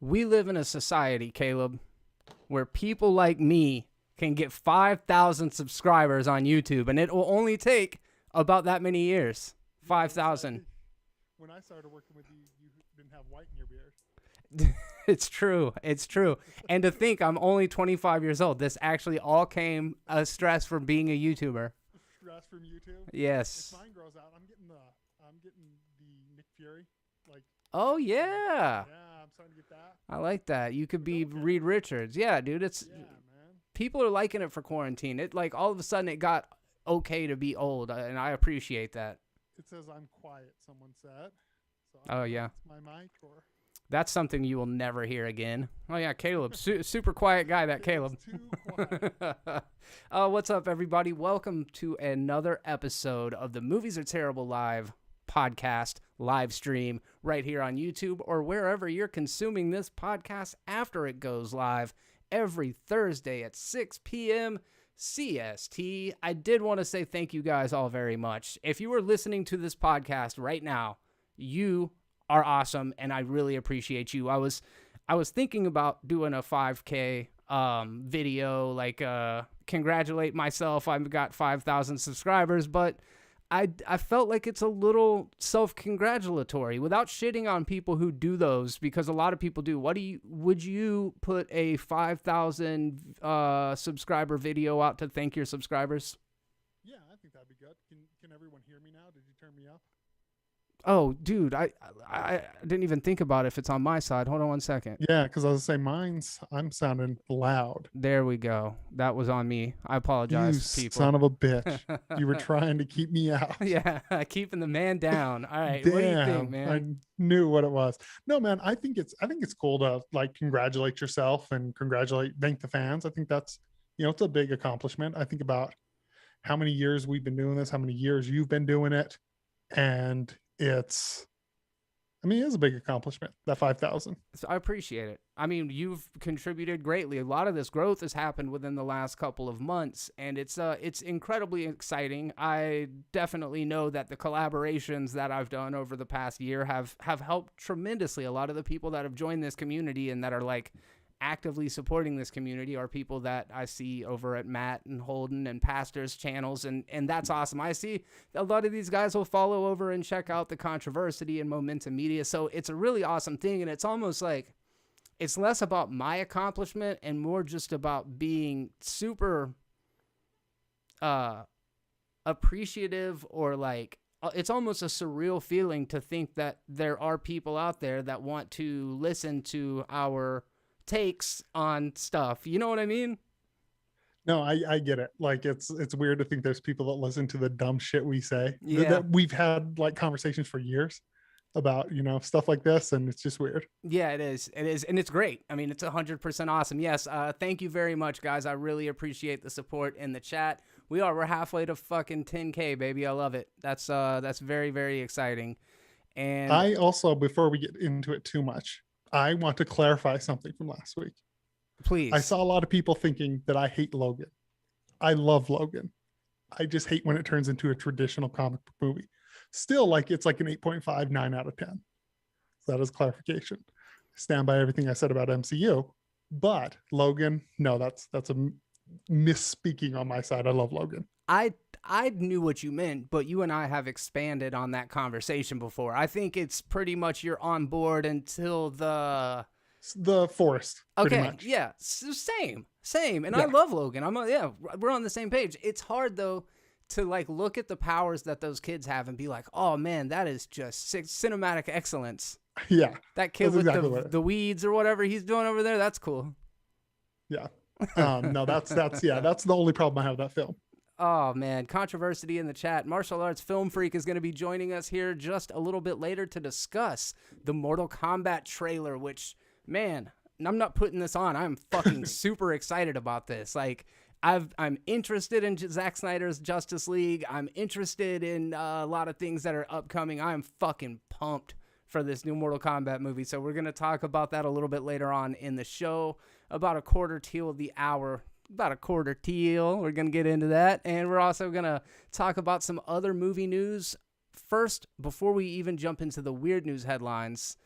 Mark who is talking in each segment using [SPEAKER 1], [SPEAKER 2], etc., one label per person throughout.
[SPEAKER 1] We live in a society, Caleb, where people like me can get 5,000 subscribers on YouTube, and it will only take about that many years. 5,000.
[SPEAKER 2] When I started working with you, you didn't have white in your beard.
[SPEAKER 1] It's true. It's true. And to think I'm only 25 years old. This actually all came as stress from being a YouTuber.
[SPEAKER 2] Stress from YouTube?
[SPEAKER 1] Yes.
[SPEAKER 2] If mine grows out, I'm getting the Nick Fury.
[SPEAKER 1] Oh, yeah.
[SPEAKER 2] Yeah, I'm starting to get that.
[SPEAKER 1] I like that. You could be Reed Richards. Yeah, dude.
[SPEAKER 2] Yeah, man.
[SPEAKER 1] People are liking it for quarantine. It all of a sudden it got okay to be old, and I appreciate that.
[SPEAKER 2] It says I'm quiet, someone said. So
[SPEAKER 1] Oh, yeah.
[SPEAKER 2] It's my mic or...
[SPEAKER 1] That's something you will never hear again. Oh, yeah, Caleb. Super quiet guy, that Caleb.
[SPEAKER 2] It's too quiet.
[SPEAKER 1] What's up, everybody? Welcome to another episode of the Movies Are Terrible Live podcast live stream right here on YouTube or wherever you're consuming this podcast after it goes live every Thursday at 6 p.m. CST. I did want to say thank you guys all very much. If you are listening to this podcast right now, you are awesome, and I really appreciate you. I was thinking about doing a 5K video, congratulate myself. I've got 5,000 subscribers, but I felt like it's a little self-congratulatory without shitting on people who do those, because a lot of people do. Would you put a 5,000 subscriber video out to thank your subscribers?
[SPEAKER 2] Yeah, I think that'd be good. Can everyone hear me now? Did you turn me up?
[SPEAKER 1] Oh, dude, I didn't even think about if it's on my side. Hold on one second.
[SPEAKER 2] Yeah, because I was saying I'm sounding loud.
[SPEAKER 1] There we go. That was on me. I apologize,
[SPEAKER 2] You
[SPEAKER 1] people.
[SPEAKER 2] son of a bitch. You were trying to keep me out.
[SPEAKER 1] Yeah, keeping the man down. All right,
[SPEAKER 2] Damn,
[SPEAKER 1] what do you think, man?
[SPEAKER 2] I knew what it was. No, man, I think it's cool to congratulate yourself and thank the fans. I think that's, it's a big accomplishment. I think about how many years we've been doing this, how many years you've been doing it, and it is a big accomplishment, that 5,000.
[SPEAKER 1] I appreciate it. I mean, you've contributed greatly. A lot of this growth has happened within the last couple of months, and it's incredibly exciting. I definitely know that the collaborations that I've done over the past year have helped tremendously. A lot of the people that have joined this community and that are actively supporting this community are people that I see over at Matt and Holden and Pastor's channels, and that's awesome. I see a lot of these guys will follow over and check out the Controversity and Momentum Media, so it's a really awesome thing, and it's almost like it's less about my accomplishment and more just about being super appreciative, or it's almost a surreal feeling to think that there are people out there that want to listen to our takes on stuff. You know what I mean?
[SPEAKER 2] No, I get it. It's weird to think there's people that listen to the dumb shit we say.
[SPEAKER 1] Yeah.
[SPEAKER 2] That we've had conversations for years about, stuff like this, and it's just weird.
[SPEAKER 1] Yeah, it is. And it's great. I mean, it's 100% awesome. Yes. Thank you very much, guys. I really appreciate the support in the chat. We're halfway to fucking 10K, baby. I love it. That's very, very exciting. And
[SPEAKER 2] I also, before we get into it too much, I want to clarify something from last week.
[SPEAKER 1] Please.
[SPEAKER 2] I saw a lot of people thinking that I hate Logan. I love Logan. I just hate when it turns into a traditional comic book movie. Still, it's an 8.5, 9 out of 10. So that is clarification. I stand by everything I said about MCU. But Logan, no, that's a misspeaking on my side. I love Logan.
[SPEAKER 1] I knew what you meant, but you and I have expanded on that conversation before. I think it's pretty much you're on board until the
[SPEAKER 2] forest.
[SPEAKER 1] Okay,
[SPEAKER 2] much.
[SPEAKER 1] Yeah, same. And
[SPEAKER 2] yeah.
[SPEAKER 1] I love Logan. We're on the same page. It's hard though to look at the powers that those kids have and be like, oh man, that is just cinematic excellence.
[SPEAKER 2] Yeah,
[SPEAKER 1] that kid with exactly the weeds or whatever he's doing over there, that's cool.
[SPEAKER 2] Yeah. No, that's the only problem I have with that film.
[SPEAKER 1] Oh, man. Controversy in the chat. Martial Arts Film Freak is going to be joining us here just a little bit later to discuss the Mortal Kombat trailer, which, man, I'm not putting this on. I'm fucking super excited about this. I'm interested in Zack Snyder's Justice League. I'm interested in a lot of things that are upcoming. I'm fucking pumped for this new Mortal Kombat movie. So we're going to talk about that a little bit later on in the show, about a quarter till of the hour. About a quarter till. We're going to get into that. And we're also going to talk about some other movie news. First, before we even jump into the weird news headlines,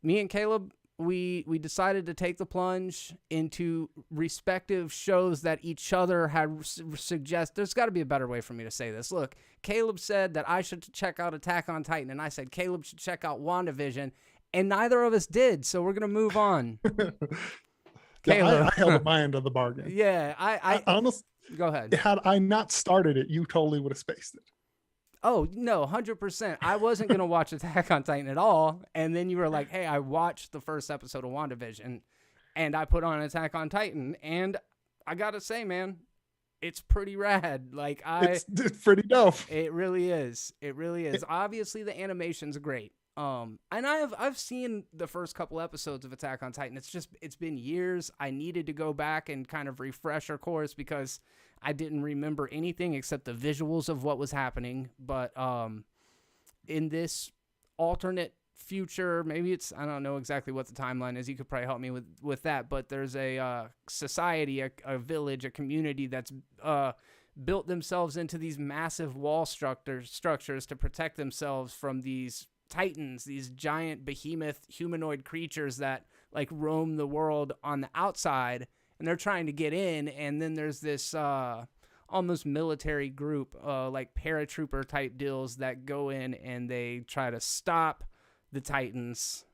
[SPEAKER 1] me and Caleb, we decided to take the plunge into respective shows that each other had suggest. There's got to be a better way for me to say this. Look, Caleb said that I should check out Attack on Titan, and I said Caleb should check out WandaVision, and neither of us did. So we're gonna move on.
[SPEAKER 2] Yeah, I held up my end of the bargain.
[SPEAKER 1] Yeah, I
[SPEAKER 2] honestly,
[SPEAKER 1] go ahead.
[SPEAKER 2] Had I not started it, you totally would have spaced it.
[SPEAKER 1] Oh, no, 100%. I wasn't going to watch Attack on Titan at all. And then you were like, hey, I watched the first episode of WandaVision and I put on Attack on Titan. And I got to say, man, it's pretty rad. Like
[SPEAKER 2] it's pretty dope.
[SPEAKER 1] It really is. It really is. Obviously, the animation's great. And I've seen the first couple episodes of Attack on Titan. It's been years. I needed to go back and kind of refresh our course because I didn't remember anything except the visuals of what was happening. But in this alternate future, maybe I don't know exactly what the timeline is. You could probably help me with that. But there's a society, a village, a community that's built themselves into these massive wall structures to protect themselves from these Titans, these giant behemoth humanoid creatures that like roam the world on the outside, and they're trying to get in. And then there's this almost military group, like paratrooper type deals that go in and they try to stop the Titans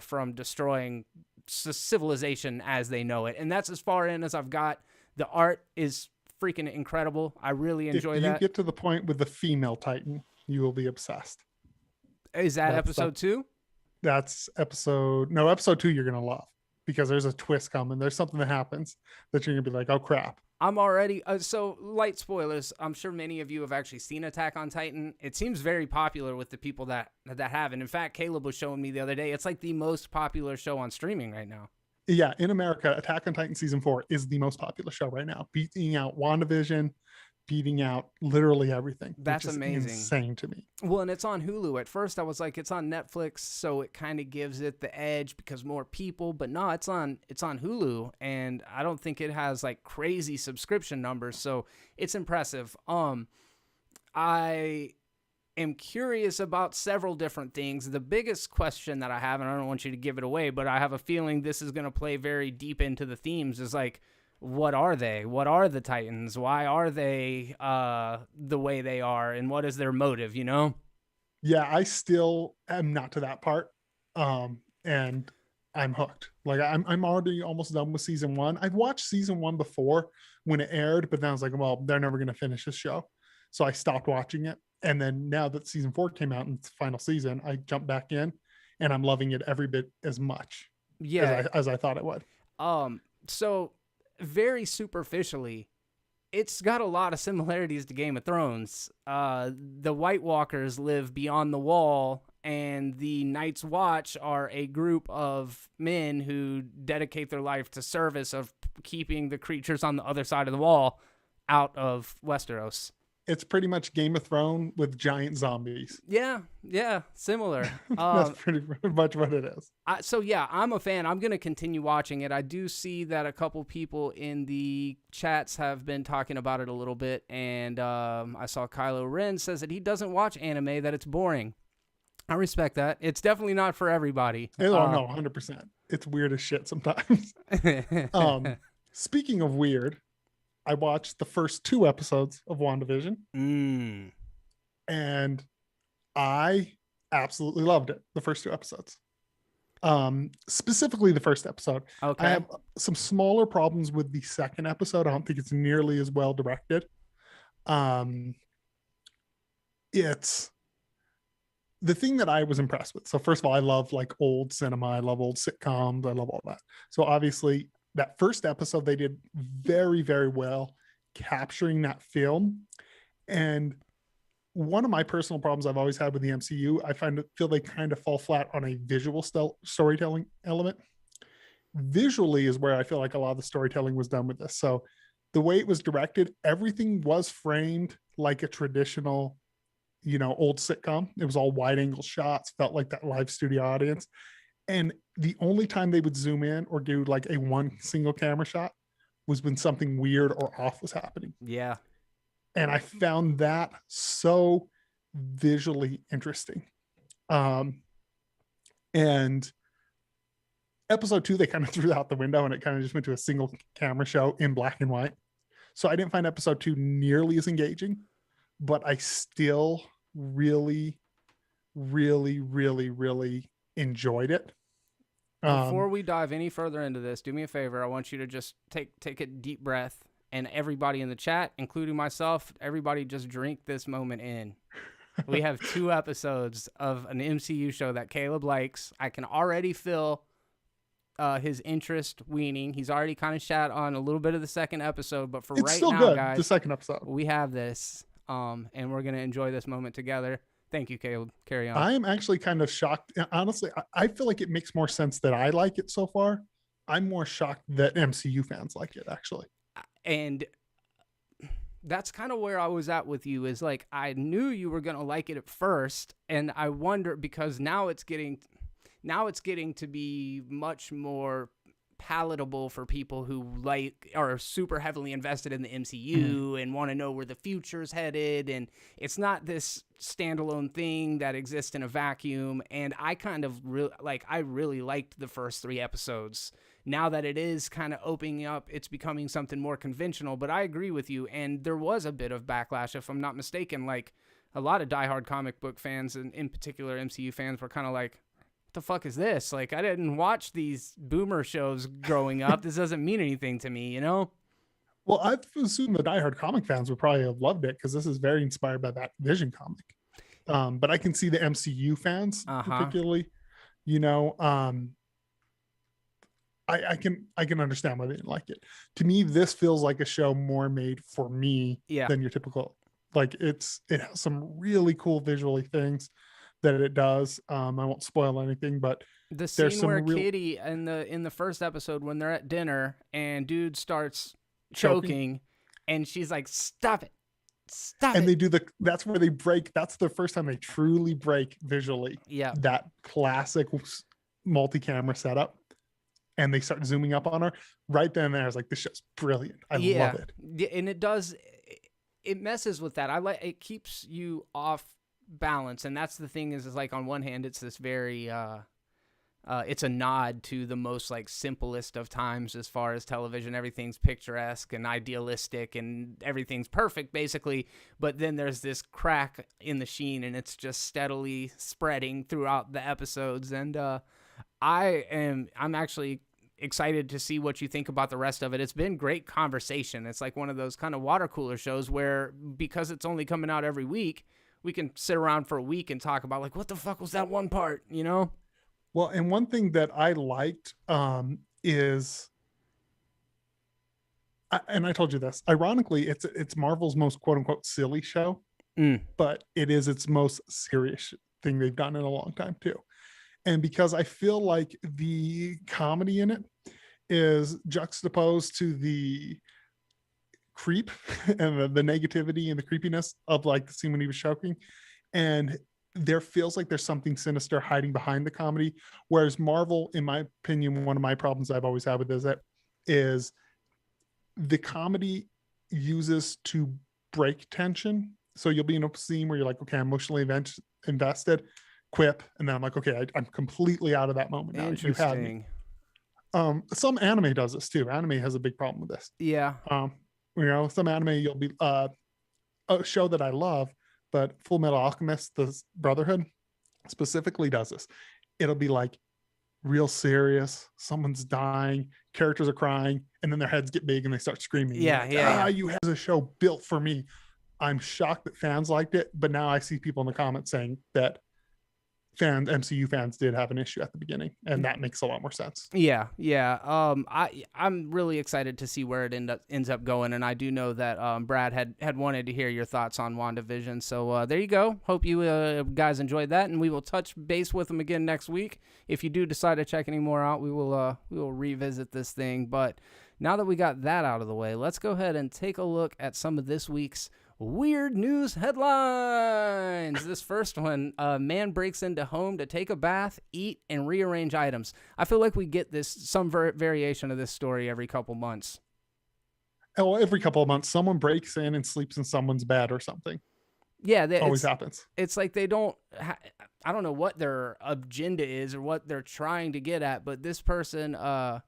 [SPEAKER 1] from destroying civilization as they know it. And that's as far in as I've got. The art is freaking incredible. I really enjoy that.
[SPEAKER 2] If you get to the point with the female Titan, you will be obsessed.
[SPEAKER 1] Is that episode 2?
[SPEAKER 2] That's episode 2 you're going to love because there's a twist coming. There's something that happens that you're going to be like, oh, crap.
[SPEAKER 1] I'm already... so, light spoilers. I'm sure many of you have actually seen Attack on Titan. It seems very popular with the people that have. And in fact, Caleb was showing me the other day, it's like the most popular show on streaming right now.
[SPEAKER 2] Yeah, in America, Attack on Titan Season 4 is the most popular show right now, beating out WandaVision, beating out literally everything.
[SPEAKER 1] That's amazing.
[SPEAKER 2] Insane to me.
[SPEAKER 1] Well, and it's on Hulu. At first I was like, it's on Netflix, so it kind of gives it the edge because more people, but no, it's on Hulu, and I don't think it has like crazy subscription numbers, so it's impressive. I am curious about several different things. The biggest question that I have, and I don't want you to give it away, but I have a feeling this is going to play very deep into the themes, is like, what are they? What are the Titans? Why are they the way they are? And what is their motive, you know?
[SPEAKER 2] Yeah, I still am not to that part. And I'm hooked. Like I'm already almost done with season 1. I've watched season 1 before when it aired, but then I was like, well, they're never going to finish this show. So I stopped watching it. And then now that season 4 came out and it's the final season, I jumped back in and I'm loving it every bit as much as I thought it would.
[SPEAKER 1] So very superficially, it's got a lot of similarities to Game of Thrones. The White Walkers live beyond the wall, and the Night's Watch are a group of men who dedicate their life to service of keeping the creatures on the other side of the wall out of Westeros.
[SPEAKER 2] It's pretty much Game of Thrones with giant zombies.
[SPEAKER 1] Yeah, similar.
[SPEAKER 2] That's pretty much what it is.
[SPEAKER 1] So yeah, I'm a fan. I'm going to continue watching it. I do see that a couple people in the chats have been talking about it a little bit, and I saw Kylo Ren says that he doesn't watch anime, that it's boring. I respect that. It's definitely not for everybody.
[SPEAKER 2] No, 100%. It's weird as shit sometimes. Speaking of weird, I watched the first 2 episodes of WandaVision. And I absolutely loved it. The first 2 episodes. Specifically the first episode.
[SPEAKER 1] Okay.
[SPEAKER 2] I have some smaller problems with the second episode. I don't think it's nearly as well directed. It's the thing that I was impressed with. So first of all, I love like old cinema. I love old sitcoms. I love all that. So obviously that first episode, they did very, very well capturing that film. And one of my personal problems I've always had with the MCU, I feel they kind of fall flat on a visual storytelling element. Visually is where I feel like a lot of the storytelling was done with this. So the way it was directed, everything was framed like a traditional, old sitcom. It was all wide angle shots, felt like that live studio audience. And the only time they would zoom in or do like a one single camera shot was when something weird or off was happening.
[SPEAKER 1] Yeah.
[SPEAKER 2] And I found that so visually interesting. And Episode 2, they kind of threw that out the window and it kind of just went to a single camera show in black and white. So I didn't find episode 2 nearly as engaging, but I still really, really, really, really enjoyed it.
[SPEAKER 1] Before we dive any further into this, do me a favor. I want you to just take a deep breath, and everybody in the chat, including myself, everybody just drink this moment in. We have 2 episodes of an MCU show that Caleb likes. I can already feel his interest weaning. He's already kind of shat on a little bit of the second episode, but for
[SPEAKER 2] it's
[SPEAKER 1] right
[SPEAKER 2] still
[SPEAKER 1] now,
[SPEAKER 2] good,
[SPEAKER 1] guys,
[SPEAKER 2] the second episode.
[SPEAKER 1] we have this, and we're going to enjoy this moment together. Thank you, Caleb. Carry on.
[SPEAKER 2] I am actually kind of shocked. Honestly, I feel like it makes more sense that I like it so far. I'm more shocked that MCU fans like it, actually.
[SPEAKER 1] And that's kind of where I was at with you, is like, I knew you were going to like it at first, and I wonder, because now it's getting to be much more palatable for people who are super heavily invested in the MCU and want to know where the future's headed, and it's not this standalone thing that exists in a vacuum. And I kind of I really liked the first 3 episodes. Now that it is kind of opening up, it's becoming something more conventional. But I agree with you, and there was a bit of backlash, if I'm not mistaken. Like, a lot of diehard comic book fans, and in particular MCU fans, were kind of like, what the fuck is this? Like, I didn't watch these boomer shows growing up. This doesn't mean anything to me, you know?
[SPEAKER 2] Well, I assume the diehard comic fans would probably have loved it because this is very inspired by that Vision comic. But I can see the MCU fans particularly, you know, I can understand why they didn't like it. To me, this feels like a show more made for me than your typical. Like, it has some really cool visually things that it does. I won't spoil anything, but
[SPEAKER 1] the scene where Kitty in the first episode, when they're at dinner and dude starts choking and she's like, stop it. And they do that's where they break. That's the first time they truly break visually. Yeah. That classic multi-camera setup. And they start zooming up on her right then and there. I was like, this show's brilliant. I love it. Yeah, and it messes with that. It keeps you off balance. And that's the thing is like, on one hand, it's this very, it's a nod to the most like simplest of times as far as television. Everything's picturesque and idealistic and everything's perfect basically. But then there's this crack in the sheen and it's just steadily spreading throughout the episodes. And, I'm actually excited to see what you think about the rest of it. It's been great conversation. It's like one of those kind of water cooler shows where, because it's only coming out every week, we can sit around for a week and talk about like, what the fuck was that one part, you know?
[SPEAKER 2] Well, and one thing that I liked is, and I told you this, ironically, it's Marvel's most quote unquote silly show, but it is its most serious thing they've done in a long time too. And because I feel like the comedy in it is juxtaposed to the creep and the negativity and the creepiness of like the scene when he was choking. And there feels like there's something sinister hiding behind the comedy. Whereas Marvel, in my opinion, one of my problems I've always had with is the comedy uses to break tension. So you'll be in a scene where you're like, okay, I'm emotionally invested. Quip, and then I'm like, okay, I'm completely out of that moment now. You had me. Some anime does this too. Anime has a big problem with this. Yeah. You know, some anime you'll be a show that I love, but Full Metal Alchemist, the Brotherhood, specifically does this. It'll be like real serious. Someone's dying, characters are crying, and then their heads get big and they start screaming. You have a show built for me. I'm shocked that fans liked it, but now I see people in the comments saying that MCU fans did have an issue at the beginning, and that makes a lot more sense. Yeah. I'm really excited to see where it ends up going, and I do know that Brad had wanted to hear your thoughts on WandaVision. So there you go. Hope you guys enjoyed that, and we will touch base with them again next week. If you do decide to check any more out, we will revisit this thing. But now that we got that out of the way, let's go ahead and take a look at some of this week's weird news headlines. This first one, a man breaks into home to take a bath, eat, and rearrange items. I feel like we get some variation of this story every couple months. Oh, every couple of months, someone breaks in and sleeps in someone's bed or something.
[SPEAKER 1] Yeah,
[SPEAKER 2] Always happens.
[SPEAKER 1] It's like they don't. I don't know what their agenda is or what they're trying to get at, but this person,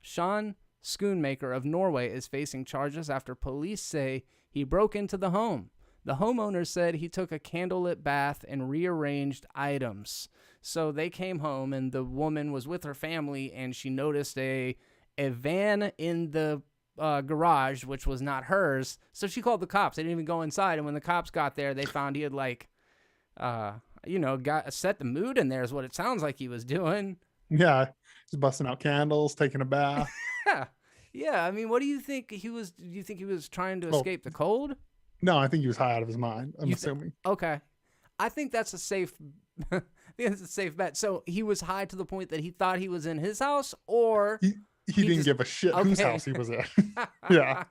[SPEAKER 1] Sean Schoonmaker of Norway, is facing charges after police say he broke into the home. The homeowner said he took a candlelit bath and rearranged items. So they came home, and the woman was with her family, and she noticed a van in the garage, which was not hers. So she called the cops. They didn't even go inside. And when the cops got there, they found he had got set the mood in there is what it sounds like he was doing.
[SPEAKER 2] Yeah. He's busting out candles, taking a bath.
[SPEAKER 1] Yeah. I mean, what do you think he was? Do you think he was trying to escape the cold?
[SPEAKER 2] No, I think he was high out of his mind. I'm assuming.
[SPEAKER 1] Okay. I think that's a safe bet. So he was high to the point that he thought he was in his house, or
[SPEAKER 2] he didn't give a shit whose house he was in. Yeah.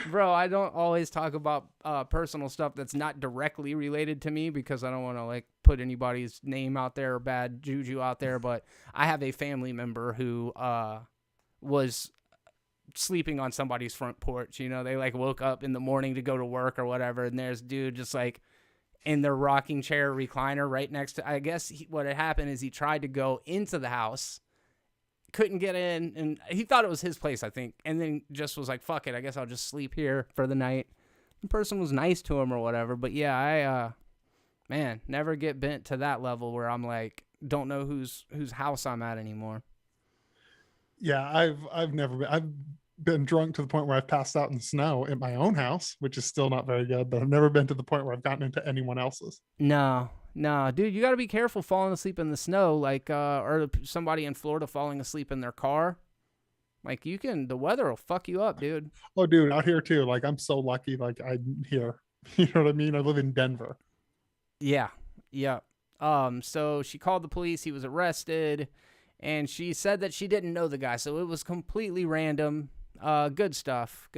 [SPEAKER 1] Bro, I don't always talk about personal stuff that's not directly related to me because I don't want to put anybody's name out there or bad juju out there. But I have a family member who was sleeping on somebody's front porch. They woke up in the morning to go to work or whatever, and there's dude just in their rocking chair recliner right next to. I guess what had happened is he tried to go into the house, couldn't get in, and he thought it was his place, I think, and then just was like, fuck it, I guess I'll just sleep here for the night. The person was nice to him or whatever, but yeah, I never get bent to that level where I'm don't know whose house I'm at anymore.
[SPEAKER 2] Yeah, I've been drunk to the point where I've passed out in the snow at my own house, which is still not very good, but I've never been to the point where I've gotten into anyone else's.
[SPEAKER 1] No, dude, you got to be careful falling asleep in the snow, or somebody in Florida falling asleep in their car. The weather will fuck you up, dude.
[SPEAKER 2] Oh, dude, out here too. I'm so lucky. I'm here. You know what I mean? I live in Denver.
[SPEAKER 1] Yeah. So she called the police. He was arrested, and she said that she didn't know the guy, so it was completely random. Good stuff.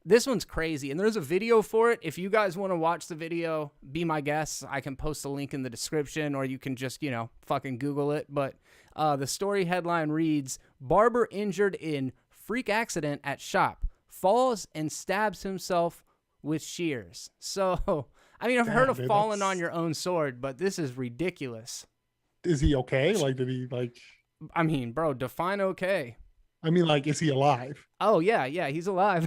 [SPEAKER 1] This one's crazy, and there's a video for it. If you guys want to watch the video, be my guest. I can post a link in the description, or you can just, fucking Google it. But the story headline reads, barber injured in freak accident at shop, falls and stabs himself with shears. So, I've heard of falling on your own sword, but this is ridiculous.
[SPEAKER 2] Is he okay? Did he
[SPEAKER 1] bro, define okay.
[SPEAKER 2] Is he alive?
[SPEAKER 1] Oh, yeah, he's alive.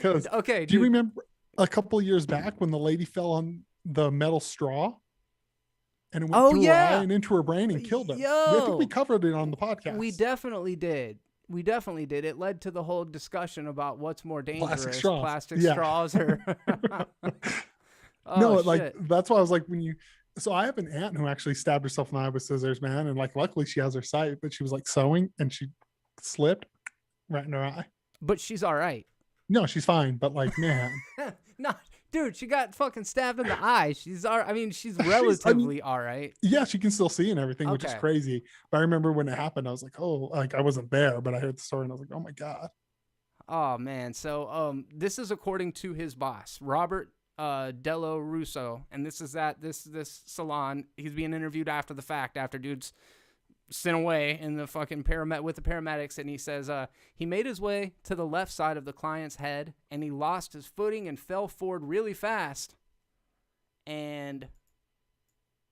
[SPEAKER 1] Okay,
[SPEAKER 2] do you remember a couple of years back when the lady fell on the metal straw and it went through her eye and into her brain and killed her? I think we covered it on the podcast.
[SPEAKER 1] We definitely did. It led to the whole discussion about what's more dangerous, plastic straws or
[SPEAKER 2] no, that's why I was so I have an aunt who actually stabbed herself in the eye with scissors, man, and luckily she has her sight, but she was sewing and she slipped right in her eye.
[SPEAKER 1] But she's all right.
[SPEAKER 2] No, she's fine, but man.
[SPEAKER 1] No, dude, she got fucking stabbed in the eye. She's she's relatively all right.
[SPEAKER 2] Yeah, she can still see and everything, which is crazy. But I remember when it happened, I was I wasn't there, but I heard the story and I was oh my God.
[SPEAKER 1] Oh man. So this is according to his boss, Robert Dello Russo, and this is at this salon. He's being interviewed after the fact, after dude's sent away in the fucking with the paramedics, and he says he made his way to the left side of the client's head, and he lost his footing and fell forward really fast. And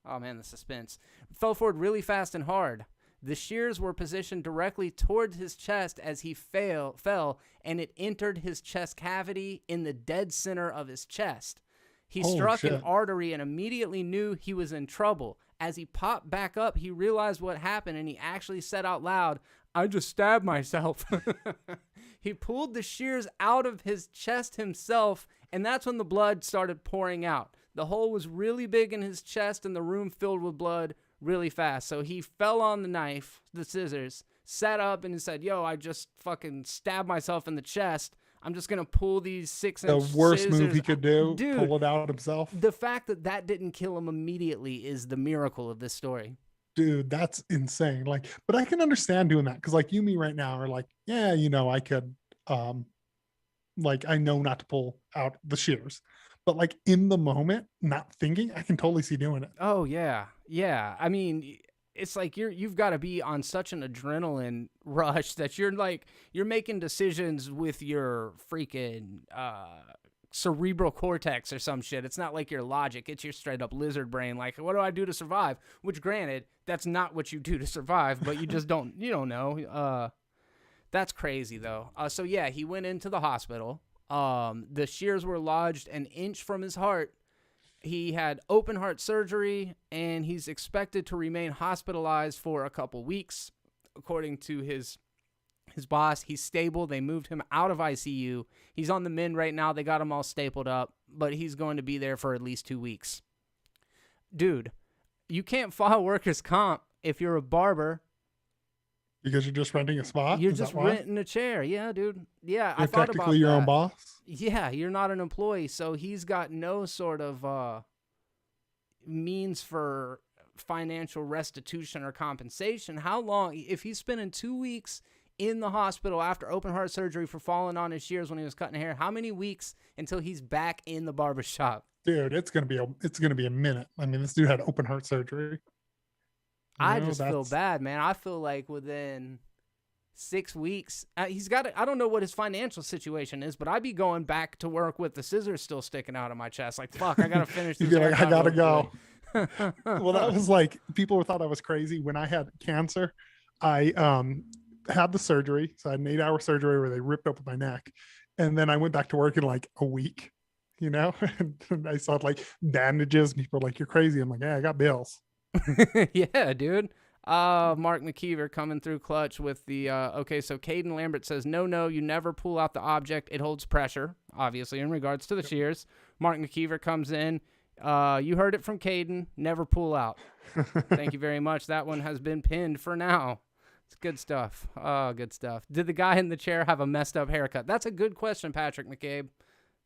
[SPEAKER 1] oh man, the suspense. Fell forward really fast and hard. The shears were positioned directly towards his chest as he fell, and it entered his chest cavity in the dead center of his chest. He struck an artery and immediately knew he was in trouble. As he popped back up, he realized what happened, and he actually said out loud, "I just stabbed myself." He pulled the shears out of his chest himself, and that's when the blood started pouring out. The hole was really big in his chest, and the room filled with blood really fast. So he fell on the scissors, sat up, and said, "Yo, I just fucking stabbed myself in the chest. I'm just going to pull these 6-inch scissors."
[SPEAKER 2] The worst move he could do,
[SPEAKER 1] dude,
[SPEAKER 2] pull it out himself.
[SPEAKER 1] The fact that didn't kill him immediately is the miracle of this story.
[SPEAKER 2] Dude, that's insane. But I can understand doing that. Cause you, me right now are yeah, I could, I know not to pull out the shears, but in the moment, not thinking, I can totally see doing it.
[SPEAKER 1] Oh yeah. Yeah. It's you've got to be on such an adrenaline rush that you're making decisions with your freaking cerebral cortex or some shit. It's not like your logic. It's your straight up lizard brain. Like, what do I do to survive? Which, granted, that's not what you do to survive, but you just don't know. That's crazy though. So yeah, he went into the hospital. The shears were lodged an inch from his heart. He had open heart surgery, and he's expected to remain hospitalized for a couple weeks. According to his boss, he's stable. They moved him out of ICU. He's on the mend right now. They got him all stapled up, but he's going to be there for at least 2 weeks. Dude, you can't file workers' comp if you're a barber.
[SPEAKER 2] Because you're just renting a spot?
[SPEAKER 1] You're just renting a chair. Yeah, dude. Yeah,
[SPEAKER 2] I thought about that. You're technically your own boss?
[SPEAKER 1] Yeah, you're not an employee, so he's got no sort of means for financial restitution or compensation. How long, if he's spending 2 weeks in the hospital after open heart surgery for falling on his shears when he was cutting hair, how many weeks until he's back in the barbershop?
[SPEAKER 2] Dude, it's gonna be a minute. I mean, this dude had open heart surgery.
[SPEAKER 1] I just feel bad, man. I feel like within 6 weeks, he's got I don't know what his financial situation is, but I'd be going back to work with the scissors still sticking out of my chest. Like, fuck, I got to finish this.
[SPEAKER 2] Like, I got to go. Well, that was like, people thought I was crazy. When I had cancer, I had the surgery. So I had an 8-hour surgery where they ripped open my neck. And then I went back to work in like a week, and I saw like bandages. And people were like, you're crazy. I'm like, yeah, I got bills.
[SPEAKER 1] Yeah, dude. Mark McKeever coming through clutch with the okay, so Caden Lambert says no, you never pull out the object, it holds pressure, obviously in regards to the shears. Mark McKeever comes in, you heard it from Caden, never pull out. Thank you very much. That one has been pinned for now. It's good stuff. Good stuff. Did the guy in the chair have a messed up haircut? That's a good question, Patrick McCabe.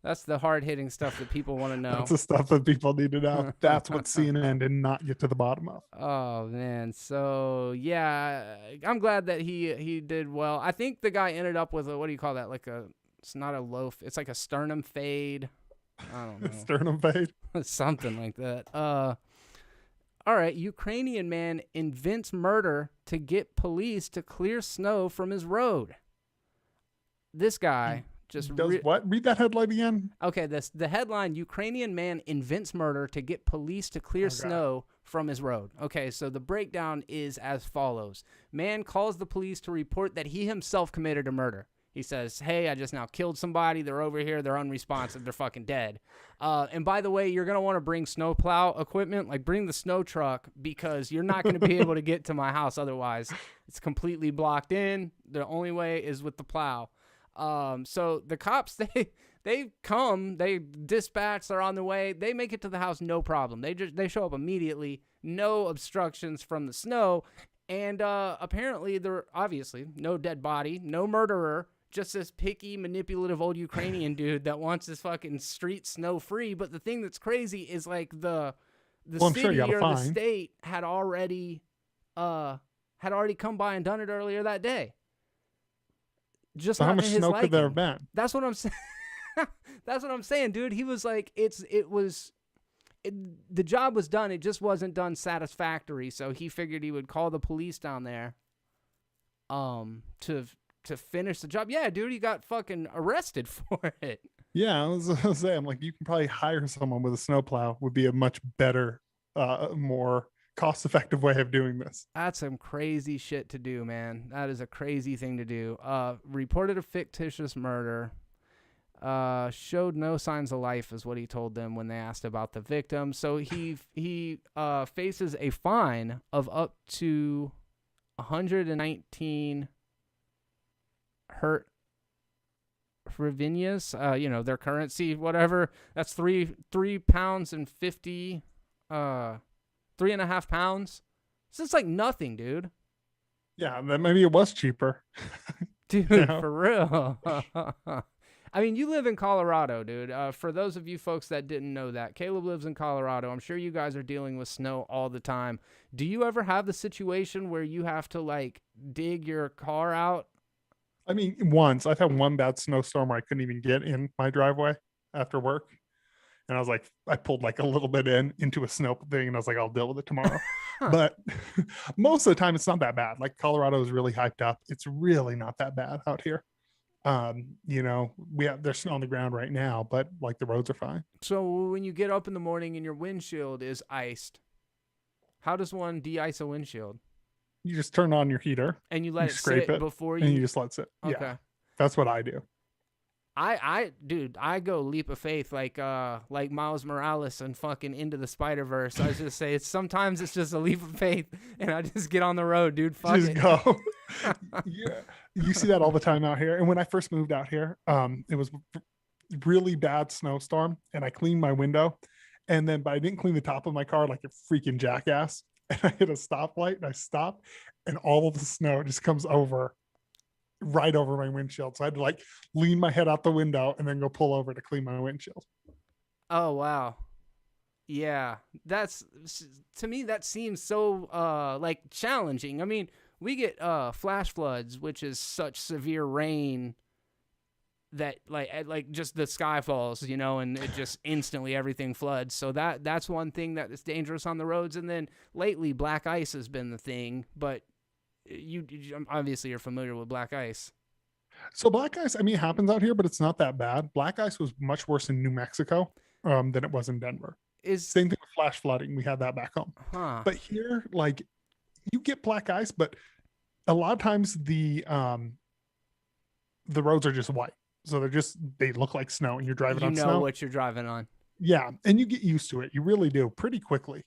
[SPEAKER 1] That's the hard-hitting stuff that people want to know.
[SPEAKER 2] That's the stuff that people need to know. That's what CNN did not get to the bottom of.
[SPEAKER 1] Oh, man. So, yeah, I'm glad that he did well. I think the guy ended up with what do you call that? It's not a loaf. It's like a sternum fade. I don't know.
[SPEAKER 2] Sternum fade?
[SPEAKER 1] Something like that. All right. Ukrainian man invents murder to get police to clear snow from his road. This guy...
[SPEAKER 2] what? Read that headline again.
[SPEAKER 1] Okay, the headline, Ukrainian man invents murder to get police to clear snow from his road. Okay, so the breakdown is as follows. Man calls the police to report that he himself committed a murder. He says, hey, I just now killed somebody. They're over here. They're unresponsive. They're fucking dead. And by the way, you're going to want to bring snowplow equipment. Like, bring the snow truck because you're not going to be able to get to my house otherwise. It's completely blocked in. The only way is with the plow. So the cops, they come, they dispatch, they're on the way, they make it to the house, no problem. They show up immediately, no obstructions from the snow. And, apparently there obviously no dead body, no murderer, just this picky, manipulative old Ukrainian dude that wants his fucking street snow free. But the thing that's crazy is like the city or the state had already come by and done it earlier that day. Just
[SPEAKER 2] so how much snow could there have been?
[SPEAKER 1] That's what I'm saying. That's what I'm saying, dude. He was like, the job was done. It just wasn't done satisfactory. So he figured he would call the police down there, to finish the job. Yeah, dude, he got fucking arrested for it.
[SPEAKER 2] Yeah, I was saying, like, you can probably hire someone with a snowplow. Would be a much better, more cost-effective way of doing this.
[SPEAKER 1] That's some crazy shit to do, man. That is a crazy thing to do. Reported a fictitious murder. Showed no signs of life is what he told them when they asked about the victim. So he faces a fine of up to 119 hryvnias, their currency, whatever. That's 3 pounds and 50 3.5 pounds. So it's like nothing, dude.
[SPEAKER 2] Yeah, then maybe it was cheaper.
[SPEAKER 1] Dude, for real. I mean, you live in Colorado, dude. For those of you folks that didn't know that, Caleb lives in Colorado. I'm sure you guys are dealing with snow all the time. Do you ever have the situation where you have to, like, dig your car out?
[SPEAKER 2] I mean, once. I've had one bad snowstorm where I couldn't even get in my driveway after work. And I was like, I pulled like a little bit into a snow thing, and I was like, I'll deal with it tomorrow. But most of the time, it's not that bad. Like, Colorado is really hyped up. It's really not that bad out here. You know, there's snow on the ground right now, but like the roads are fine.
[SPEAKER 1] So when you get up in the morning and your windshield is iced, how does one de-ice a windshield?
[SPEAKER 2] You just turn on your heater,
[SPEAKER 1] And you
[SPEAKER 2] you
[SPEAKER 1] let it
[SPEAKER 2] scrape
[SPEAKER 1] sit
[SPEAKER 2] it,
[SPEAKER 1] before
[SPEAKER 2] and you
[SPEAKER 1] you.
[SPEAKER 2] just let it sit.
[SPEAKER 1] Okay.
[SPEAKER 2] Yeah, that's what I do.
[SPEAKER 1] Dude, I go leap of faith like Miles Morales and fucking Into the Spider-Verse. I was just say sometimes it's just a leap of faith, and I just get on the road, dude. Fuck
[SPEAKER 2] Just
[SPEAKER 1] it.
[SPEAKER 2] go. Yeah, you see that all the time out here. And when I first moved out here, it was really bad snowstorm, and I cleaned my window, but I didn't clean the top of my car like a freaking jackass. And I hit a stoplight, and I stopped, and all of the snow just comes right over my windshield. So I had to like lean my head out the window and then go pull over to clean my windshield.
[SPEAKER 1] Oh wow. Yeah, that's to me that seems so like challenging. I mean, we get flash floods, which is such severe rain that like just the sky falls, you know, and it just instantly everything floods. So that's one thing that is dangerous on the roads. And then lately, black ice has been the thing. But you obviously you're familiar with black ice.
[SPEAKER 2] So black ice, I mean, it happens out here, but it's not that bad. Black ice was much worse in New Mexico than it was in Denver.
[SPEAKER 1] Is
[SPEAKER 2] Same thing with flash flooding. We had that back home.
[SPEAKER 1] huh?
[SPEAKER 2] But here, like, you get black ice, but a lot of times the roads are just white. So they look like snow, and you're driving on
[SPEAKER 1] You know
[SPEAKER 2] snow.
[SPEAKER 1] what you're driving on.
[SPEAKER 2] Yeah, and you get used to it. You really do pretty quickly.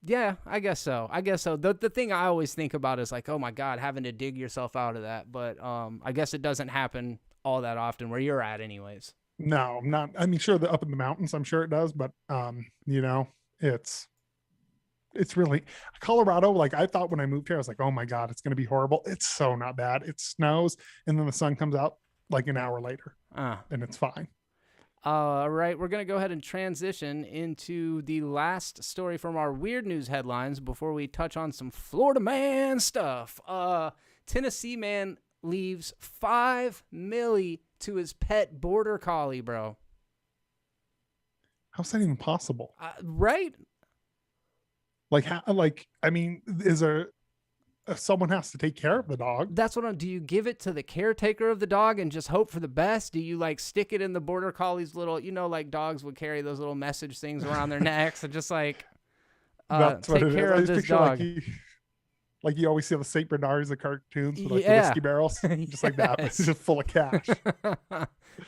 [SPEAKER 1] Yeah, I guess so. The thing I always think about is like, oh my God, having to dig yourself out of that. But I guess it doesn't happen all that often where you're at, anyways.
[SPEAKER 2] No, not. I mean, sure, up in the mountains, I'm sure it does, but you know, it's really Colorado. Like I thought when I moved here, I was like, oh my God, it's gonna be horrible. It's so not bad. It snows, and then the sun comes out like an hour later, and it's fine.
[SPEAKER 1] All right, we're going to go ahead and transition into the last story from our weird news headlines before we touch on some Florida man stuff. Tennessee man leaves $5 million to his pet border collie, bro.
[SPEAKER 2] How's that even possible?
[SPEAKER 1] Right?
[SPEAKER 2] I mean, is there someone has to take care of the dog?
[SPEAKER 1] That's do you give it to the caretaker of the dog and just hope for the best? Do you like stick it in the border collie's little, you know, like dogs would carry those little message things around their necks and just like take care of this dog?
[SPEAKER 2] Like you always see the St. Bernards, the cartoons with like the whiskey barrels, just like that, but it's just full of cash.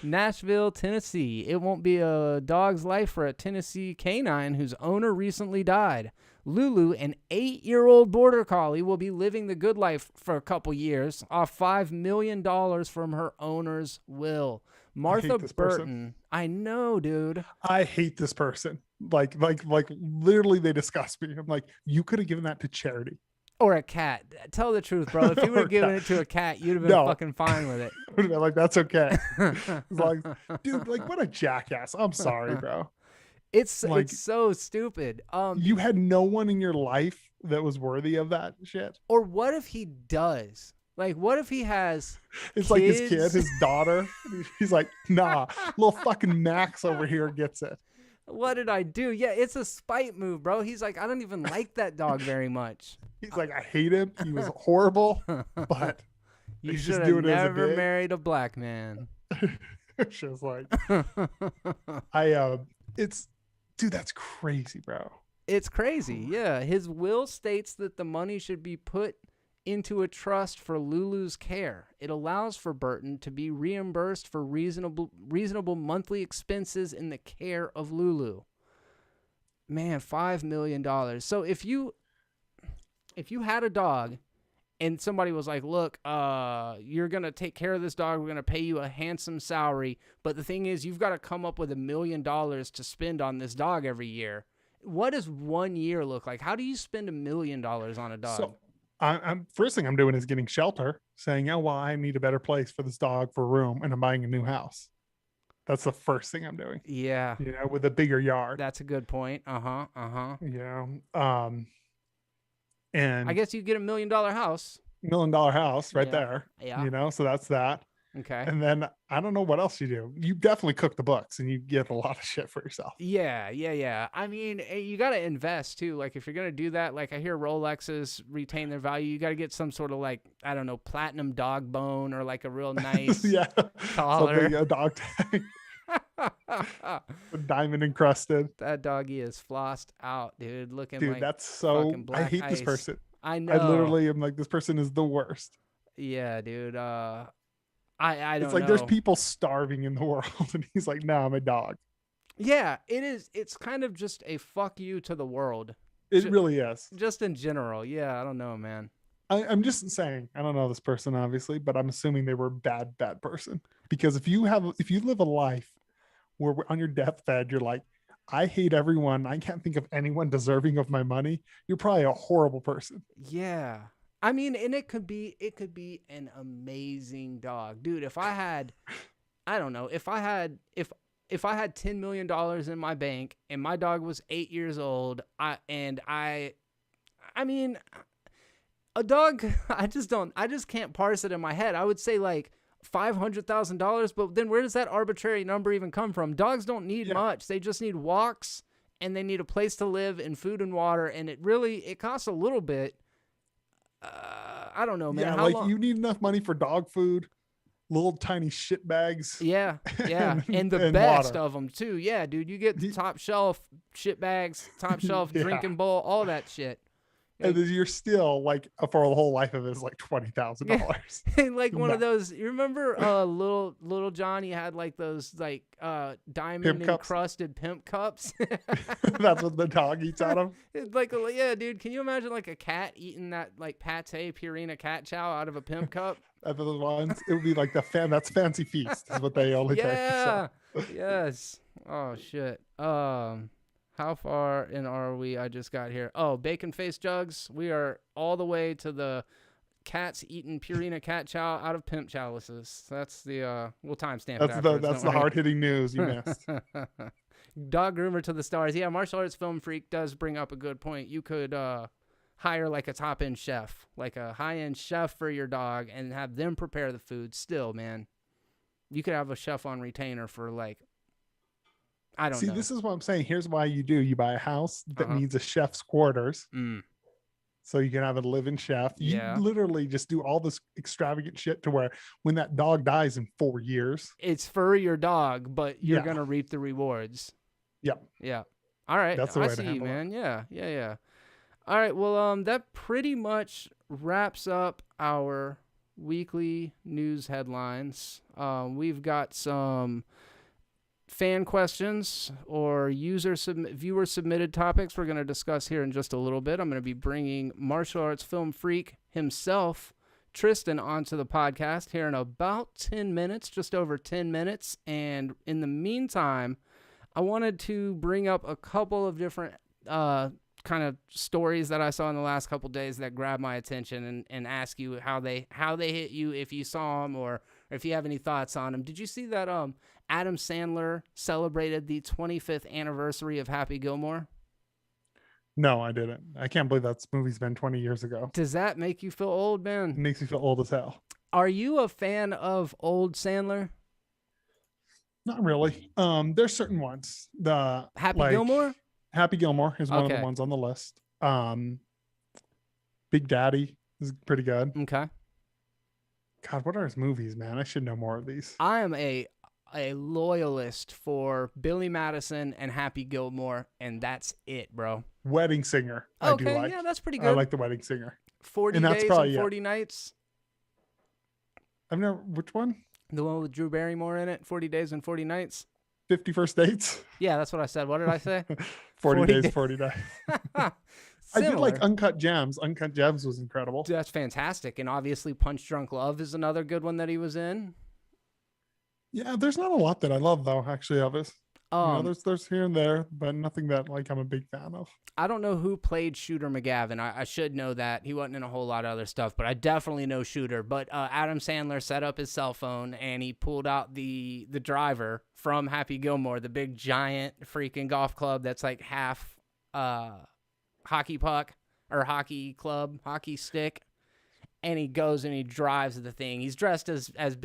[SPEAKER 1] Nashville, Tennessee. It won't be a dog's life for a Tennessee canine whose owner recently died. Lulu, an 8-year-old border collie, will be living the good life for a couple years off $5 million from her owner's will. Martha Burton. I know, dude.
[SPEAKER 2] I hate this person. Like literally they disgust me. I'm like, you could have given that to charity.
[SPEAKER 1] Or a cat. Tell the truth, bro. If you would have given it to a cat, you'd have been fucking fine with it.
[SPEAKER 2] Like, that's okay. Like, dude, like what a jackass. I'm sorry, bro.
[SPEAKER 1] It's so stupid.
[SPEAKER 2] You had no one in your life that was worthy of that shit.
[SPEAKER 1] Or what if he does? Like, what if he has
[SPEAKER 2] It's
[SPEAKER 1] kids?
[SPEAKER 2] Like his kid, his daughter. He's like, nah, little fucking Max over here gets it.
[SPEAKER 1] What did I do? Yeah, it's a spite move, bro. He's like, I don't even like that dog very much.
[SPEAKER 2] He's like, I hate him. He was horrible, but
[SPEAKER 1] you should have never married a black man.
[SPEAKER 2] It's just like, dude, that's crazy, bro.
[SPEAKER 1] It's crazy. Yeah. His will states that the money should be put into a trust for Lulu's care. It allows for Burton to be reimbursed for reasonable monthly expenses in the care of Lulu. Man, $5 million. So if you had a dog and somebody was like, look, you're going to take care of this dog. We're going to pay you a handsome salary. But the thing is, you've got to come up with $1 million to spend on this dog every year. What does 1 year look like? How do you spend $1 million on a dog?
[SPEAKER 2] So I'm first thing I'm doing is getting shelter, saying, oh, well, I need a better place for this dog for room, and I'm buying a new house. That's the first thing I'm doing.
[SPEAKER 1] Yeah.
[SPEAKER 2] You know, with a bigger yard.
[SPEAKER 1] That's a good point.
[SPEAKER 2] Yeah. And
[SPEAKER 1] I guess you get $1 million house.
[SPEAKER 2] $1 million house right there.
[SPEAKER 1] Yeah.
[SPEAKER 2] You know, so that's that.
[SPEAKER 1] Okay.
[SPEAKER 2] And then I don't know what else you do. You definitely cook the books and you get a lot of shit for yourself.
[SPEAKER 1] Yeah. I mean, you got to invest too. Like if you're going to do that, like I hear Rolexes retain their value. You got to get some sort of like, I don't know, platinum dog bone or like a real nice
[SPEAKER 2] Yeah.
[SPEAKER 1] collar.
[SPEAKER 2] Something, a dog tag. Diamond encrusted.
[SPEAKER 1] That doggy is flossed out, dude. Looking
[SPEAKER 2] Dude,
[SPEAKER 1] like
[SPEAKER 2] that's so,
[SPEAKER 1] fucking
[SPEAKER 2] I
[SPEAKER 1] black
[SPEAKER 2] hate
[SPEAKER 1] ice.
[SPEAKER 2] this person.
[SPEAKER 1] I know.
[SPEAKER 2] I literally am like, this person is the worst.
[SPEAKER 1] Yeah, dude. I don't
[SPEAKER 2] It's like
[SPEAKER 1] know.
[SPEAKER 2] there's people starving in the world and he's like, no, I'm a dog.
[SPEAKER 1] Yeah, it is. It's kind of just a fuck you to the world.
[SPEAKER 2] It really is.
[SPEAKER 1] Just in general. Yeah, I don't know, man.
[SPEAKER 2] I'm just saying, I don't know this person obviously, but I'm assuming they were a bad person. Because if you live a life where on your deathbed you're like, I hate everyone, I can't think of anyone deserving of my money, you're probably a horrible person.
[SPEAKER 1] Yeah. I mean, and it could be an amazing dog. Dude, if I had I don't know, if I had $10 million in my bank and my dog was 8 years old, I mean, a dog, I just can't parse it in my head. I would say like $500,000, but then where does that arbitrary number even come from? Dogs don't need much. They just need walks and they need a place to live and food and water. And it costs a little bit. I don't know, man.
[SPEAKER 2] Yeah,
[SPEAKER 1] How
[SPEAKER 2] like
[SPEAKER 1] long?
[SPEAKER 2] you need enough money for dog food, little tiny shit bags.
[SPEAKER 1] Yeah. And the
[SPEAKER 2] and
[SPEAKER 1] best
[SPEAKER 2] water.
[SPEAKER 1] of them too. Yeah, dude, you get the top shelf shit bags, top shelf drinking bowl, all that shit.
[SPEAKER 2] And then you're still like for the whole life of it is like $20,000.
[SPEAKER 1] Like one of those. You remember little Johnny had like those like diamond encrusted pimp cups.
[SPEAKER 2] That's what the dog eats out of.
[SPEAKER 1] It's like yeah, dude. Can you imagine like a cat eating that like pate Purina cat chow out of a pimp cup?
[SPEAKER 2] Those ones, it would be like that's Fancy Feast is what they only take.
[SPEAKER 1] Yeah. Yes. Oh shit. How far in are we? I just got here. Oh, bacon face jugs. We are all the way to the cats eating Purina cat chow out of pimp chalices. That's the we'll timestamp it.
[SPEAKER 2] That's the hard hitting news you missed.
[SPEAKER 1] Dog groomer to the stars. Yeah, martial arts film freak does bring up a good point. You could hire like a top end chef, like a high end chef for your dog, and have them prepare the food. Still, man, you could have a chef on retainer for like. I don't know.
[SPEAKER 2] This is what I'm saying. Here's why you buy a house that needs a chef's quarters. So you can have a live-in chef. You literally just do all this extravagant shit to where when that dog dies in 4 years,
[SPEAKER 1] it's for your dog, but you're going to reap the rewards.
[SPEAKER 2] Yep.
[SPEAKER 1] Yeah. All right.
[SPEAKER 2] That's the way
[SPEAKER 1] I see you, man. Yeah. All right. Well, that pretty much wraps up our weekly news headlines. We've got some fan questions or viewer submitted topics we're going to discuss here in just a little bit. I'm going to be bringing martial arts film freak himself, Tristan, onto the podcast here in about 10 minutes, just over 10 minutes. And in the meantime, I wanted to bring up a couple of different kind of stories that I saw in the last couple days that grabbed my attention and ask you how they hit you, if you saw them or if you have any thoughts on them. Did you see that Adam Sandler celebrated the 25th anniversary of Happy Gilmore?
[SPEAKER 2] No, I didn't. I can't believe that movie's been 20 years ago.
[SPEAKER 1] Does that make you feel old, man?
[SPEAKER 2] It makes me feel old as hell.
[SPEAKER 1] Are you a fan of old Sandler?
[SPEAKER 2] Not really. There's certain ones. The
[SPEAKER 1] Gilmore?
[SPEAKER 2] Happy Gilmore is one of the ones on the list. Big Daddy is pretty good.
[SPEAKER 1] Okay.
[SPEAKER 2] God, what are his movies, man? I should know more of these.
[SPEAKER 1] I am a loyalist for Billy Madison and Happy Gilmore, and that's it, bro.
[SPEAKER 2] Wedding Singer. I do like.
[SPEAKER 1] Yeah, that's pretty good.
[SPEAKER 2] I like The Wedding Singer.
[SPEAKER 1] 40 Days and 40 Nights.
[SPEAKER 2] I've never. Which one?
[SPEAKER 1] The one with Drew Barrymore in it. 40 Days and 40 Nights.
[SPEAKER 2] 50 First Dates.
[SPEAKER 1] Yeah, that's what I said. What did I say?
[SPEAKER 2] 40 Days, 40 Nights. I did like Uncut Gems. Uncut Gems was incredible.
[SPEAKER 1] Dude, that's fantastic. And obviously Punch Drunk Love is another good one that he was in.
[SPEAKER 2] Yeah, there's not a lot that I love though, actually, of his. There's here and there, but nothing that like I'm a big fan of.
[SPEAKER 1] I don't know who played Shooter McGavin. I should know that. He wasn't in a whole lot of other stuff, but I definitely know Shooter. But Adam Sandler set up his cell phone and he pulled out the driver from Happy Gilmore, the big giant freaking golf club that's like half hockey puck or hockey club, hockey stick. and he goes and he drives the thing. He's dressed as as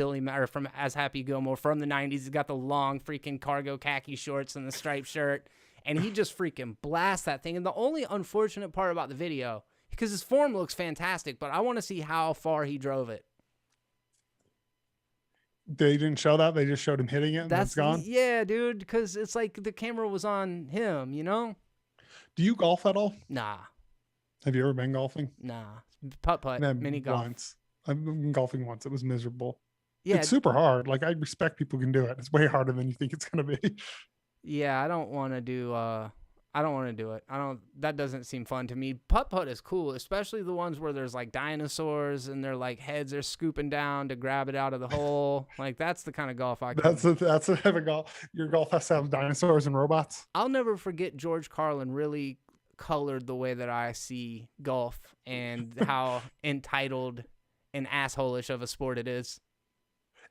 [SPEAKER 1] Happy Gilmore from the 90s. He's got the long freaking cargo khaki shorts and the striped shirt, and he just freaking blasts that thing. And the only unfortunate part about the video, because his form looks fantastic, but I want to see how far he drove it.
[SPEAKER 2] They didn't show that. They just showed him hitting it and that's gone.
[SPEAKER 1] Yeah, dude, because it's like the camera was on him, you know?
[SPEAKER 2] Do you golf at all?
[SPEAKER 1] Nah.
[SPEAKER 2] Have you ever been golfing?
[SPEAKER 1] Nah. Putt-putt, mini golf.
[SPEAKER 2] Once. I've been golfing once. It was miserable.
[SPEAKER 1] Yeah.
[SPEAKER 2] It's super hard. Like, I respect people who can do it. It's way harder than you think it's going to be.
[SPEAKER 1] Yeah, I don't want to do it. That doesn't seem fun to me. Putt-putt is cool, especially the ones where there's like dinosaurs and their like heads are scooping down to grab it out of the hole. Like, that's the kind of golf I can.
[SPEAKER 2] That's the type of golf. Your golf has to have dinosaurs and robots.
[SPEAKER 1] I'll never forget George Carlin really colored the way that I see golf and how entitled and asshole-ish of a sport it is.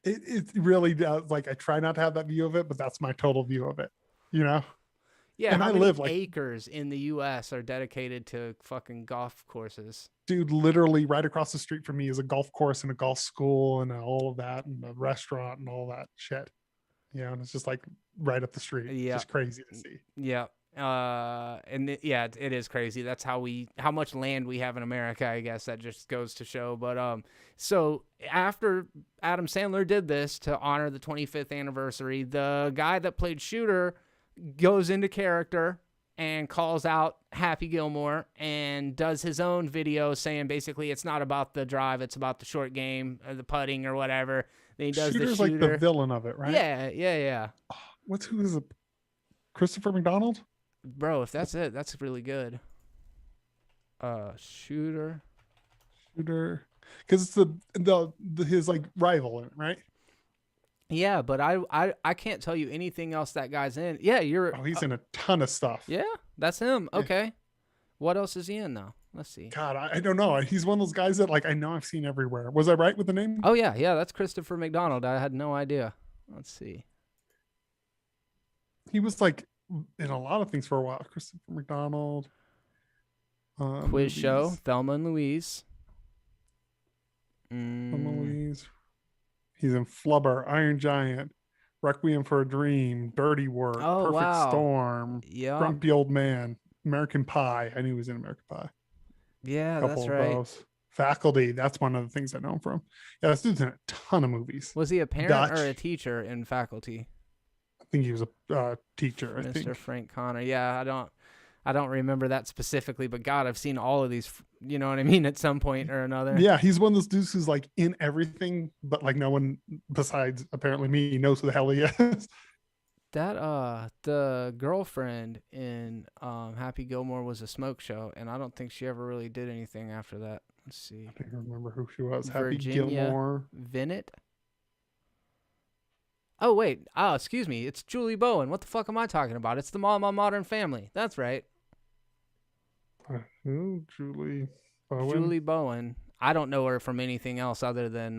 [SPEAKER 2] It really does. Like, I try not to have that view of it, but that's my total view of it, you know?
[SPEAKER 1] Yeah,
[SPEAKER 2] and
[SPEAKER 1] how
[SPEAKER 2] I
[SPEAKER 1] many
[SPEAKER 2] live like
[SPEAKER 1] acres in the U.S. are dedicated to fucking golf courses?
[SPEAKER 2] Dude, literally right across the street from me is a golf course and a golf school and all of that and a restaurant and all that shit. You know, and it's just like right up the street.
[SPEAKER 1] Yeah,
[SPEAKER 2] it's just crazy to see.
[SPEAKER 1] Yeah, it is crazy. That's how much land we have in America. I guess that just goes to show. But so after Adam Sandler did this to honor the 25th anniversary, the guy that played Shooter goes into character and calls out Happy Gilmore and does his own video saying basically it's not about the drive, it's about the short game or the putting or whatever. Then he does
[SPEAKER 2] Shooter's
[SPEAKER 1] the Shooter.
[SPEAKER 2] Like the villain of it, right?
[SPEAKER 1] Yeah.
[SPEAKER 2] Who is it? Christopher McDonald?
[SPEAKER 1] Bro, if that's it, that's really good. Shooter.
[SPEAKER 2] Because it's his like rival in it, right?
[SPEAKER 1] Yeah, but I can't tell you anything else that guy's in. Yeah,
[SPEAKER 2] he's in a ton of stuff.
[SPEAKER 1] Yeah, that's him. Okay. What else is he in though? Let's see.
[SPEAKER 2] God, I don't know. He's one of those guys that like I know I've seen everywhere. Was I right with the name?
[SPEAKER 1] Oh yeah, that's Christopher McDonald. I had no idea. Let's see.
[SPEAKER 2] He was like in a lot of things for a while. Christopher McDonald.
[SPEAKER 1] Quiz movies. Show, Thelma and Louise.
[SPEAKER 2] Thelma and Louise. He's in Flubber, Iron Giant, Requiem for a Dream, Dirty Work, Perfect Storm, Grumpy Old Man, American Pie. I knew he was in American Pie.
[SPEAKER 1] Yeah, that's right. Those.
[SPEAKER 2] Faculty, that's one of the things I know him from. Yeah, this dude's in a ton of movies.
[SPEAKER 1] Was he a parent or a teacher in Faculty?
[SPEAKER 2] I think he was a teacher.
[SPEAKER 1] Mr. Frank Connor. Yeah, I don't remember that specifically, but God, I've seen all of these, you know what I mean, at some point or another.
[SPEAKER 2] Yeah, he's one of those dudes who's like in everything, but like no one besides apparently me knows who the hell he is.
[SPEAKER 1] That the girlfriend in Happy Gilmore was a smoke show, and I don't think she ever really did anything after that. Let's see.
[SPEAKER 2] I don't remember who she was.
[SPEAKER 1] Virginia
[SPEAKER 2] Happy Gilmore.
[SPEAKER 1] Vinet. Oh, wait. Oh, excuse me. It's Julie Bowen. What the fuck am I talking about? It's the mom on Modern Family. That's right.
[SPEAKER 2] Who? Julie Bowen?
[SPEAKER 1] Julie Bowen. I don't know her from anything else other than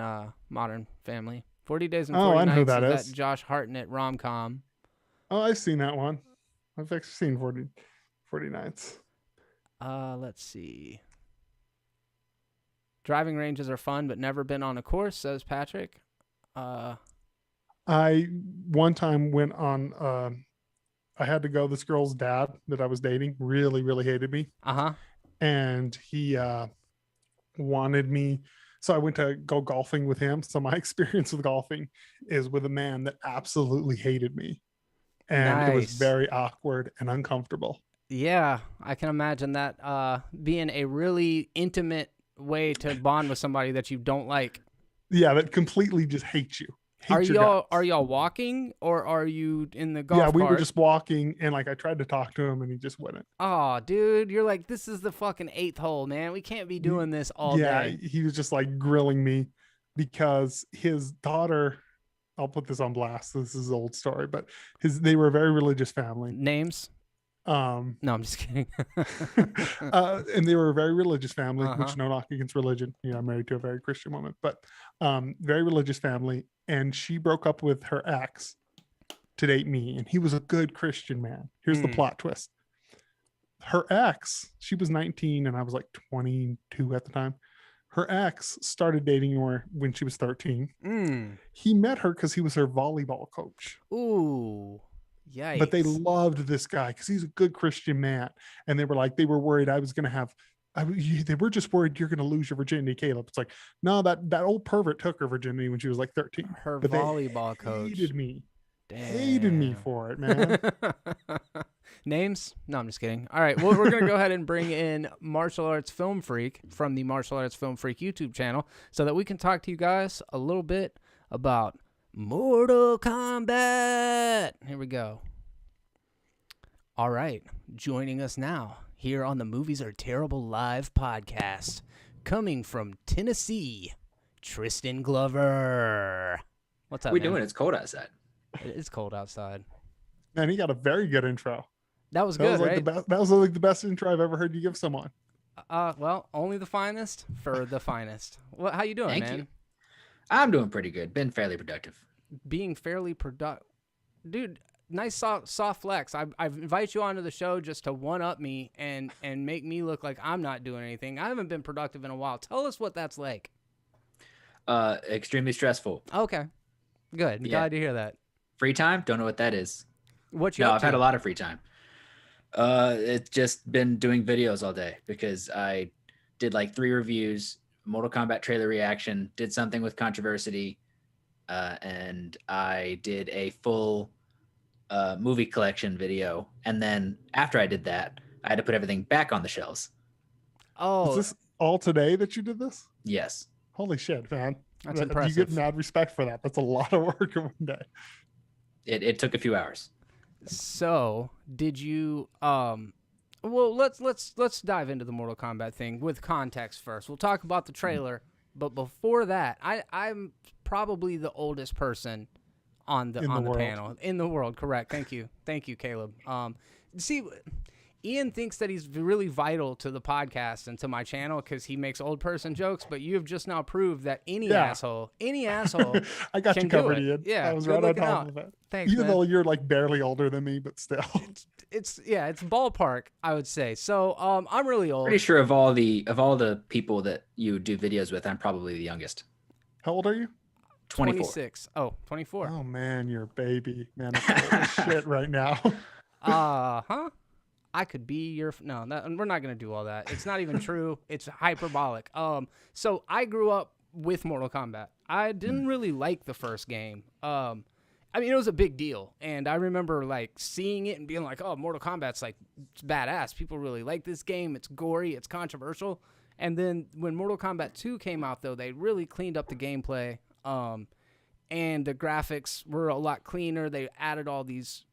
[SPEAKER 1] Modern Family. 40 Days and 40
[SPEAKER 2] I know
[SPEAKER 1] Nights
[SPEAKER 2] who that is.
[SPEAKER 1] That Josh Hartnett rom-com.
[SPEAKER 2] Oh, I've seen that one. I've actually seen 40 Nights.
[SPEAKER 1] Let's see. Driving ranges are fun, but never been on a course, says Patrick.
[SPEAKER 2] I one time went on I had to go. This girl's dad that I was dating really, really hated me. And he wanted me. So I went to go golfing with him. So my experience with golfing is with a man that absolutely hated me. And It was very awkward and uncomfortable.
[SPEAKER 1] Yeah, I can imagine that being a really intimate way to bond with somebody that you don't like.
[SPEAKER 2] Yeah, that completely just hates you.
[SPEAKER 1] Are y'all walking or are you in the golf cart?
[SPEAKER 2] Yeah, we were just walking, and like I tried to talk to him and he just wouldn't.
[SPEAKER 1] Oh, dude, you're like, this is the fucking 8th hole, man. We can't be doing this all day.
[SPEAKER 2] Yeah, he was just like grilling me because his daughter, I'll put this on blast. This is an old story, but they were a very religious family.
[SPEAKER 1] Names? No, I'm just kidding.
[SPEAKER 2] And they were a very religious family, which no knock against religion. You know, I'm married to a very Christian woman, but very religious family. And she broke up with her ex to date me, and he was a good Christian man. Here's the plot twist. Her ex, she was 19 and I was like 22 at the time. Her ex started dating her when she was 13. He met her because he was her volleyball coach.
[SPEAKER 1] Ooh, yikes.
[SPEAKER 2] But they loved this guy because he's a good Christian man. And they were worried I was going to have, they were just worried you're going to lose your virginity, Caleb. It's like, no, that old pervert took her virginity when she was like 13.
[SPEAKER 1] Her
[SPEAKER 2] but
[SPEAKER 1] volleyball
[SPEAKER 2] they
[SPEAKER 1] coach.
[SPEAKER 2] Hated me.
[SPEAKER 1] Damn.
[SPEAKER 2] Hated me for it, man.
[SPEAKER 1] Names? No, I'm just kidding. All right, well, we're going to go ahead and bring in Martial Arts Film Freak from the Martial Arts Film Freak YouTube channel so that we can talk to you guys a little bit about Mortal Kombat. Here we go. All right, joining us now here on the Movies Are Terrible Live podcast, coming from Tennessee, Tristan Glover. What's up,
[SPEAKER 3] What are we
[SPEAKER 1] man?
[SPEAKER 3] doing? It's cold outside.
[SPEAKER 1] It is cold outside.
[SPEAKER 2] Man, he got a very good intro.
[SPEAKER 1] That was good, right?
[SPEAKER 2] That was like the best intro I've ever heard you give someone.
[SPEAKER 1] Well, only the finest for the finest. How you doing,
[SPEAKER 3] Thank
[SPEAKER 1] man?
[SPEAKER 3] you. I'm doing pretty good. Been fairly productive.
[SPEAKER 1] Being fairly productive. Dude, nice soft flex. I invite you onto the show just to one-up me and make me look like I'm not doing anything. I haven't been productive in a while. Tell us what that's like.
[SPEAKER 3] Extremely stressful.
[SPEAKER 1] Okay. Good.
[SPEAKER 3] Yeah.
[SPEAKER 1] Glad to hear that.
[SPEAKER 3] Free time? Don't know what that is.
[SPEAKER 1] What you
[SPEAKER 3] No,
[SPEAKER 1] up
[SPEAKER 3] I've
[SPEAKER 1] to?
[SPEAKER 3] had a lot of free time. It's just been doing videos all day because I did like 3 reviews, Mortal Kombat trailer reaction, did something with controversy, and I did a full movie collection video. And then after I did that, I had to put everything back on the shelves.
[SPEAKER 1] Oh,
[SPEAKER 2] Is this all today that you did this?
[SPEAKER 3] Yes.
[SPEAKER 2] Holy shit, man.
[SPEAKER 1] That's
[SPEAKER 2] You
[SPEAKER 1] impressive.
[SPEAKER 2] get mad respect for that. That's a lot of work in one day.
[SPEAKER 3] It took a few hours.
[SPEAKER 1] So did you? Well, let's dive into the Mortal Kombat thing with context first. We'll talk about the trailer, but before that, I'm probably the oldest person on the
[SPEAKER 2] world.
[SPEAKER 1] panel in the world. Correct. Thank you, Caleb. See, Ian thinks that he's really vital to the podcast and to my channel because he makes old person jokes, but you have just now proved that any asshole
[SPEAKER 2] I got
[SPEAKER 1] can
[SPEAKER 2] you
[SPEAKER 1] do
[SPEAKER 2] covered,
[SPEAKER 1] it.
[SPEAKER 2] Ian.
[SPEAKER 1] Yeah,
[SPEAKER 2] I was
[SPEAKER 1] good
[SPEAKER 2] right on
[SPEAKER 1] looking
[SPEAKER 2] top
[SPEAKER 1] out.
[SPEAKER 2] of it.
[SPEAKER 1] Thanks,
[SPEAKER 2] Even
[SPEAKER 1] man.
[SPEAKER 2] though you're like barely older than me, but still.
[SPEAKER 1] It's ballpark, I would say. So I'm really old.
[SPEAKER 3] Pretty sure of all the people that you do videos with, I'm probably the youngest.
[SPEAKER 2] How old are you?
[SPEAKER 3] 24.
[SPEAKER 1] 26. Oh, 24.
[SPEAKER 2] Oh man, you're a baby. Man, I'm old as shit right now.
[SPEAKER 1] Huh? I could be your no. We're not gonna do all that. It's not even true. It's hyperbolic. So I grew up with Mortal Kombat. I didn't really like the first game. I mean, it was a big deal, and I remember like seeing it and being like, "Oh, Mortal Kombat's like it's badass. People really like this game. It's gory. It's controversial." And then when Mortal Kombat 2 came out, though, they really cleaned up the gameplay, and the graphics were a lot cleaner. They added all these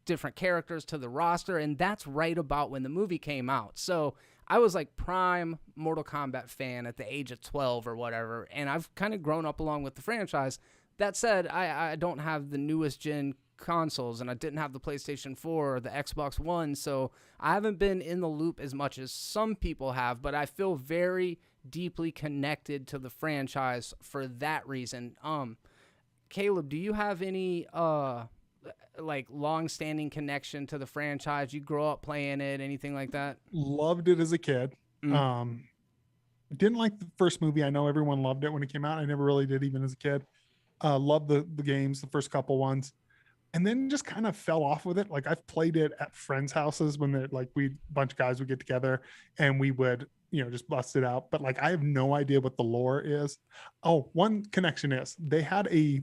[SPEAKER 1] different characters to the roster, and that's right about when the movie came out. So I was like prime Mortal Kombat fan at the age of 12 or whatever, and I've kind of grown up along with the franchise. That said, I don't have the newest gen consoles, and I didn't have the PlayStation 4 or the Xbox One, so I haven't been in the loop as much as some people have, but I feel very deeply connected to the franchise for that reason. Caleb, do you have any like long-standing connection to the franchise? You grow up playing it, anything like that?
[SPEAKER 2] Loved it as a kid. Didn't like the first movie. I know everyone loved it when it came out. I never really did, even as a kid. Loved the games, the first couple ones, and then just kind of fell off with it. Like I've played it at friends' houses when they're like bunch of guys would get together and we would, just bust it out. But like I have no idea what the lore is. Oh, one connection is they had a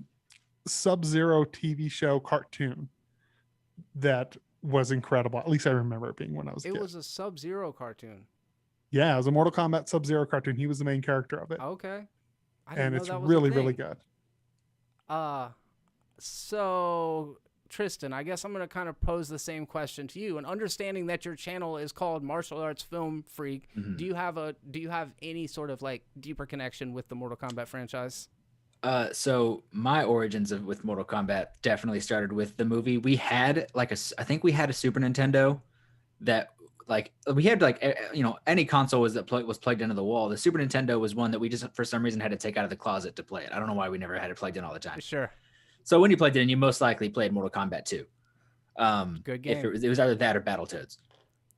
[SPEAKER 2] Sub-Zero TV show cartoon that was incredible. At least I remember it being when I was a kid.
[SPEAKER 1] It was a Sub-Zero cartoon.
[SPEAKER 2] Yeah, it was a Mortal Kombat Sub-Zero cartoon. He was the main character of it.
[SPEAKER 1] Okay. I didn't
[SPEAKER 2] And
[SPEAKER 1] know
[SPEAKER 2] it's
[SPEAKER 1] that was a
[SPEAKER 2] really,
[SPEAKER 1] thing.
[SPEAKER 2] really good.
[SPEAKER 1] So Tristan, I guess I'm going to kind of pose the same question to you. And understanding that your channel is called Martial Arts Film Freak, do you have any sort of like deeper connection with the Mortal Kombat franchise?
[SPEAKER 3] So my origins with Mortal Kombat definitely started with the movie. We had I think we had a Super Nintendo that we had any console was plugged into the wall. The Super Nintendo was one that we just for some reason had to take out of the closet to play it. I don't know why we never had it plugged in all the time.
[SPEAKER 1] Sure.
[SPEAKER 3] So when you plugged it in, you most likely played Mortal Kombat 2.
[SPEAKER 1] Good game.
[SPEAKER 3] If it was either that or Battletoads.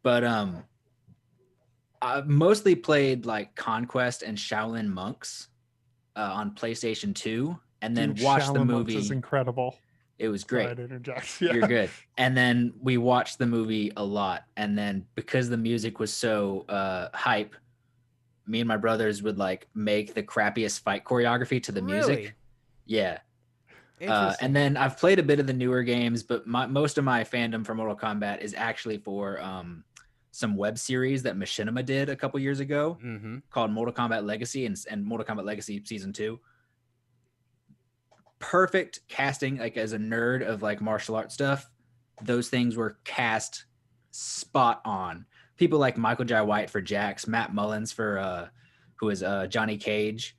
[SPEAKER 3] But I mostly played like Conquest and Shaolin Monks on PlayStation 2, and then
[SPEAKER 2] Dude,
[SPEAKER 3] watched the
[SPEAKER 2] Shaolin Monks
[SPEAKER 3] movie.
[SPEAKER 2] is incredible.
[SPEAKER 3] It was
[SPEAKER 2] Sorry
[SPEAKER 3] great.
[SPEAKER 2] to interject. Yeah.
[SPEAKER 3] You're good. And then we watched the movie a lot. And then because the music was so hype, me and my brothers would like make the crappiest fight choreography to the music.
[SPEAKER 1] Really?
[SPEAKER 3] Yeah.
[SPEAKER 1] Interesting.
[SPEAKER 3] And then I've played a bit of the newer games, but most of my fandom for Mortal Kombat is actually for some web series that Machinima did a couple years ago called Mortal Kombat Legacy and Mortal Kombat Legacy Season 2. Perfect casting, like as a nerd of like martial arts stuff, those things were cast spot on. People like Michael Jai White for Jax, Matt Mullins for who is Johnny Cage,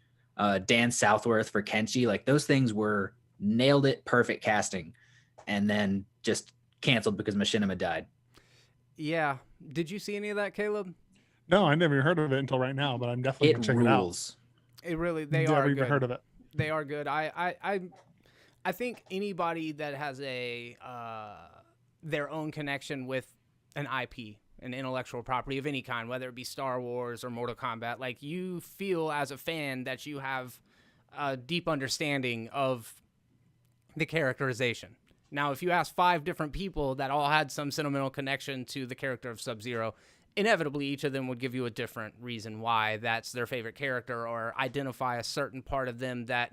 [SPEAKER 3] Dan Southworth for Kenshi. Like those things were nailed it, perfect casting, and then just canceled because Machinima died.
[SPEAKER 1] Yeah. Did you see any of that, Caleb?
[SPEAKER 2] No, I never heard of it until right now, but I'm definitely gonna check
[SPEAKER 3] rules.
[SPEAKER 1] It really, they
[SPEAKER 2] Never
[SPEAKER 1] are
[SPEAKER 2] even
[SPEAKER 1] good.
[SPEAKER 2] heard of it.
[SPEAKER 1] They are good. I think anybody that has a their own connection with an IP, an intellectual property of any kind, whether it be Star Wars or Mortal Kombat, like you feel as a fan that you have a deep understanding of the characterization. Now, if you ask 5 different people that all had some sentimental connection to the character of Sub-Zero, inevitably each of them would give you a different reason why that's their favorite character, or identify a certain part of them that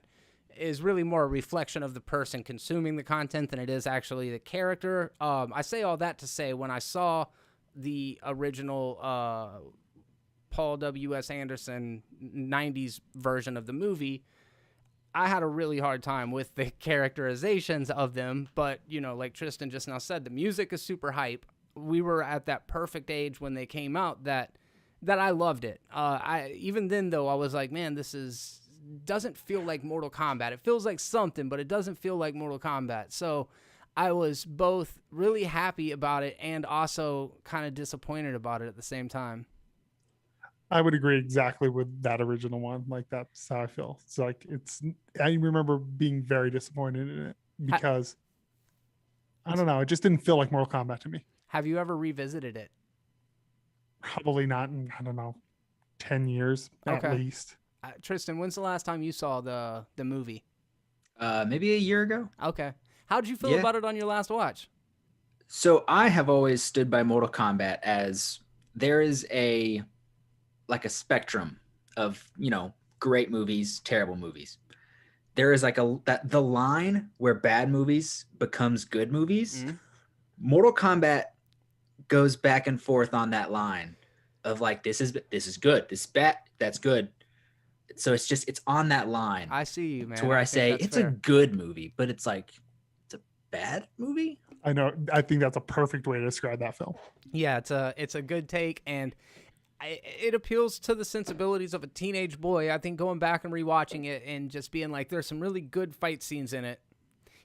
[SPEAKER 1] is really more a reflection of the person consuming the content than it is actually the character. I say all that to say, when I saw the original Paul W.S. Anderson 90s version of the movie, I had a really hard time with the characterizations of them. But, you know, like Tristan just now said, the music is super hype. We were at that perfect age when they came out that I loved it. Even then, though, I was like, man, this doesn't feel like Mortal Kombat. It feels like something, but it doesn't feel like Mortal Kombat. So I was both really happy about it and also kind of disappointed about it at the same time.
[SPEAKER 2] I would agree exactly with that original one. Like that's how I feel. It's like I remember being very disappointed in it because I don't know. It just didn't feel like Mortal Kombat to me.
[SPEAKER 1] Have you ever revisited it?
[SPEAKER 2] Probably not in, I don't know, 10 years at least.
[SPEAKER 1] Tristan, when's the last time you saw the movie?
[SPEAKER 3] Maybe a year ago.
[SPEAKER 1] Okay. How did you feel about it on your last watch?
[SPEAKER 3] So I have always stood by Mortal Kombat as there is a spectrum of, you know, great movies, terrible movies. There is like the line where bad movies becomes good movies. Mm-hmm. Mortal Kombat goes back and forth on that line of like, this is good, this is bad, that's good. So it's on that line.
[SPEAKER 1] I see you, man.
[SPEAKER 3] To where I say it's fair. A good movie, but it's like, it's a bad movie.
[SPEAKER 2] I know. I think that's a perfect way to describe that film.
[SPEAKER 1] Yeah, it's a good take, and it appeals to the sensibilities of a teenage boy. I think going back and rewatching it and just being like, there's some really good fight scenes in it.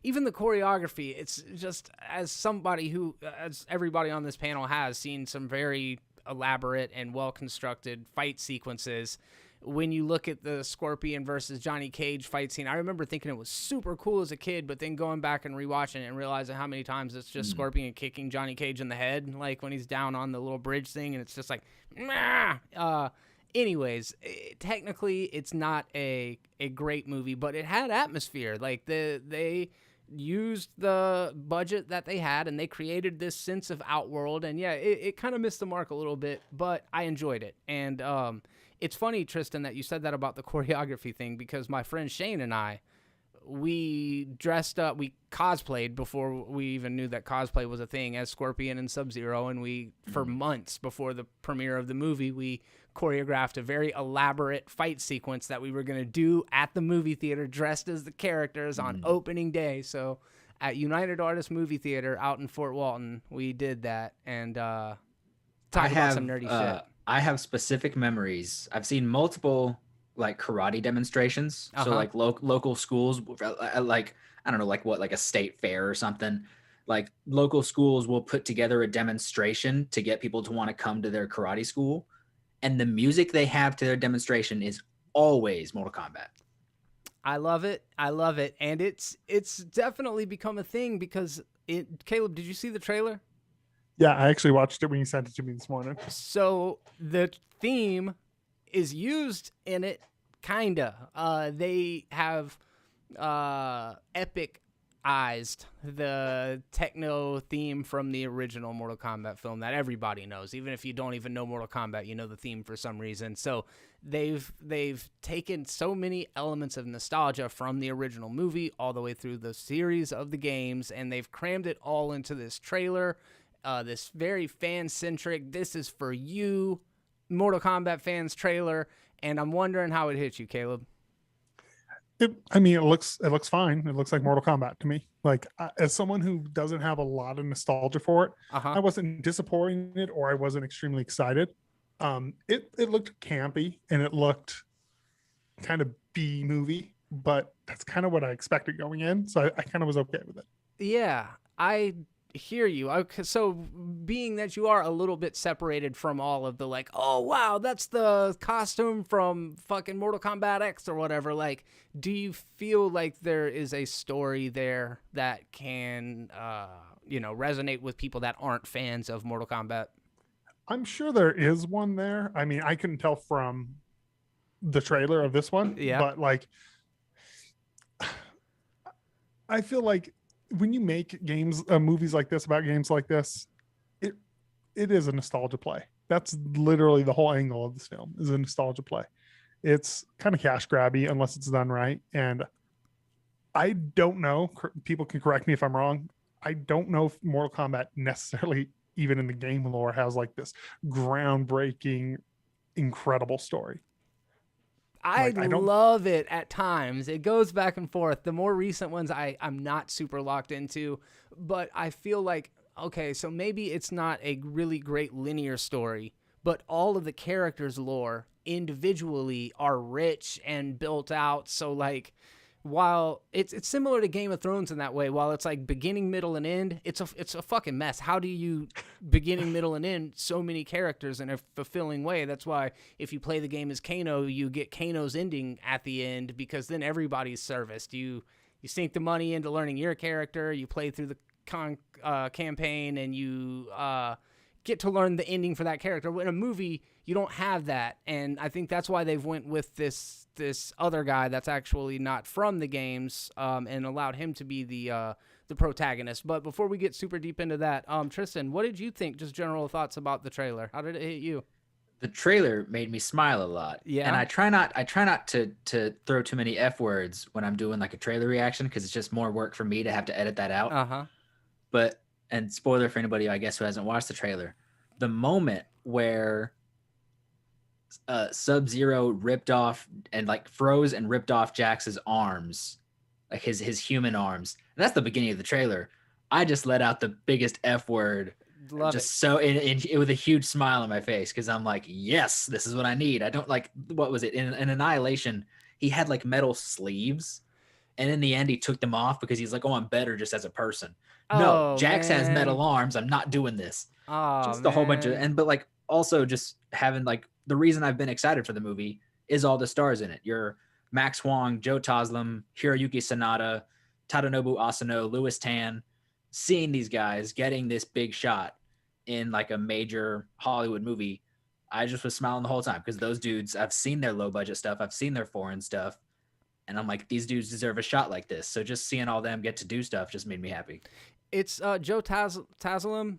[SPEAKER 1] Even the choreography, it's just, as somebody who, as everybody on this panel has seen some very elaborate and well-constructed fight sequences. When you look at the Scorpion versus Johnny Cage fight scene, I remember thinking it was super cool as a kid, but then going back and rewatching it and realizing how many times it's just Scorpion kicking Johnny Cage in the head, like when he's down on the little bridge thing, and it's just like, anyways, technically it's not a great movie, but it had atmosphere. Like they used the budget that they had, and they created this sense of Outworld, and yeah, it kind of missed the mark a little bit, but I enjoyed it. And it's funny, Tristan, that you said that about the choreography thing, because my friend Shane and I, we dressed up, we cosplayed before we even knew that cosplay was a thing, as Scorpion and Sub-Zero, and we, for months before the premiere of the movie, we choreographed a very elaborate fight sequence that we were going to do at the movie theater, dressed as the characters on opening day. So at United Artists Movie Theater out in Fort Walton, we did that, and talk about some nerdy shit.
[SPEAKER 3] I have specific memories. I've seen multiple like karate demonstrations. So like local schools, like, I don't know, like what, like a state fair or something. Like local schools will put together a demonstration to get people to want to come to their karate school. And the music they have to their demonstration is always Mortal Kombat.
[SPEAKER 1] I love it. I love it. And it's definitely become a thing because Caleb, did you see the trailer?
[SPEAKER 2] Yeah, I actually watched it when you sent it to me this morning.
[SPEAKER 1] So the theme is used in it, kinda. They have epicized the techno theme from the original Mortal Kombat film that everybody knows. Even if you don't even know Mortal Kombat, you know the theme for some reason. So they've taken so many elements of nostalgia from the original movie all the way through the series of the games, and they've crammed it all into this trailer. This very fan-centric, this is for you, Mortal Kombat fans trailer, and I'm wondering how it hits you, Caleb.
[SPEAKER 2] It looks fine. It looks like Mortal Kombat to me. Like, as someone who doesn't have a lot of nostalgia for it, I wasn't disappointed or I wasn't extremely excited. It looked campy and it looked kind of B movie, but that's kind of what I expected going in. So I kind of was okay with it.
[SPEAKER 1] Yeah, I hear you. So being that you are a little bit separated from all of the like, oh wow, that's the costume from fucking Mortal Kombat X or whatever, like, do you feel like there is a story there that can resonate with people that aren't fans of Mortal Kombat?
[SPEAKER 2] I'm sure there is one there. I mean, I couldn't tell from the trailer of this one, but like, I feel like when you make movies like this about games like this, it is a nostalgia play. That's literally the whole angle of this film, is a nostalgia play. It's kind of cash grabby unless it's done right. And I don't know, people can correct me if I'm wrong, I don't know if Mortal Kombat necessarily, even in the game lore, has like this groundbreaking, incredible story.
[SPEAKER 1] I love it at times. It goes back and forth. The more recent ones I'm not super locked into, but I feel like, okay, so maybe it's not a really great linear story, but all of the characters' lore individually are rich and built out. So like, while it's similar to Game of Thrones in that way, while it's like beginning, middle, and end, it's a fucking mess. How do you beginning, middle, and end so many characters in a fulfilling way? That's why if you play the game as Kano, you get Kano's ending at the end, because then everybody's serviced. You sink the money into learning your character, you play through the campaign, and you get to learn the ending for that character. In a movie, you don't have that, and I think that's why they've went with this other guy that's actually not from the games, and allowed him to be the protagonist. But before we get super deep into that, Tristan, what did you think? Just general thoughts about the trailer. How did it hit you?
[SPEAKER 3] The trailer made me smile a lot.
[SPEAKER 1] Yeah.
[SPEAKER 3] And I try not to throw too many F words when I'm doing like a trailer reaction, because it's just more work for me to have to edit that out. But, and spoiler for anybody, I guess, who hasn't watched the trailer, the moment where Sub-Zero ripped off and like froze and ripped off Jax's arms, like his human arms, and that's the beginning of the trailer. I just let out the biggest F word.
[SPEAKER 1] Love
[SPEAKER 3] just
[SPEAKER 1] it.
[SPEAKER 3] So it with a huge smile on my face, because I'm like, yes, this is what I need. I don't like, what was it in Annihilation, he had like metal sleeves, and in the end he took them off because he's like, oh, I'm better just as a person. No, Jax has metal arms. I'm not doing this. Just a whole bunch of, but like also just having like, the reason I've been excited for the movie is all the stars in it. Your Max Huang, Joe Taslim, Hiroyuki Sanada, Tadanobu Asano, Louis Tan, seeing these guys getting this big shot in like a major Hollywood movie, I just was smiling the whole time, because those dudes, I've seen their low budget stuff, I've seen their foreign stuff, and I'm like, these dudes deserve a shot like this. So just seeing all them get to do stuff just made me happy.
[SPEAKER 1] It's Joe Taslim.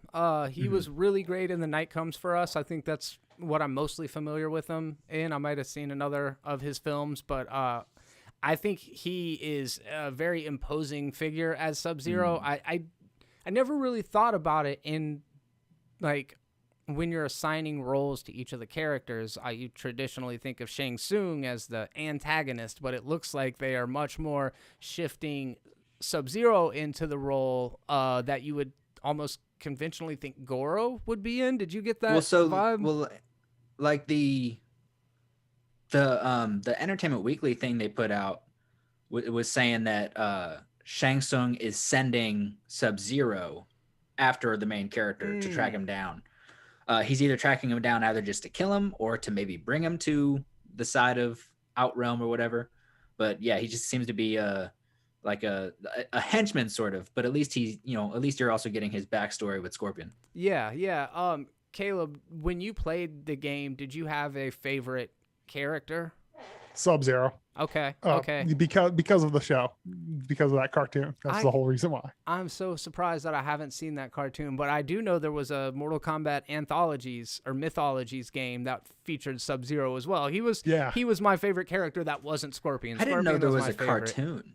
[SPEAKER 1] He was really great in The Night Comes for Us. I think that's what I'm mostly familiar with him in. I might have seen another of his films, but I think he is a very imposing figure as Sub-Zero. I never really thought about it in, like, when you're assigning roles to each of the characters. You traditionally think of Shang Tsung as the antagonist, but it looks like they are much more shifting Sub-Zero into the role that you would almost conventionally think Goro would be in. Did you get that vibe?
[SPEAKER 3] Well, like the Entertainment Weekly thing they put out was saying that Shang Tsung is sending Sub-Zero after the main character to track him down. He's either tracking him down either just to kill him or to maybe bring him to the side of Outrealm or whatever. But yeah, he just seems to be like a henchman sort of, but at least he's, at least you're also getting his backstory with Scorpion.
[SPEAKER 1] Yeah. Caleb, when you played the game, did you have a favorite character?
[SPEAKER 2] Sub-Zero.
[SPEAKER 1] Okay.
[SPEAKER 2] Because of the show, because of that cartoon. That's the whole reason why.
[SPEAKER 1] I'm so surprised that I haven't seen that cartoon, but I do know there was a Mortal Kombat Anthologies or Mythologies game that featured Sub-Zero as well. He was my favorite character that wasn't Scorpion.
[SPEAKER 3] I didn't know there was a cartoon.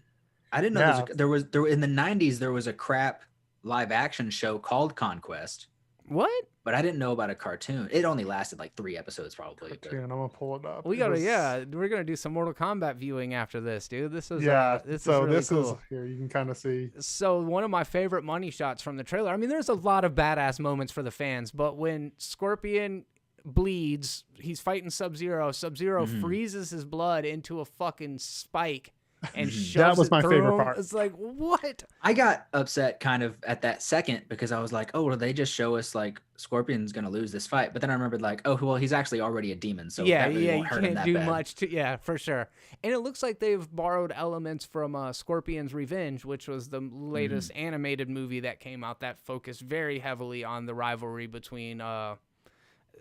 [SPEAKER 3] I didn't know there was in the 90s there was a crap live action show called Conquest.
[SPEAKER 1] What?
[SPEAKER 3] But I didn't know about a cartoon. It only lasted like 3 episodes probably.
[SPEAKER 2] Cartoon, I'm gonna pull it up.
[SPEAKER 1] We're gonna do some Mortal Kombat viewing after this, dude. This is
[SPEAKER 2] this is here. You can kind of see.
[SPEAKER 1] So one of my favorite money shots from the trailer. I mean, there's a lot of badass moments for the fans, but when Scorpion bleeds, he's fighting Sub-Zero. Sub-Zero freezes his blood into a fucking spike. And
[SPEAKER 2] that was my favorite part.
[SPEAKER 1] It's like, what?
[SPEAKER 3] I got upset kind of at that second because I was like, oh, well, they just show us like Scorpion's gonna lose this fight. But then I remembered like, oh, well, he's actually already a demon, so that really won't hurt him that bad.
[SPEAKER 1] You can't do much. Yeah, for sure. And it looks like they've borrowed elements from Scorpion's Revenge, which was the latest animated movie that came out that focused very heavily on the rivalry between the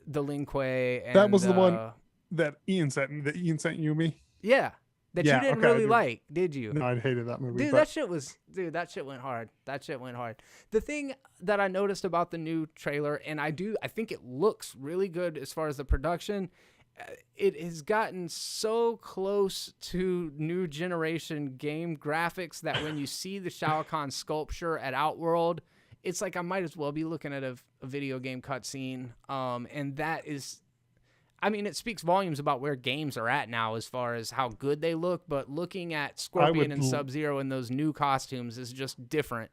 [SPEAKER 1] Lin Kuei and
[SPEAKER 2] that was the one that Ian sent you me.
[SPEAKER 1] Yeah. That you didn't really like, did you?
[SPEAKER 2] No, I hated that movie.
[SPEAKER 1] Dude, that shit went hard. The thing that I noticed about the new trailer, and I think it looks really good as far as the production, it has gotten so close to new generation game graphics that when you see the Shao Kahn sculpture at Outworld, it's like I might as well be looking at a video game cutscene. And that is... I mean, it speaks volumes about where games are at now as far as how good they look, but looking at Scorpion and Sub-Zero in those new costumes is just different.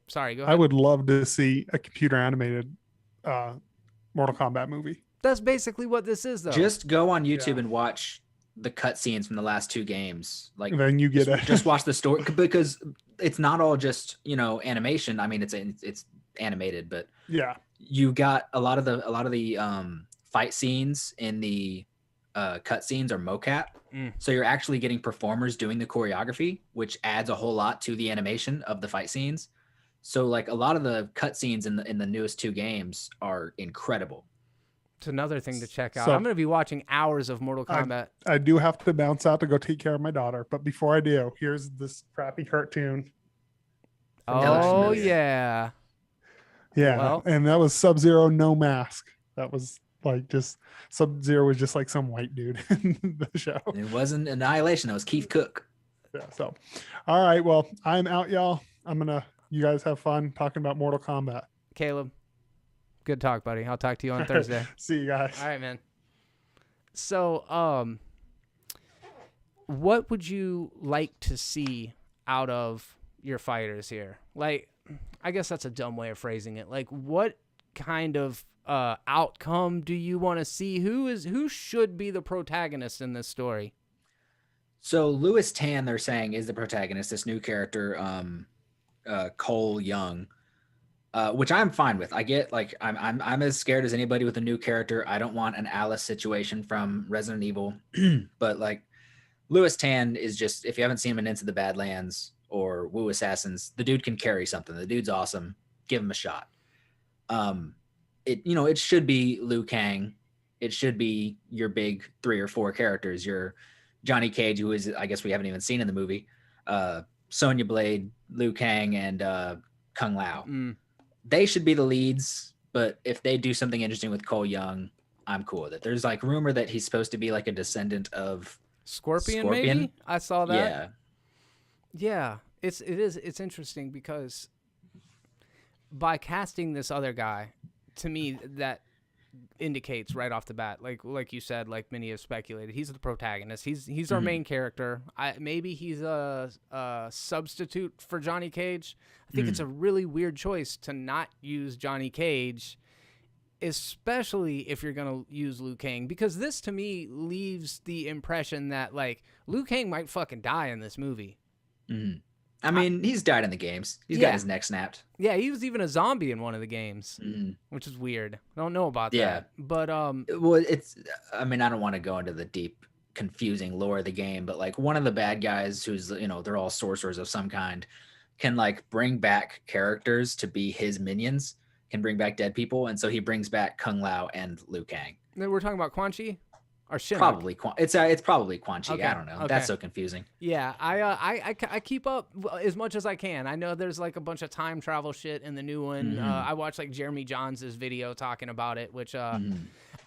[SPEAKER 1] Sorry, go ahead.
[SPEAKER 2] I would love to see a computer animated Mortal Kombat movie.
[SPEAKER 1] That's basically what this is, though.
[SPEAKER 3] Just go on YouTube and watch the cutscenes from the last 2 games. Like,
[SPEAKER 2] and then you get
[SPEAKER 3] just watch the story, because it's not all just, animation. I mean, it's animated, but you got a lot of the fight scenes in the cutscenes are mocap, so you're actually getting performers doing the choreography, which adds a whole lot to the animation of the fight scenes. So like a lot of the cutscenes in the newest 2 games are incredible.
[SPEAKER 1] It's another thing to check out. I'm going to be watching hours of Mortal Kombat.
[SPEAKER 2] I do have to bounce out to go take care of my daughter, but before I do, here's this crappy cartoon.
[SPEAKER 1] Oh yeah,
[SPEAKER 2] well, and that was Sub-Zero no mask. That was like just Sub-Zero was just like some white dude in the show.
[SPEAKER 3] It wasn't Annihilation. That was Keith Cook.
[SPEAKER 2] Yeah. So, all right. Well, I'm out, y'all. You guys have fun talking about Mortal Kombat.
[SPEAKER 1] Caleb, good talk, buddy. I'll talk to you on Thursday.
[SPEAKER 2] See you guys.
[SPEAKER 1] All right, man. So, what would you like to see out of your fighters here? Like, I guess that's a dumb way of phrasing it. Like, what kind of outcome do you want to see? Who should be the protagonist in this story?
[SPEAKER 3] So Lewis Tan, they're saying, is the protagonist, this new character, Cole Young, which I'm fine with. I get, like, I'm as scared as anybody with a new character. I don't want an Alice situation from Resident Evil, but like Lewis Tan is just, if you haven't seen him in Into the Badlands or Wu Assassins, the dude can carry something. The dude's awesome. Give him a shot. It should be Liu Kang. It should be your big 3 or 4 characters. Your Johnny Cage, who is, I guess we haven't even seen in the movie, Sonya Blade, Liu Kang, and Kung Lao. They should be the leads, but if they do something interesting with Cole Young, I'm cool with it. There's like rumor that he's supposed to be like a descendant of Scorpion.
[SPEAKER 1] Maybe? I saw that.
[SPEAKER 3] Yeah.
[SPEAKER 1] Yeah. It's interesting because by casting this other guy, to me, that indicates right off the bat, like you said, like many have speculated, he's the protagonist. He's our main character. Maybe he's a substitute for Johnny Cage. I think it's a really weird choice to not use Johnny Cage, especially if you're going to use Liu Kang, because this to me leaves the impression that like Liu Kang might fucking die in this movie.
[SPEAKER 3] I mean, he's died in the games. He's got his neck snapped.
[SPEAKER 1] Yeah, he was even a zombie in one of the games, which is weird. I don't know about that. But
[SPEAKER 3] well, I don't want to go into the deep confusing lore of the game, but like one of the bad guys who's, you know, they're all sorcerers of some kind, can like bring back characters to be his minions, can bring back dead people, and so he brings back Kung Lao and Liu Kang.
[SPEAKER 1] We're talking about Quan Chi or Shinnok?
[SPEAKER 3] Probably it's probably Quan Chi.
[SPEAKER 1] Okay,
[SPEAKER 3] I don't know.
[SPEAKER 1] okay.
[SPEAKER 3] That's so confusing.
[SPEAKER 1] Yeah, I keep up as much as I can. I know there's like a bunch of time travel shit in the new one. I watched like Jeremy Johns' video talking about it, which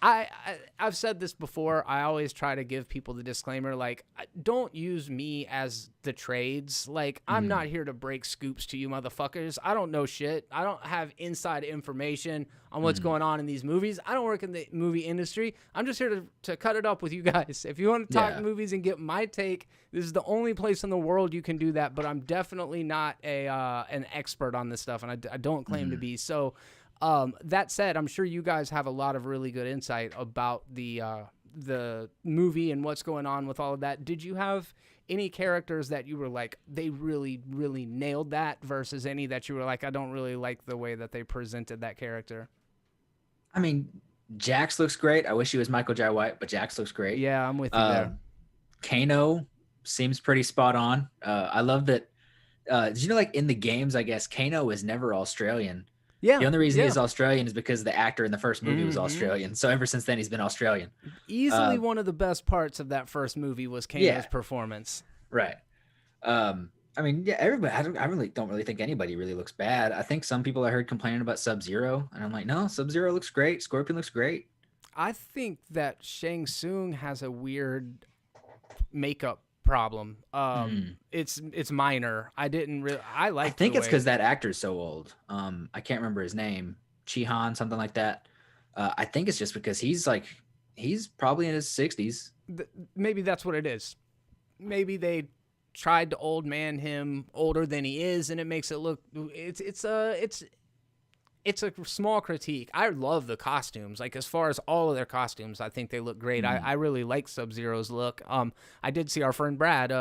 [SPEAKER 1] I've said this before. I always try to give people the disclaimer, like, don't use me as the trades. Like, I'm not here to break scoops to you motherfuckers. I don't know shit. I don't have inside information on what's going on in these movies. I don't work in the movie industry. I'm just here to cut it up with you guys. If you want to talk movies and get my take, this is the only place in the world you can do that. But I'm definitely not an expert on this stuff, and I don't claim to be. So that said, I'm sure you guys have a lot of really good insight about the movie and what's going on with all of that. Did you have any characters that you were like, they really, really nailed that, versus any that you were like, I don't really like the way that they presented that character?
[SPEAKER 3] I mean, Jax looks great. I wish he was Michael Jai White, but Jax looks great.
[SPEAKER 1] Yeah, I'm with you there.
[SPEAKER 3] Kano seems pretty spot on. I love that. Did you know, like in the games, I guess Kano is never Australian.
[SPEAKER 1] Yeah.
[SPEAKER 3] The only reason he's Australian is because the actor in the first movie was Australian. So ever since then, he's been Australian.
[SPEAKER 1] Easily one of the best parts of that first movie was Kano's performance.
[SPEAKER 3] Right. I mean, yeah, everybody. I really don't really think anybody really looks bad. I think some people I heard complaining about Sub-Zero, and I'm like, no, Sub-Zero looks great. Scorpion looks great.
[SPEAKER 1] I think that Shang Tsung has a weird makeup problem. It's minor. I think
[SPEAKER 3] it's because that actor's so old. I can't remember his name. Chihan, something like that. I think it's just because he's probably in his 60s.
[SPEAKER 1] Maybe that's what it is. Maybe they tried to old man him older than he is, and it makes it look. It's a small critique. I love the costumes. Like, as far as all of their costumes, I think they look great. I really like Sub-Zero's look. I did see our friend Brad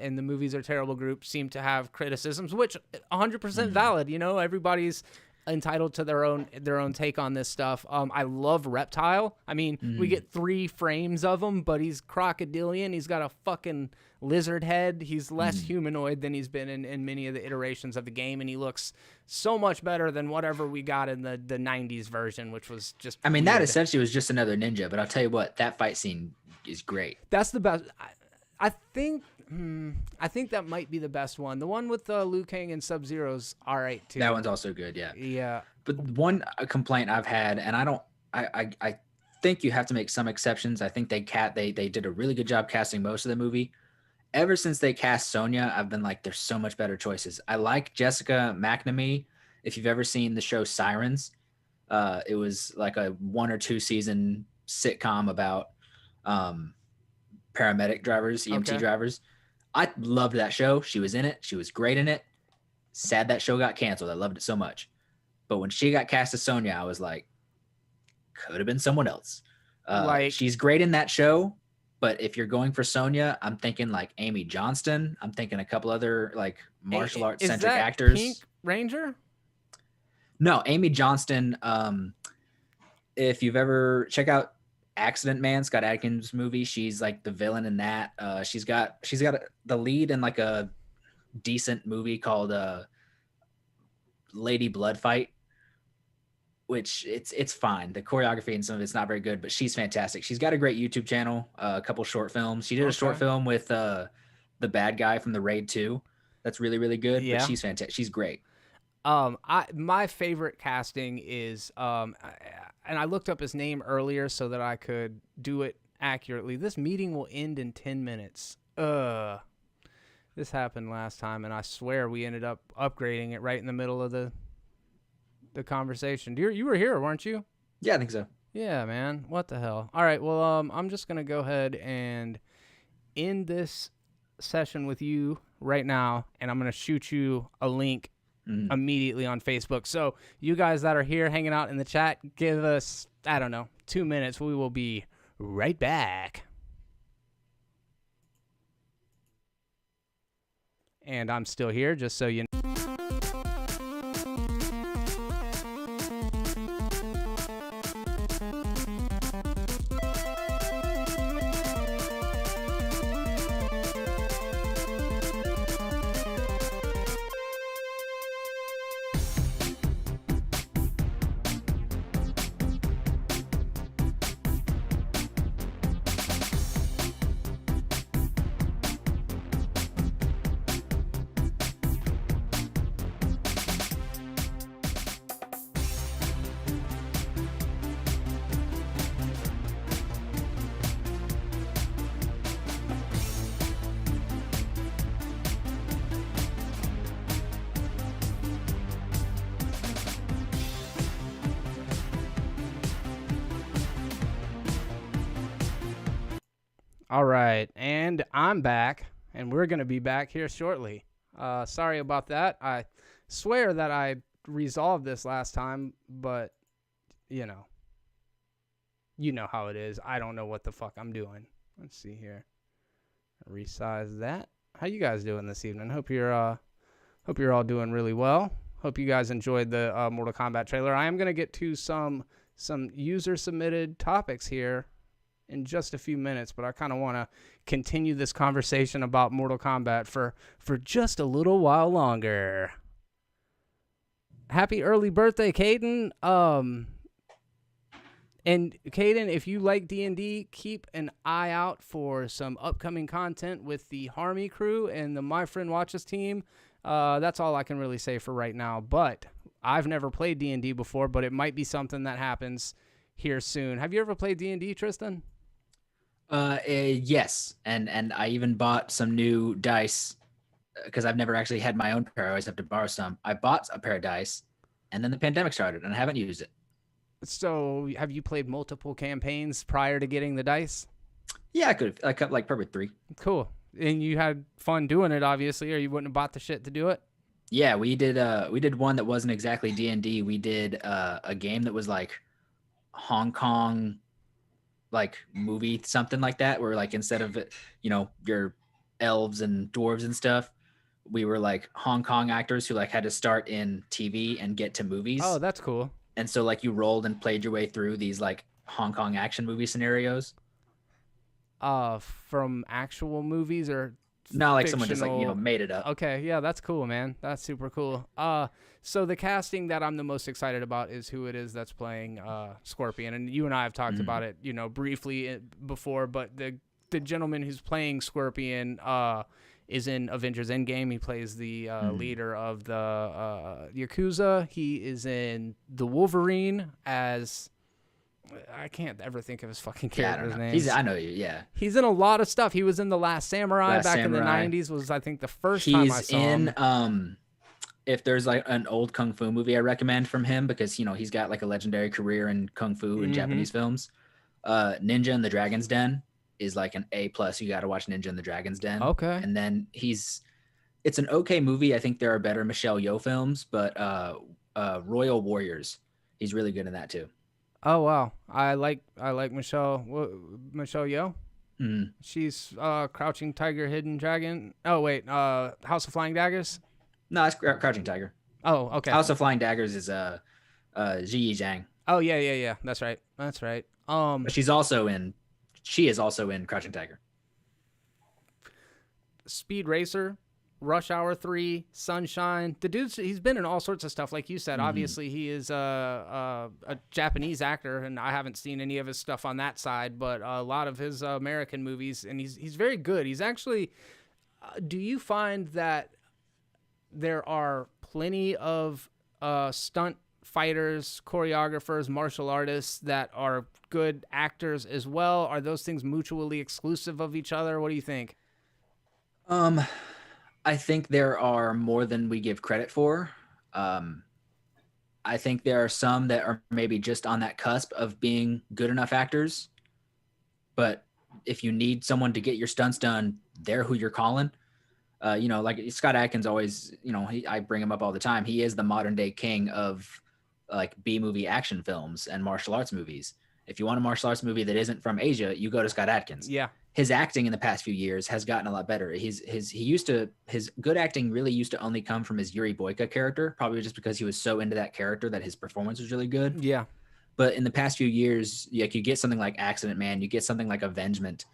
[SPEAKER 1] in the Movies Are Terrible group seem to have criticisms, which 100% valid. You know, everybody's entitled to their own take on this stuff. I love Reptile. I mean, we get 3 frames of him, but he's crocodilian. He's got a fucking lizard head. He's less humanoid than he's been in many of the iterations of the game, and he looks so much better than whatever we got in the 90s version, which was just weird.
[SPEAKER 3] That essentially was just another ninja, but I'll tell you what, that fight scene is great.
[SPEAKER 1] That's the best. I think that might be the best one. The one with Liu Kang and Sub-Zero's all right too.
[SPEAKER 3] That one's also good, yeah.
[SPEAKER 1] Yeah.
[SPEAKER 3] But one complaint I've had, and I think you have to make some exceptions. I think they did a really good job casting most of the movie. Ever since they cast Sonya, I've been like, there's so much better choices. I like Jessica McNamee. If you've ever seen the show Sirens, it was like a 1 or 2 season sitcom about paramedic drivers, EMT drivers. I loved that show. She was in it. She was great in it. Sad that show got canceled. I loved it so much. But when she got cast as Sonya, I was like, could have been someone else. She's great in that show. But if you're going for Sonya, I'm thinking like Amy Johnston. I'm thinking a couple other like martial arts centric actors.
[SPEAKER 1] Pink Ranger?
[SPEAKER 3] No, Amy Johnston. If you've ever check out Accident Man, Scott Adkins movie, she's like the villain in that. She's got the lead in like a decent movie called Lady Blood Fight, which it's fine. The choreography and some of it's not very good, but she's fantastic. She's got a great YouTube channel, a couple short films. She did a short film with the bad guy from the Raid 2. That's really, really good. Yeah. But she's fantastic. She's great.
[SPEAKER 1] My favorite casting is and I looked up his name earlier so that I could do it accurately. This meeting will end in 10 minutes. This happened last time, and I swear we ended up upgrading it right in the middle of the conversation. You were here, weren't you?
[SPEAKER 3] Yeah, I think so.
[SPEAKER 1] Yeah, man. What the hell? All right, well, I'm just going to go ahead and end this session with you right now, and I'm going to shoot you a link immediately on Facebook. So you guys that are here hanging out in the chat, give us, 2 minutes. We will be right back. And I'm still here, just so you know. All right, and I'm back, and we're going to be back here shortly. Sorry about that. I swear that I resolved this last time, but you know how it is. I don't know what the fuck I'm doing. Let's see here. Resize that. How you guys doing this evening? Hope you're all doing really well. Hope you guys enjoyed the Mortal Kombat trailer. I am going to get to some user submitted topics here in just a few minutes, but I kind of want to continue this conversation about Mortal Kombat for just a little while longer. Happy early birthday, Caden. And Caden, if you like D&D, keep an eye out for some upcoming content with the Harmy crew and the My Friend Watches team. That's all I can really say for right now, but I've never played D&D before, but it might be something that happens here soon. Have you ever played D&D, Tristan?
[SPEAKER 3] Yes, and I even bought some new dice because I've never actually had my own pair. I always have to borrow some. I bought a pair of dice, and then the pandemic started, and I haven't used it.
[SPEAKER 1] So, have you played multiple campaigns prior to getting the dice?
[SPEAKER 3] Yeah, I could. I cut like probably 3.
[SPEAKER 1] Cool. And you had fun doing it, obviously, or you wouldn't have bought the shit to do it?
[SPEAKER 3] Yeah, we did one that wasn't exactly D&D. We did a game that was like Hong Kong like movie, something like that, where like instead of your elves and dwarves and stuff, we were like Hong Kong actors who like had to start in TV and get to movies.
[SPEAKER 1] Oh, that's cool.
[SPEAKER 3] And so like you rolled and played your way through these like Hong Kong action movie scenarios.
[SPEAKER 1] From actual movies or
[SPEAKER 3] not like
[SPEAKER 1] fictional...
[SPEAKER 3] someone just like made it up.
[SPEAKER 1] Okay, yeah, that's cool, man. That's super cool. So the casting that I'm the most excited about is who it is that's playing Scorpion, and you and I have talked about it, briefly before. But the gentleman who's playing Scorpion is in Avengers Endgame. He plays the leader of the Yakuza. He is in The Wolverine as... I can't ever think of his fucking character's name.
[SPEAKER 3] I know you, yeah.
[SPEAKER 1] He's in a lot of stuff. He was in The Last Samurai in the 90s, was I think the first time I saw him.
[SPEAKER 3] He's in, if there's like an old Kung Fu movie I recommend from him, because, he's got like a legendary career in Kung Fu and Japanese films. Ninja and the Dragon's Den is like an A+. You got to watch Ninja and the Dragon's Den.
[SPEAKER 1] Okay.
[SPEAKER 3] And then it's an okay movie. I think there are better Michelle Yeoh films, but Royal Warriors, he's really good in that too.
[SPEAKER 1] Oh wow, I like Michelle Yeoh.
[SPEAKER 3] Mm.
[SPEAKER 1] She's Crouching Tiger, Hidden Dragon. Oh wait, House of Flying Daggers.
[SPEAKER 3] No, it's Crouching Tiger.
[SPEAKER 1] Oh okay.
[SPEAKER 3] House of Flying Daggers is Ziyi Zhang.
[SPEAKER 1] Oh yeah. That's right. But
[SPEAKER 3] she is also in Crouching Tiger.
[SPEAKER 1] Speed Racer, Rush Hour 3, Sunshine. The dude's he's been in all sorts of stuff, like you said. Obviously, he is a Japanese actor, and I haven't seen any of his stuff on that side, but a lot of his American movies, and he's very good. He's actually. Do you find that there are plenty of stunt fighters, choreographers, martial artists that are good actors as well? Are those things mutually exclusive of each other? What do you think?
[SPEAKER 3] I think there are more than we give credit for. I think there are some that are maybe just on that cusp of being good enough actors. But if you need someone to get your stunts done, they're who you're calling. Like Scott Adkins always, I bring him up all the time. He is the modern day king of like B-movie action films and martial arts movies. If you want a martial arts movie that isn't from Asia, you go to Scott Adkins.
[SPEAKER 1] Yeah.
[SPEAKER 3] His acting in the past few years has gotten a lot better. His good acting really used to only come from his Yuri Boyka character, probably just because he was so into that character that his performance was really good.
[SPEAKER 1] Yeah.
[SPEAKER 3] But in the past few years, like you get something like Accident Man, you get something like Avengement,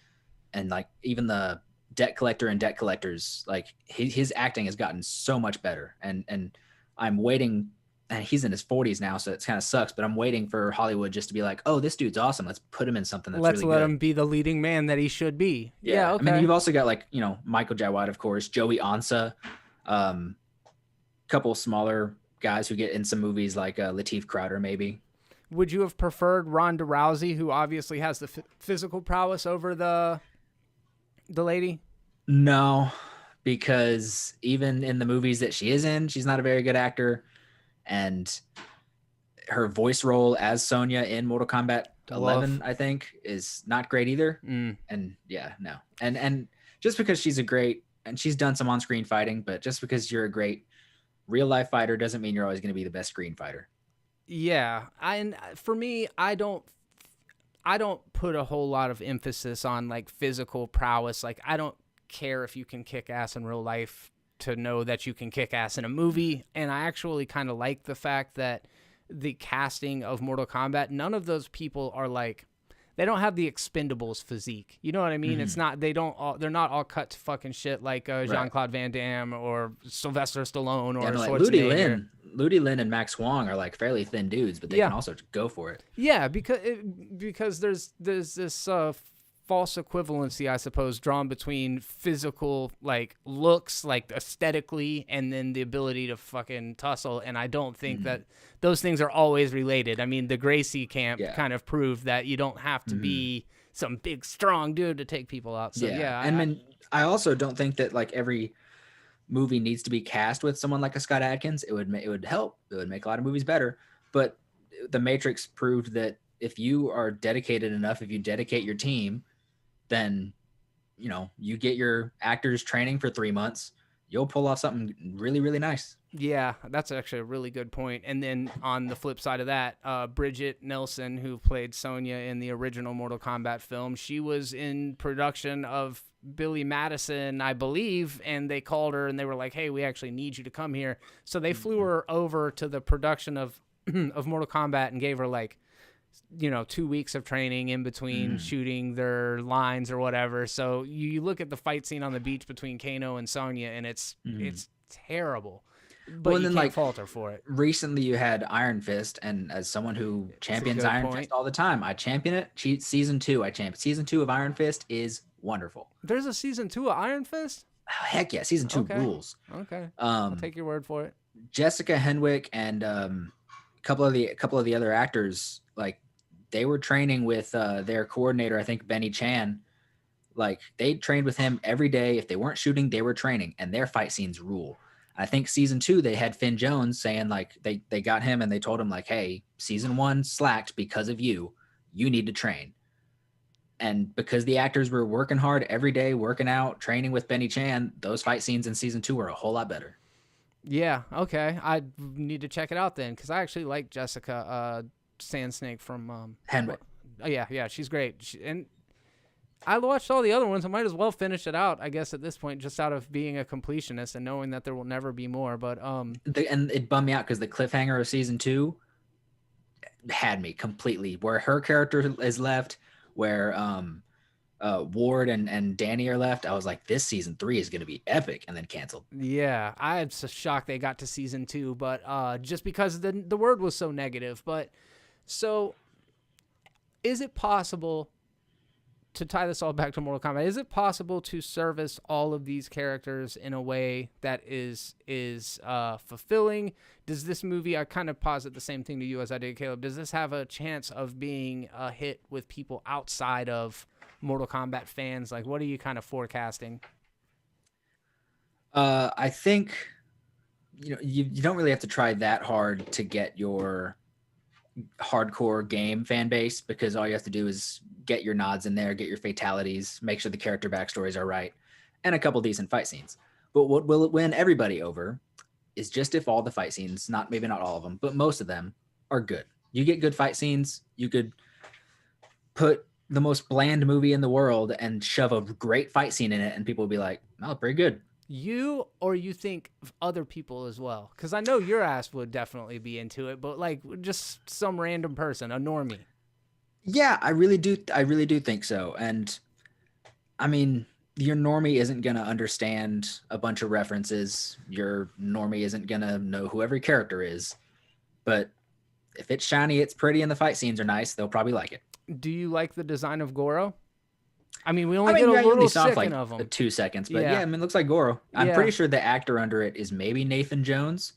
[SPEAKER 3] and like even the Debt Collector and Debt Collectors, like his acting has gotten so much better. And I'm waiting. And he's in his 40s now, so it kind of sucks. But I'm waiting for Hollywood just to be like, "Oh, this dude's awesome. Let's put him in something that's
[SPEAKER 1] Let's
[SPEAKER 3] really
[SPEAKER 1] let
[SPEAKER 3] good."
[SPEAKER 1] him be the leading man that he should be. Yeah, okay.
[SPEAKER 3] I mean, you've also got like Michael Jai White, of course, Joey Ansa, couple smaller guys who get in some movies like Lateef Crowder, maybe.
[SPEAKER 1] Would you have preferred Ronda Rousey, who obviously has the physical prowess, over the lady?
[SPEAKER 3] No, because even in the movies that she is in, she's not a very good actor. And her voice role as Sonya in Mortal Kombat 11, I think, is not great either. And yeah, no. And just because she's she's done some on-screen fighting, but just because you're a great real life fighter doesn't mean you're always going to be the best screen fighter.
[SPEAKER 1] Yeah. And for me, I don't put a whole lot of emphasis on like physical prowess. Like, I don't care if you can kick ass in real life to know that you can kick ass in a movie. And I actually kind of like the fact that the casting of Mortal Kombat, none of those people are like, they don't have the Expendables physique. You know what I mean? It's not, they're not all cut to fucking shit like Jean-Claude Van Damme or Sylvester Stallone or Schwarzenegger.
[SPEAKER 3] Ludi Lin and Max Wong are like fairly thin dudes, but they can also go for it.
[SPEAKER 1] Yeah, because there's this false equivalency, I suppose, drawn between physical like looks, like aesthetically, and then the ability to fucking tussle. And I don't think that those things are always related. I mean, the Gracie camp kind of proved that you don't have to be some big strong dude to take people out. So
[SPEAKER 3] I also don't think that like every movie needs to be cast with someone like a Scott Adkins. It would help. It would make a lot of movies better. But The Matrix proved that if you are dedicated enough, if you dedicate your team, then, you know, you get your actors training for 3 months, you'll pull off something really, really nice.
[SPEAKER 1] Yeah, that's actually a really good point. And then on the flip side of that, Bridget Nelson, who played Sonya in the original Mortal Kombat film, she was in production of Billy Madison, I believe, and they called her and they were like, hey, we actually need you to come here. So they flew her over to the production of Mortal Kombat and gave her like, 2 weeks of training in between shooting their lines or whatever. So you look at the fight scene on the beach between Kano and Sonya, and it's terrible. But you can't fault her for it.
[SPEAKER 3] Recently, you had Iron Fist, and as someone who champions Iron Fist all the time, I champion it. Season 2, I champion. Season 2 of Iron Fist is wonderful.
[SPEAKER 1] There's a season 2 of Iron Fist?
[SPEAKER 3] Heck yeah, season 2 rules.
[SPEAKER 1] Okay, I'll take your word for it.
[SPEAKER 3] Jessica Henwick and a couple of the other actors, like, they were training with their coordinator, I think Benny Chan. Like, they trained with him every day. If they weren't shooting, they were training, and their fight scenes rule. I think season 2, they had Finn Jones saying, like, they got him and they told him, like, hey, season 1 slacked because of you. You need to train. And because the actors were working hard every day, working out, training with Benny Chan, those fight scenes in season 2 were a whole lot better.
[SPEAKER 1] Yeah, okay. I need to check it out then, because I actually like Jessica Sand Snake from
[SPEAKER 3] Henwick.
[SPEAKER 1] Yeah, she's great. And I watched all the other ones. I might as well finish it out, I guess, at this point, just out of being a completionist and knowing that there will never be more. But
[SPEAKER 3] and it bummed me out because the cliffhanger of season 2 had me completely. Where her character is left, where Ward and Danny are left, I was like, this season 3 is going to be epic, and then canceled.
[SPEAKER 1] Yeah, I'm so shocked they got to season 2, but just because the word was so negative. But so, is it possible, to tie this all back to Mortal Kombat, is it possible to service all of these characters in a way that is fulfilling? Does this movie, I kind of posit the same thing to you as I did, Caleb, does this have a chance of being a hit with people outside of Mortal Kombat fans? Like, what are you kind of forecasting?
[SPEAKER 3] I think, you don't really have to try that hard to get your hardcore game fan base, because all you have to do is get your nods in there, get your fatalities, make sure the character backstories are right, and a couple decent fight scenes. But what will it win everybody over is just if all the fight scenes, maybe not all of them, but most of them are good. You get good fight scenes, you could put the most bland movie in the world and shove a great fight scene in it, and people will be like, oh, pretty good.
[SPEAKER 1] You, or you think other people as well? Because I know your ass would definitely be into it, but like just some random person, a normie.
[SPEAKER 3] Yeah, I really do think so. And I mean, your normie isn't going to understand a bunch of references. Your normie isn't going to know who every character is. But if it's shiny, it's pretty, and the fight scenes are nice, they'll probably like it.
[SPEAKER 1] Do you like the design of Goro? I mean, we only get a little second of him.
[SPEAKER 3] 2 seconds, but yeah, I mean, it looks like Goro. I'm pretty sure the actor under it is maybe Nathan Jones,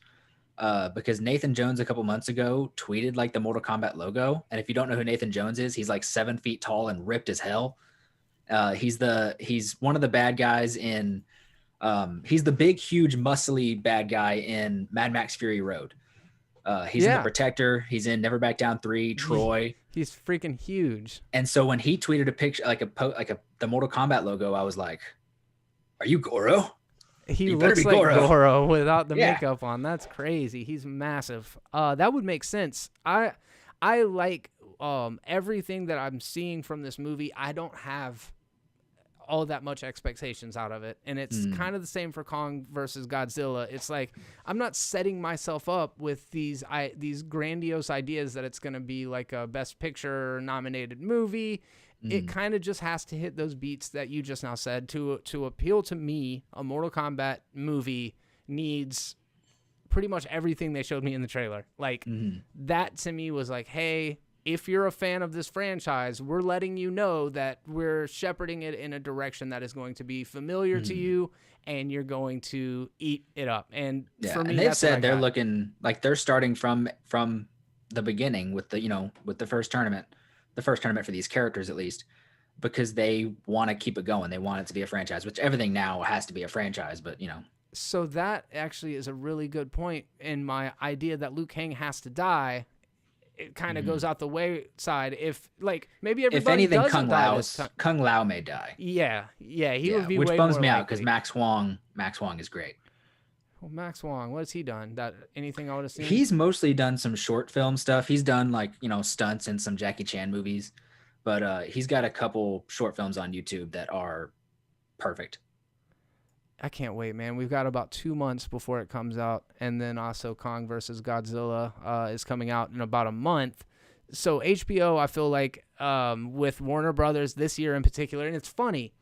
[SPEAKER 3] because Nathan Jones a couple months ago tweeted like the Mortal Kombat logo. And if you don't know who Nathan Jones is, he's like 7 feet tall and ripped as hell. He's one of the bad guys in, he's the big, huge, muscly bad guy in Mad Max Fury Road. He's in The Protector. He's in Never Back Down 3, Troy.
[SPEAKER 1] He's freaking huge.
[SPEAKER 3] And so when he tweeted a picture, the Mortal Kombat logo, I was like, "Are you Goro?"
[SPEAKER 1] He
[SPEAKER 3] You better
[SPEAKER 1] looks
[SPEAKER 3] be
[SPEAKER 1] like
[SPEAKER 3] Goro.
[SPEAKER 1] Goro without the
[SPEAKER 3] Yeah.
[SPEAKER 1] makeup on. That's crazy. He's massive. That would make sense. I like everything that I'm seeing from this movie. I don't have all that much expectations out of it, and it's kind of the same for Kong versus Godzilla. It's like I'm not setting myself up with these grandiose ideas that it's going to be like a Best Picture nominated movie. It kind of just has to hit those beats that you just now said to appeal to me. A Mortal Kombat movie needs pretty much everything they showed me in the trailer. Like that to me was like, hey, if you're a fan of this franchise, we're letting you know that we're shepherding it in a direction that is going to be familiar to you, and you're going to eat it up. And for me,
[SPEAKER 3] and they've
[SPEAKER 1] that's what I
[SPEAKER 3] said they're
[SPEAKER 1] got.
[SPEAKER 3] looking like they're starting from the beginning with the first tournament for these characters at least, because they want to keep it going. They want it to be a franchise, which everything now has to be a franchise, but
[SPEAKER 1] So that actually is a really good point in my idea that Liu Kang has to die. It kind of goes out the wayside if like maybe everybody
[SPEAKER 3] if anything,
[SPEAKER 1] doesn't die this time.
[SPEAKER 3] Kung Lao may die.
[SPEAKER 1] Yeah, he would be
[SPEAKER 3] which
[SPEAKER 1] way
[SPEAKER 3] bums
[SPEAKER 1] more
[SPEAKER 3] me out
[SPEAKER 1] likely.
[SPEAKER 3] because Max Wong is great.
[SPEAKER 1] Well, Max Wong, what has he done? That anything I would have seen?
[SPEAKER 3] He's mostly done some short film stuff. He's done like stunts in some Jackie Chan movies, but he's got a couple short films on YouTube that are perfect.
[SPEAKER 1] I can't wait, man. We've got about 2 months before it comes out, and then also Kong versus Godzilla is coming out in about a month. So HBO, I feel like with Warner Brothers this year in particular, and it's funny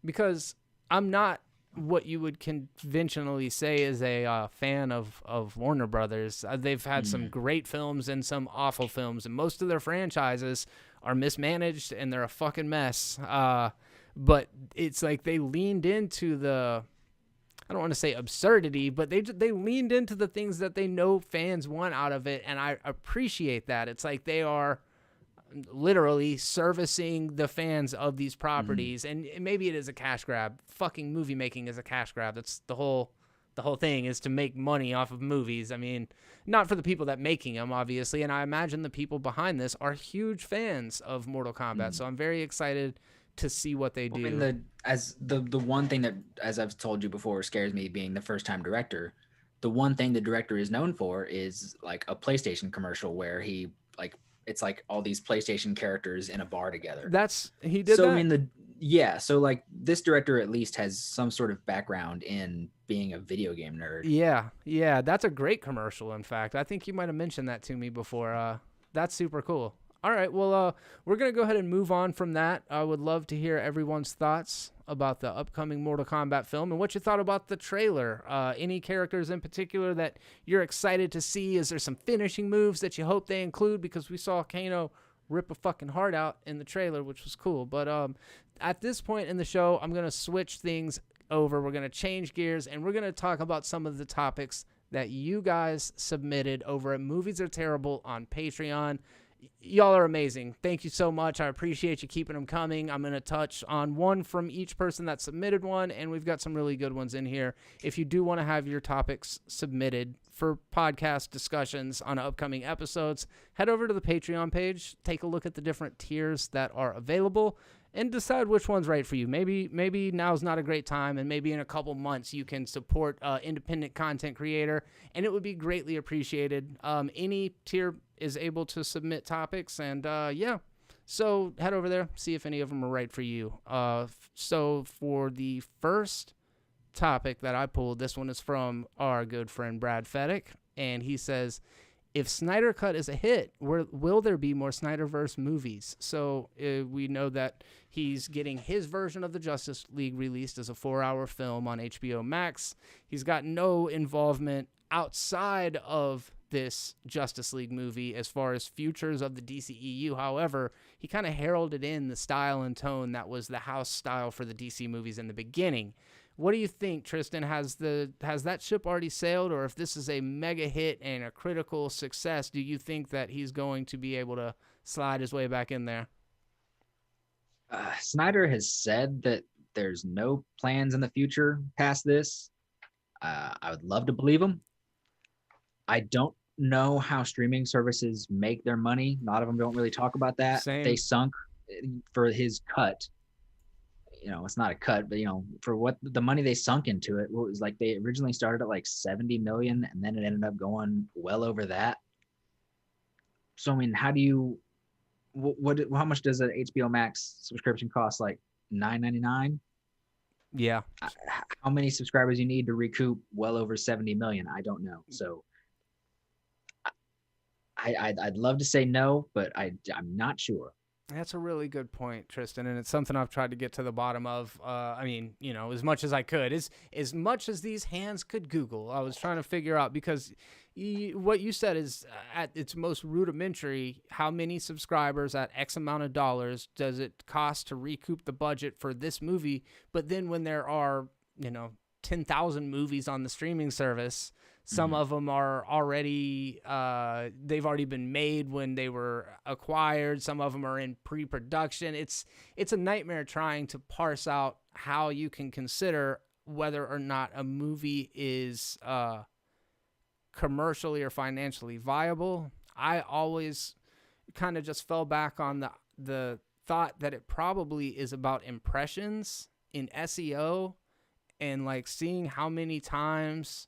[SPEAKER 1] because I'm not what you would conventionally say is a fan of Warner Brothers. They've had some great films and some awful films, and most of their franchises are mismanaged and they're a fucking mess. But it's like they leaned into the, I don't want to say absurdity, but they leaned into the things that they know fans want out of it, and I appreciate that. It's like they are literally servicing the fans of these properties, and maybe it is a cash grab. Fucking movie making is a cash grab. That's the whole thing, is to make money off of movies. I mean, not for the people that making them, obviously, and I imagine the people behind this are huge fans of Mortal Kombat, so I'm very excited to see what they do.
[SPEAKER 3] I mean, the one thing that, as I've told you before, scares me being the first time director. The one thing the director is known for is like a PlayStation commercial where he it's like all these PlayStation characters in a bar together.
[SPEAKER 1] He did
[SPEAKER 3] so
[SPEAKER 1] that.
[SPEAKER 3] I mean so like this director at least has some sort of background in being a video game nerd.
[SPEAKER 1] Yeah, that's a great commercial. In fact, I think you might have mentioned that to me before. That's super cool. All right, well, we're going to go ahead and move on from that. I would love to hear everyone's thoughts about the upcoming Mortal Kombat film and what you thought about the trailer. Any characters in particular that you're excited to see? Is there some finishing moves that you hope they include? Because we saw Kano rip a fucking heart out in the trailer, which was cool. But at this point in the show, I'm going to switch things over. We're going to change gears, and we're going to talk about some of the topics that you guys submitted over at Movies Are Terrible on Patreon. Y'all are amazing. Thank you so much. I appreciate you keeping them coming. I'm going to touch on one from each person that submitted one, and we've got some really good ones in here. If you do want to have your topics submitted for podcast discussions on upcoming episodes, head over to the Patreon page, take a look at the different tiers that are available, and decide which one's right for you. Maybe now's not a great time, and maybe in a couple months you can support independent content creator, and it would be greatly appreciated. Any tier is able to submit topics, and so head over there, see if any of them are right for you. So for the first topic that I pulled, this one is from our good friend Brad Fedek, and he says, if Snyder Cut is a hit, will there be more Snyderverse movies? So we know that he's getting his version of the Justice League released as a 4-hour film on HBO Max. He's got no involvement outside of this Justice League movie as far as futures of the DCEU. However, he kind of heralded in the style and tone that was the house style for the DC movies in the beginning. What do you think, Tristan? Has that ship already sailed, or if this is a mega hit and a critical success, do you think that he's going to be able to slide his way back in there?
[SPEAKER 3] Snyder has said that there's no plans in the future past this. I would love to believe him. I don't know how streaming services make their money. A lot of them don't really talk about that.
[SPEAKER 1] Same.
[SPEAKER 3] They sunk for his cut. It's not a cut, but for what the money they sunk into it, was like they originally started at like 70 million, and then it ended up going well over that. So I mean, how do you, how much does an HBO Max subscription cost? Like $9.99?
[SPEAKER 1] Yeah.
[SPEAKER 3] How many subscribers you need to recoup well over 70 million? I don't know. So I'd love to say no, but I'm not sure.
[SPEAKER 1] That's a really good point, Tristan, and it's something I've tried to get to the bottom of. I mean, as much as I could, as much as these hands could Google, I was trying to figure out, because what you said is at its most rudimentary, how many subscribers at X amount of dollars does it cost to recoup the budget for this movie? But then when there are, 10,000 movies on the streaming service, some of them are already, they've already been made when they were acquired. Some of them are in pre-production. It's a nightmare trying to parse out how you can consider whether or not a movie is commercially or financially viable. I always kind of just fell back on the thought that it probably is about impressions in SEO and like seeing how many times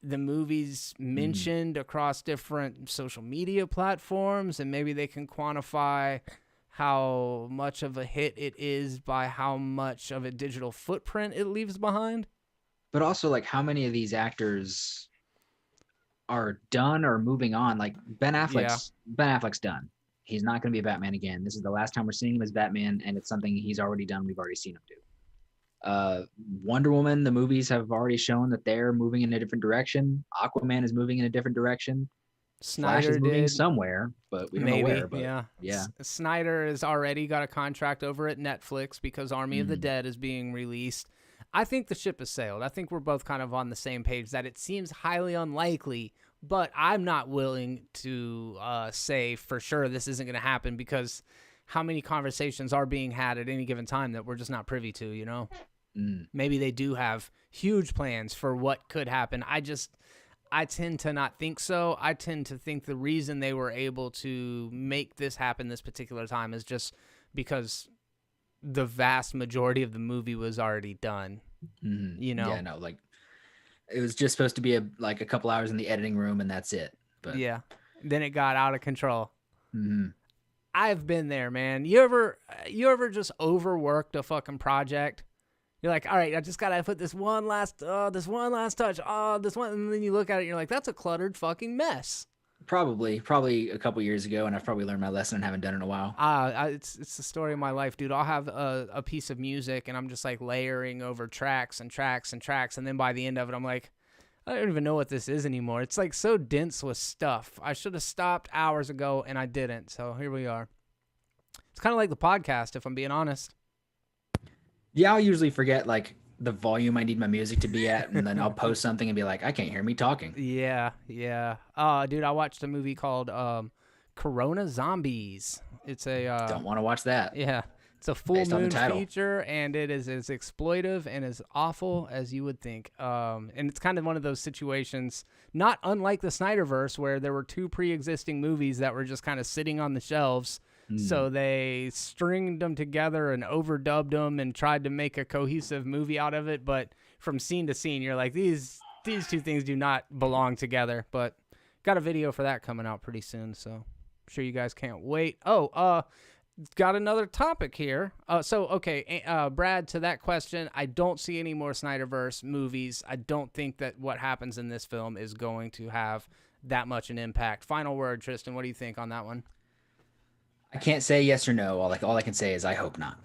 [SPEAKER 1] the movie's mentioned across different social media platforms, and maybe they can quantify how much of a hit it is by how much of a digital footprint it leaves behind.
[SPEAKER 3] But also, like, how many of these actors are done or moving on? Like Ben Affleck's done. He's not going to be Batman again. This is the last time we're seeing him as Batman, and it's something he's already done. We've already seen him do. Wonder Woman, the movies have already shown that they're moving in a different direction. Aquaman is moving in a different direction.
[SPEAKER 1] Snyder
[SPEAKER 3] Flash is moving
[SPEAKER 1] did
[SPEAKER 3] somewhere, but we don't know where. But yeah.
[SPEAKER 1] Snyder has already got a contract over at Netflix because Army of the Dead is being released. I think the ship has sailed. I think we're both kind of on the same page that it seems highly unlikely, but I'm not willing to say for sure this isn't going to happen, because how many conversations are being had at any given time that we're just not privy to, Maybe they do have huge plans for what could happen. I tend to not think so. I tend to think the reason they were able to make this happen this particular time is just because the vast majority of the movie was already done.
[SPEAKER 3] Yeah, no, like it was just supposed to be a couple hours in the editing room and that's it. But
[SPEAKER 1] yeah, then it got out of control. I've been there, man. You ever just overworked a fucking project? You're like, all right, I just gotta put this one last touch, this one, and then you look at it, and you're like, that's a cluttered fucking mess.
[SPEAKER 3] Probably a couple years ago, and I've probably learned my lesson and haven't done it in a while.
[SPEAKER 1] It's the story of my life, dude. I'll have a piece of music, and I'm just like layering over tracks and tracks and tracks, and then by the end of it, I'm like, I don't even know what this is anymore. It's like so dense with stuff. I should have stopped hours ago, and I didn't. So here we are. It's kind of like the podcast, if I'm being honest.
[SPEAKER 3] Yeah, I'll usually forget like the volume I need my music to be at, and then I'll post something and be like, I can't hear me talking.
[SPEAKER 1] Yeah. Dude, I watched a movie called Corona Zombies. It's a
[SPEAKER 3] don't want to watch that.
[SPEAKER 1] Yeah, it's a full moon feature, and it is as exploitive and as awful as you would think. And it's kind of one of those situations, not unlike the Snyderverse, where there were two pre-existing movies that were just kind of sitting on the shelves. So they stringed them together and overdubbed them and tried to make a cohesive movie out of it. But from scene to scene, you're like, these two things do not belong together. But got a video for that coming out pretty soon, so I'm sure you guys can't wait. Got another topic here. Brad, to that question, I don't see any more Snyderverse movies. I don't think that what happens in this film is going to have that much an impact. Final word, Tristan, what do you think on that one?
[SPEAKER 3] I can't say yes or no. All I can say is I hope not.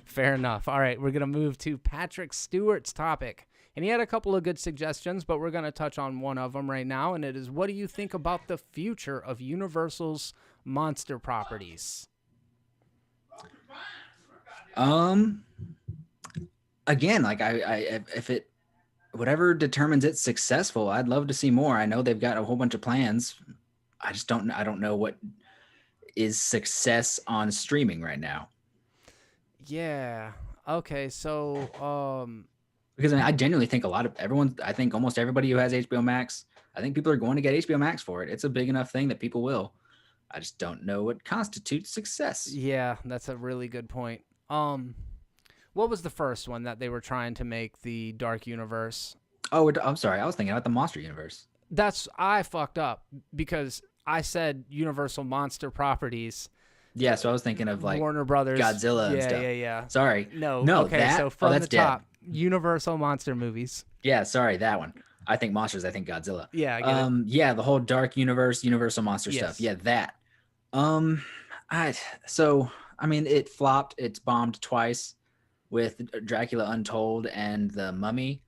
[SPEAKER 1] Fair enough. All right, we're going to move to Patrick Stewart's topic. And he had a couple of good suggestions, but we're going to touch on one of them right now, and it is, what do you think about the future of Universal's monster properties?
[SPEAKER 3] Again, like if it, whatever determines it's successful, I'd love to see more. I know they've got a whole bunch of plans. I don't know what is success on streaming right now.
[SPEAKER 1] Yeah. Okay. So,
[SPEAKER 3] Because I genuinely think I think almost everybody who has HBO Max, I think people are going to get HBO Max for it. It's a big enough thing that people will. I just don't know what constitutes success.
[SPEAKER 1] Yeah, that's a really good point. What was the first one that they were trying to make, the Dark Universe?
[SPEAKER 3] Oh, I'm sorry. I was thinking about the Monster Universe.
[SPEAKER 1] I fucked up because I said Universal Monster Properties.
[SPEAKER 3] Yeah, so I was thinking of like
[SPEAKER 1] Warner Brothers,
[SPEAKER 3] Godzilla and stuff.
[SPEAKER 1] Yeah.
[SPEAKER 3] Sorry.
[SPEAKER 1] No. Okay,
[SPEAKER 3] that,
[SPEAKER 1] so from
[SPEAKER 3] that's
[SPEAKER 1] the top, Universal Monster movies.
[SPEAKER 3] Yeah, sorry, that one. I think monsters. I think Godzilla.
[SPEAKER 1] Yeah, I get it.
[SPEAKER 3] Yeah, the whole Dark Universe, Universal Monster stuff. Yeah, that. I mean, it flopped. It's bombed twice with Dracula Untold and The Mummy.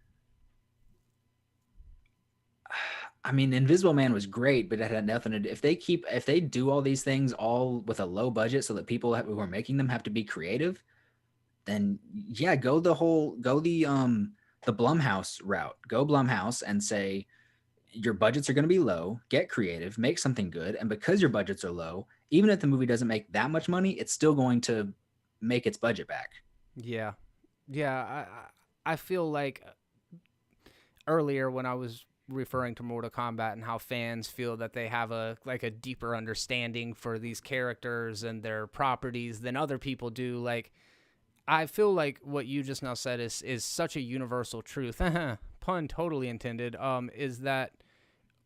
[SPEAKER 3] I mean, Invisible Man was great, but it had nothing to do. If they do all these things all with a low budget, so that people who are making them have to be creative, then yeah, go the Blumhouse route. Go Blumhouse and say your budgets are going to be low. Get creative, make something good, and because your budgets are low, even if the movie doesn't make that much money, it's still going to make its budget back.
[SPEAKER 1] Yeah. I feel like earlier when I was referring to Mortal Kombat and how fans feel that they have a deeper understanding for these characters and their properties than other people do. Like, I feel like what you just now said is such a universal truth. Pun totally intended. Is that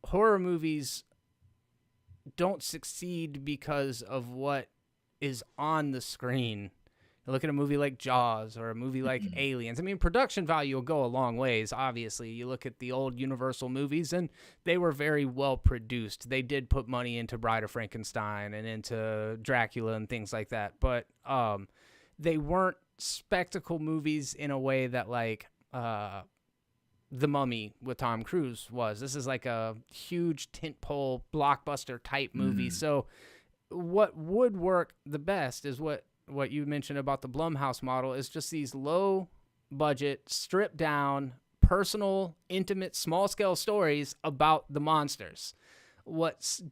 [SPEAKER 1] horror movies don't succeed because of what is on the screen. Look at a movie like Jaws or a movie like Aliens. I mean, production value will go a long ways, obviously. You look at the old Universal movies, and they were very well produced. They did put money into Bride of Frankenstein and into Dracula and things like that. But they weren't spectacle movies in a way that, like, The Mummy with Tom Cruise was. This is like a huge tentpole blockbuster type movie. So what would work the best is what you mentioned about the Blumhouse model, is just these low budget, stripped down, personal, intimate, small scale stories about the monsters. What's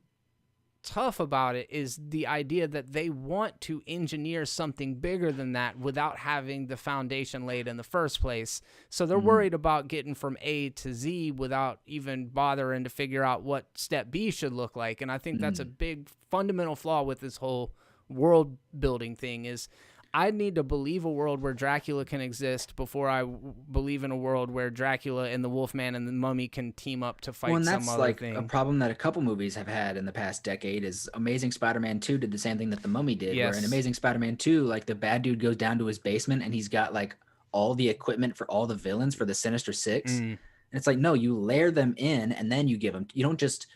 [SPEAKER 1] tough about it is the idea that they want to engineer something bigger than that without having the foundation laid in the first place. So they're worried about getting from A to Z without even bothering to figure out what step B should look like. And I think that's a big fundamental flaw with this whole world building thing. Is I need to believe a world where Dracula can exist before I believe in a world where Dracula and the Wolfman and the Mummy can team up to fight some other thing.
[SPEAKER 3] A problem that a couple movies have had in the past decade is Amazing Spider-Man 2 did the same thing that the Mummy did.
[SPEAKER 1] Yes.
[SPEAKER 3] Where in Amazing Spider-Man 2, like the bad dude goes down to his basement and he's got like all the equipment for all the villains for the Sinister Six. And it's like, no, you layer them in and then you give them, you don't just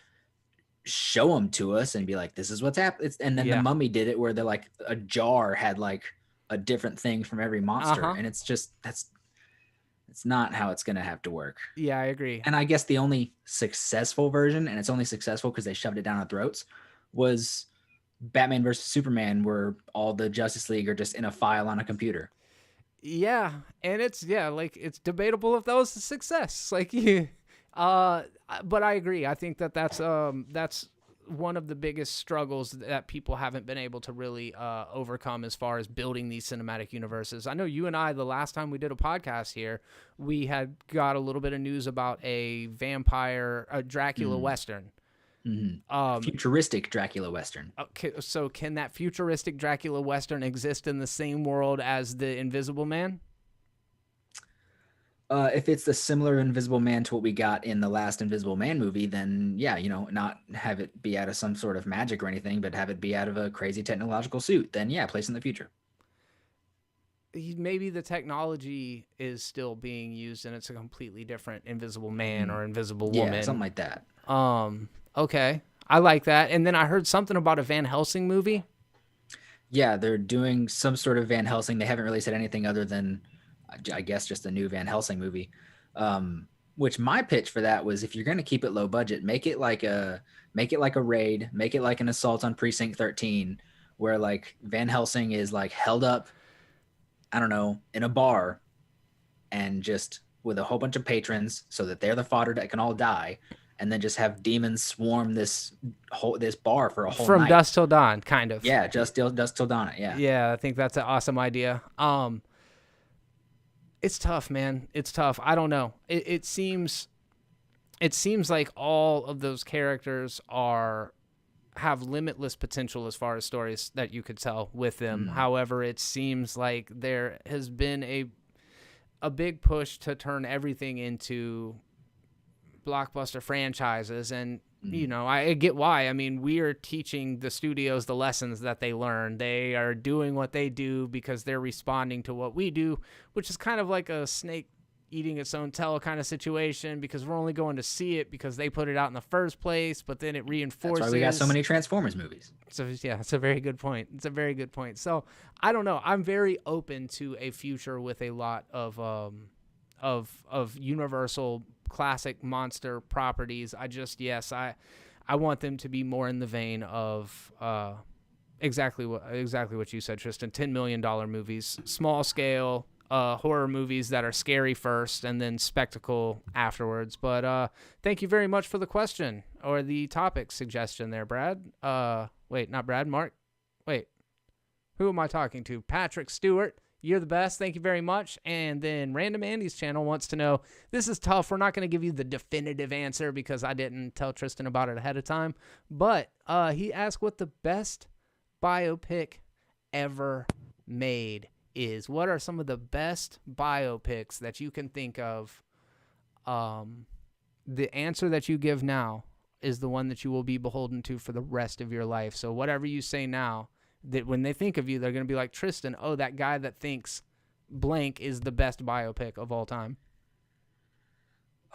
[SPEAKER 3] show them to us and be like, this is what's happening. And then the Mummy did it where they're like a jar had like a different thing from every monster. And it's just, it's not how it's going to have to work.
[SPEAKER 1] Yeah, I agree.
[SPEAKER 3] And I guess the only successful version, and it's only successful because they shoved it down our throats, was Batman versus Superman, where all the Justice League are just in a file on a computer.
[SPEAKER 1] Yeah. And it's debatable if that was a success. Like, but I agree. I think that's one of the biggest struggles that people haven't been able to really overcome as far as building these cinematic universes. I know you and I, the last time we did a podcast here, we had got a little bit of news about a Dracula Western.
[SPEAKER 3] Futuristic Dracula Western.
[SPEAKER 1] Okay, so can that futuristic Dracula Western exist in the same world as the Invisible Man?
[SPEAKER 3] If it's the similar Invisible Man to what we got in the last Invisible Man movie, then yeah, not have it be out of some sort of magic or anything, but have it be out of a crazy technological suit. Then yeah, place in the future.
[SPEAKER 1] Maybe the technology is still being used and it's a completely different Invisible Man or Invisible Woman.
[SPEAKER 3] Yeah, something like that.
[SPEAKER 1] Okay. I like that. And then I heard something about a Van Helsing movie.
[SPEAKER 3] Yeah, they're doing some sort of Van Helsing. They haven't really said anything other than, I guess, just a new Van Helsing movie. Which my pitch for that was, if you're going to keep it low budget, make it like a raid, make it like an assault on Precinct 13, where like Van Helsing is like held up, I don't know, in a bar, and just with a whole bunch of patrons, so that they're the fodder that can all die, and then just have demons swarm this bar for a whole
[SPEAKER 1] from
[SPEAKER 3] night.
[SPEAKER 1] Dusk Till Dawn, kind of.
[SPEAKER 3] Yeah, Dusk Till Dawn. Yeah.
[SPEAKER 1] Yeah, I think that's an awesome idea. It's tough, man. It's tough. I don't know. It seems like all of those characters have limitless potential as far as stories that you could tell with them. However, it seems like there has been a big push to turn everything into blockbuster franchises, and you know, I get why. I mean, we are teaching the studios the lessons that they learn. They are doing what they do because they're responding to what we do, which is kind of like a snake eating its own tail kind of situation, because we're only going to see it because they put it out in the first place, but then it reinforces.
[SPEAKER 3] That's why we got so many Transformers movies.
[SPEAKER 1] So yeah, it's a very good point. So I don't know. I'm very open to a future with a lot of Universal classic monster properties. I want them to be more in the vein of exactly what you said, Tristan. $10 million movies, small scale horror movies that are scary first and then spectacle afterwards. But thank you very much for the question or the topic suggestion there, Brad. Wait, not Brad, Mark. Wait, who am I talking to? Patrick Stewart. You're the best. Thank you very much. And then Random Andy's channel wants to know, this is tough. We're not going to give you the definitive answer because I didn't tell Tristan about it ahead of time. But he asked what the best biopic ever made is. What are some of the best biopics that you can think of? The answer that you give now is the one that you will be beholden to for the rest of your life. So whatever you say now, that when they think of you, they're going to be like, Tristan, oh, that guy that thinks blank is the best biopic of all time.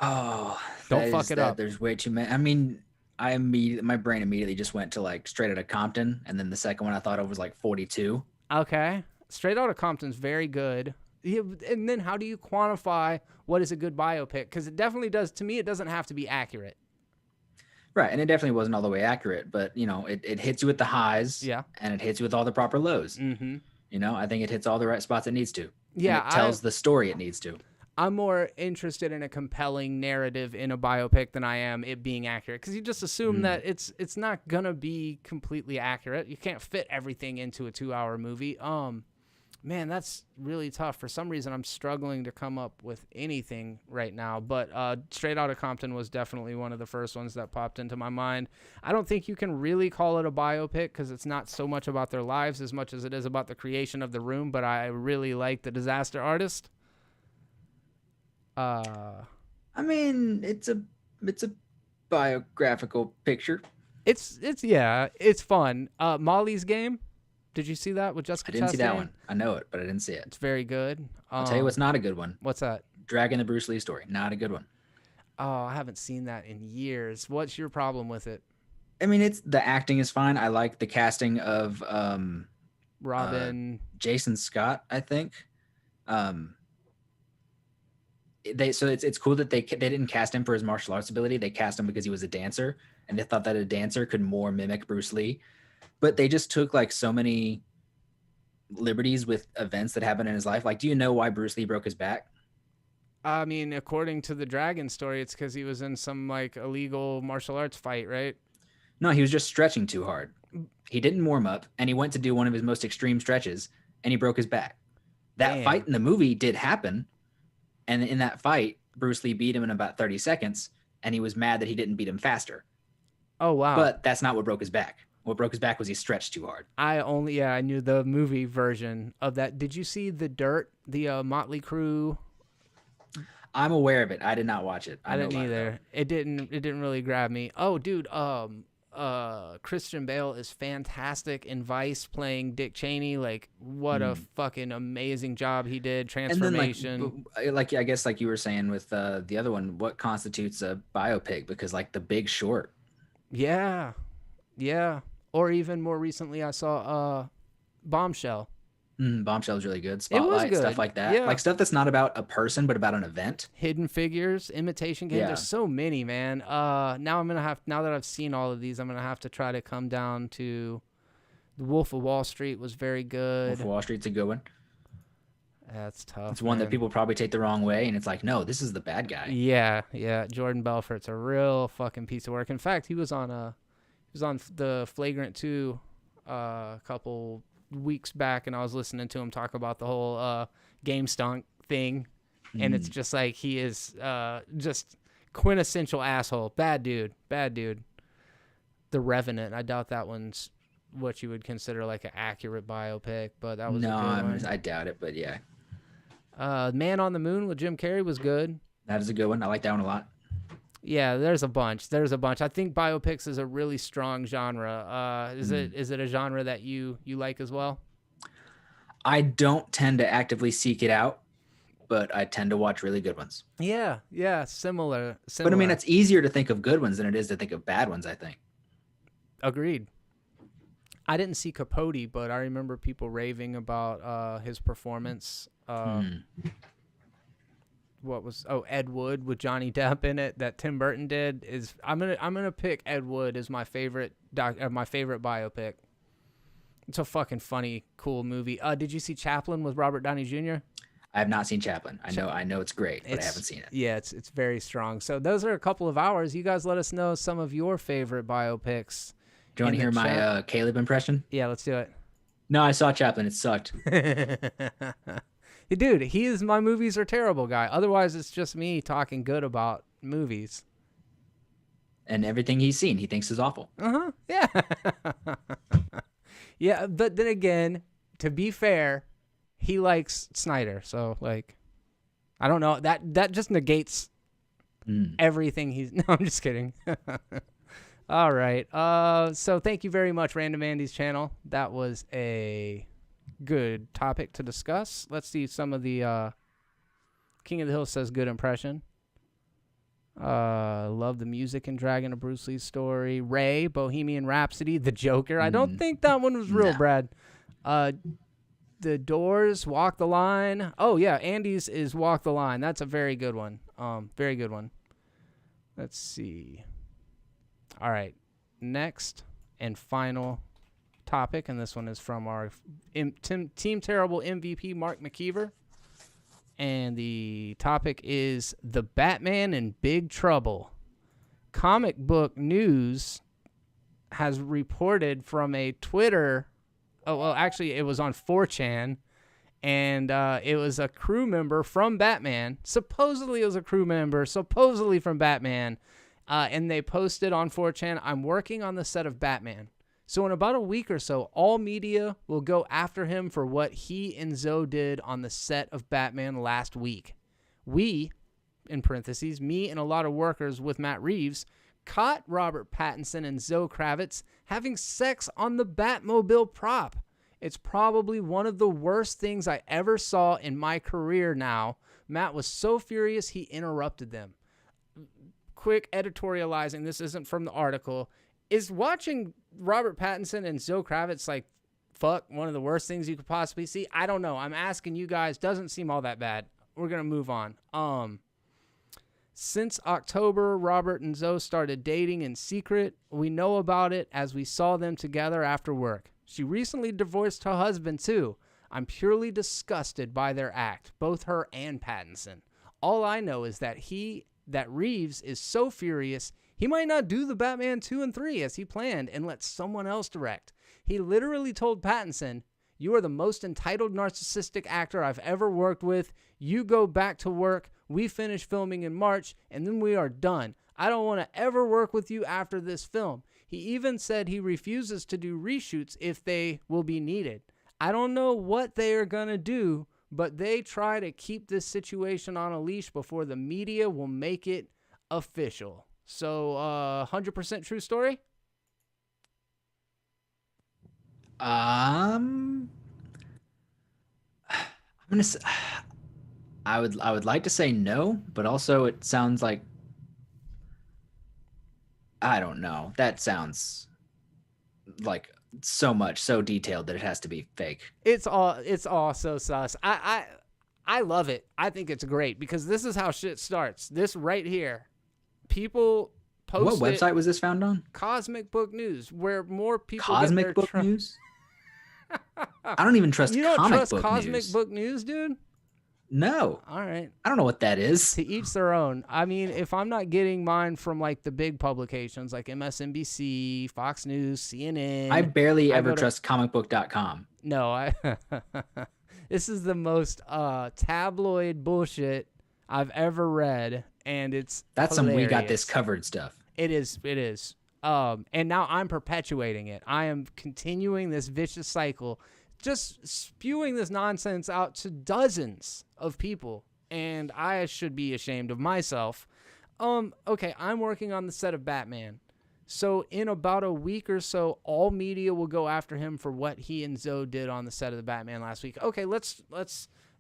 [SPEAKER 3] Oh,
[SPEAKER 1] don't fuck it up.
[SPEAKER 3] There's way too many. I mean, my brain immediately just went to like Straight Outta Compton, and then the second one I thought of was like 42.
[SPEAKER 1] Okay, Straight Outta Compton's very good. Yeah, and then how do you quantify what is a good biopic? Because it definitely does. To me, it doesn't have to be accurate.
[SPEAKER 3] Right, and it definitely wasn't all the way accurate, but you know, it hits you with the highs,
[SPEAKER 1] yeah,
[SPEAKER 3] and it hits you with all the proper lows.
[SPEAKER 1] Mm-hmm.
[SPEAKER 3] You know, I think it hits all the right spots it needs to.
[SPEAKER 1] Yeah,
[SPEAKER 3] and it tells the story it needs to.
[SPEAKER 1] I'm more interested in a compelling narrative in a biopic than I am it being accurate, because you just assume that it's not gonna be completely accurate. You can't fit everything into a 2-hour movie. Man, that's really tough. For some reason, I'm struggling to come up with anything right now. But Straight Outta Compton was definitely one of the first ones that popped into my mind. I don't think you can really call it a biopic because it's not so much about their lives as much as it is about the creation of the room. But I really like The Disaster Artist.
[SPEAKER 3] I mean, it's a biographical picture.
[SPEAKER 1] It's fun. Molly's Game. Did you see that with Jessica Chastain?
[SPEAKER 3] I didn't see that one. I know it, but I didn't see it.
[SPEAKER 1] It's very good.
[SPEAKER 3] I'll tell you what's not a good one.
[SPEAKER 1] What's that?
[SPEAKER 3] Dragging the Bruce Lee story. Not a good one.
[SPEAKER 1] Oh, I haven't seen that in years. What's your problem with it?
[SPEAKER 3] I mean, the acting is fine. I like the casting of
[SPEAKER 1] Robin.
[SPEAKER 3] Jason Scott, I think. It's cool that they didn't cast him for his martial arts ability. They cast him because he was a dancer, and they thought that a dancer could more mimic Bruce Lee. But they just took like so many liberties with events that happened in his life. Like, do you know why Bruce Lee broke his back?
[SPEAKER 1] I mean, according to the Dragon story, it's because he was in some like illegal martial arts fight, right?
[SPEAKER 3] No, he was just stretching too hard. He didn't warm up, and he went to do one of his most extreme stretches, and he broke his back. That fight in the movie did happen. And in that fight, Bruce Lee beat him in about 30 seconds, and he was mad that he didn't beat him faster.
[SPEAKER 1] Oh, wow.
[SPEAKER 3] But that's not what broke his back. What broke his back was he stretched too hard.
[SPEAKER 1] I knew the movie version of that. Did you see The Dirt, the Motley Crue?
[SPEAKER 3] I'm aware of it. I did not watch it.
[SPEAKER 1] I didn't either. It didn't really grab me. Oh, dude, Christian Bale is fantastic in Vice playing Dick Cheney. Like, what a fucking amazing job he did. Transformation.
[SPEAKER 3] And then, like I guess like you were saying with the other one, what constitutes a biopic? Because like The Big Short.
[SPEAKER 1] Yeah. Or even more recently, I saw Bombshell.
[SPEAKER 3] Bombshell is really good. Spotlight,
[SPEAKER 1] it was good.
[SPEAKER 3] Stuff like that.
[SPEAKER 1] Yeah.
[SPEAKER 3] Like stuff that's not about a person, but about an event.
[SPEAKER 1] Hidden Figures, Imitation Game.
[SPEAKER 3] Yeah.
[SPEAKER 1] There's so many, man. Now that I've seen all of these, I'm gonna have to try to come down to The Wolf of Wall Street was very good.
[SPEAKER 3] Wolf of Wall Street's a good one.
[SPEAKER 1] That's tough.
[SPEAKER 3] It's one that people probably take the wrong way, and it's like, no, this is the bad guy.
[SPEAKER 1] Yeah. Jordan Belfort's a real fucking piece of work. In fact, he was on the Flagrant 2 a couple weeks back, and I was listening to him talk about the whole game stunk thing. and it's just like he is just quintessential asshole. Bad dude. The Revenant. I doubt that one's what you would consider like an accurate biopic, but that was a good one.
[SPEAKER 3] I doubt it, but yeah.
[SPEAKER 1] Man on the Moon with Jim Carrey was good.
[SPEAKER 3] That is a good one. I like that one a lot.
[SPEAKER 1] Yeah, there's a bunch. I think biopics is a really strong genre. Is it a genre that you like as well?
[SPEAKER 3] I don't tend to actively seek it out, but I tend to watch really good ones.
[SPEAKER 1] Yeah, similar.
[SPEAKER 3] But I mean, it's easier to think of good ones than it is to think of bad ones, I think.
[SPEAKER 1] Agreed. I didn't see Capote, but I remember people raving about his performance. What was Ed Wood with Johnny Depp in it that Tim Burton did is I'm gonna pick Ed Wood as my favorite biopic. It's a fucking funny, cool movie. Did you see Chaplin with Robert Downey Jr.?
[SPEAKER 3] I have not seen Chaplin. I know it's great, but I haven't seen it.
[SPEAKER 1] Yeah, it's very strong. So those are a couple of ours. You guys let us know some of your favorite biopics.
[SPEAKER 3] Do you want to hear my Caleb impression?
[SPEAKER 1] Yeah, let's do it.
[SPEAKER 3] No, I saw Chaplin. It sucked.
[SPEAKER 1] Dude, my movies are terrible guy. Otherwise, it's just me talking good about movies.
[SPEAKER 3] And everything he's seen, he thinks is awful.
[SPEAKER 1] Yeah. Yeah, but then again, to be fair, he likes Snyder. So, like, I don't know. That just negates everything he's... No, I'm just kidding. All right. So thank you very much, Random Andy's channel. That was a good topic to discuss. Let's see some of the King of the Hill says good impression. Love the music in Dragon of Bruce Lee's story. Ray, Bohemian Rhapsody, The Joker. I don't think that one was real, Brad. The Doors, Walk the Line. Oh yeah, Andy's is Walk the Line. That's a very good one. Very good one. Let's see. All right, next and final topic, and this one is from our Team Terrible MVP, Mark McKeever. And the topic is The Batman in Big Trouble. Comic Book News has reported from a Twitter... Oh, well, actually, it was on 4chan, and it was a crew member from Batman. Supposedly, it was a crew member, supposedly from Batman. And they posted on 4chan, I'm working on the set of Batman. So in about a week or so, all media will go after him for what he and Zoe did on the set of Batman last week. We, in parentheses, me and a lot of workers with Matt Reeves, caught Robert Pattinson and Zoe Kravitz having sex on the Batmobile prop. It's probably one of the worst things I ever saw in my career now. Matt was so furious he interrupted them. Quick editorializing, this isn't from the article. Is watching Robert Pattinson and Zoe Kravitz like fuck one of the worst things you could possibly see? I don't know. I'm asking you guys. Doesn't seem all that bad. We're going to move on. Since October, Robert and Zoe started dating in secret. We know about it as we saw them together after work. She recently divorced her husband too. I'm purely disgusted by their act, both her and Pattinson. All I know is that Reeves is so furious, he might not do the Batman 2 and 3 as he planned and let someone else direct. He literally told Pattinson, "You are the most entitled narcissistic actor I've ever worked with. You go back to work. We finish filming in March, and then we are done. I don't want to ever work with you after this film." He even said he refuses to do reshoots if they will be needed. I don't know what they are going to do, but they try to keep this situation on a leash before the media will make it official. So, 100% true story?
[SPEAKER 3] I'm gonna say, I would like to say no, but also it sounds like, I don't know. That sounds like so detailed that it has to be fake.
[SPEAKER 1] It's all so sus. I love it. I think it's great because this is how shit starts. This right here. People post.
[SPEAKER 3] What website was this found on?
[SPEAKER 1] Cosmic Book News, where more people
[SPEAKER 3] Cosmic Book News? I don't even trust
[SPEAKER 1] you don't
[SPEAKER 3] comic
[SPEAKER 1] trust
[SPEAKER 3] book
[SPEAKER 1] Cosmic
[SPEAKER 3] news.
[SPEAKER 1] Book News, dude?
[SPEAKER 3] No.
[SPEAKER 1] All right.
[SPEAKER 3] I don't know what that is.
[SPEAKER 1] To each their own. I mean, if I'm not getting mine from like the big publications like MSNBC, Fox News, CNN.
[SPEAKER 3] I barely ever trust comicbook.com.
[SPEAKER 1] No, this is the most tabloid bullshit I've ever read, and it's
[SPEAKER 3] That's some we got this
[SPEAKER 1] hilarious.
[SPEAKER 3] covered stuff.
[SPEAKER 1] It is. It is. And now I'm perpetuating it. I am continuing this vicious cycle, just spewing this nonsense out to dozens of people, and I should be ashamed of myself. Okay, I'm working on the set of Batman. So in about a week or so, all media will go after him for what he and Zoe did on the set of the Batman last week. Okay, let's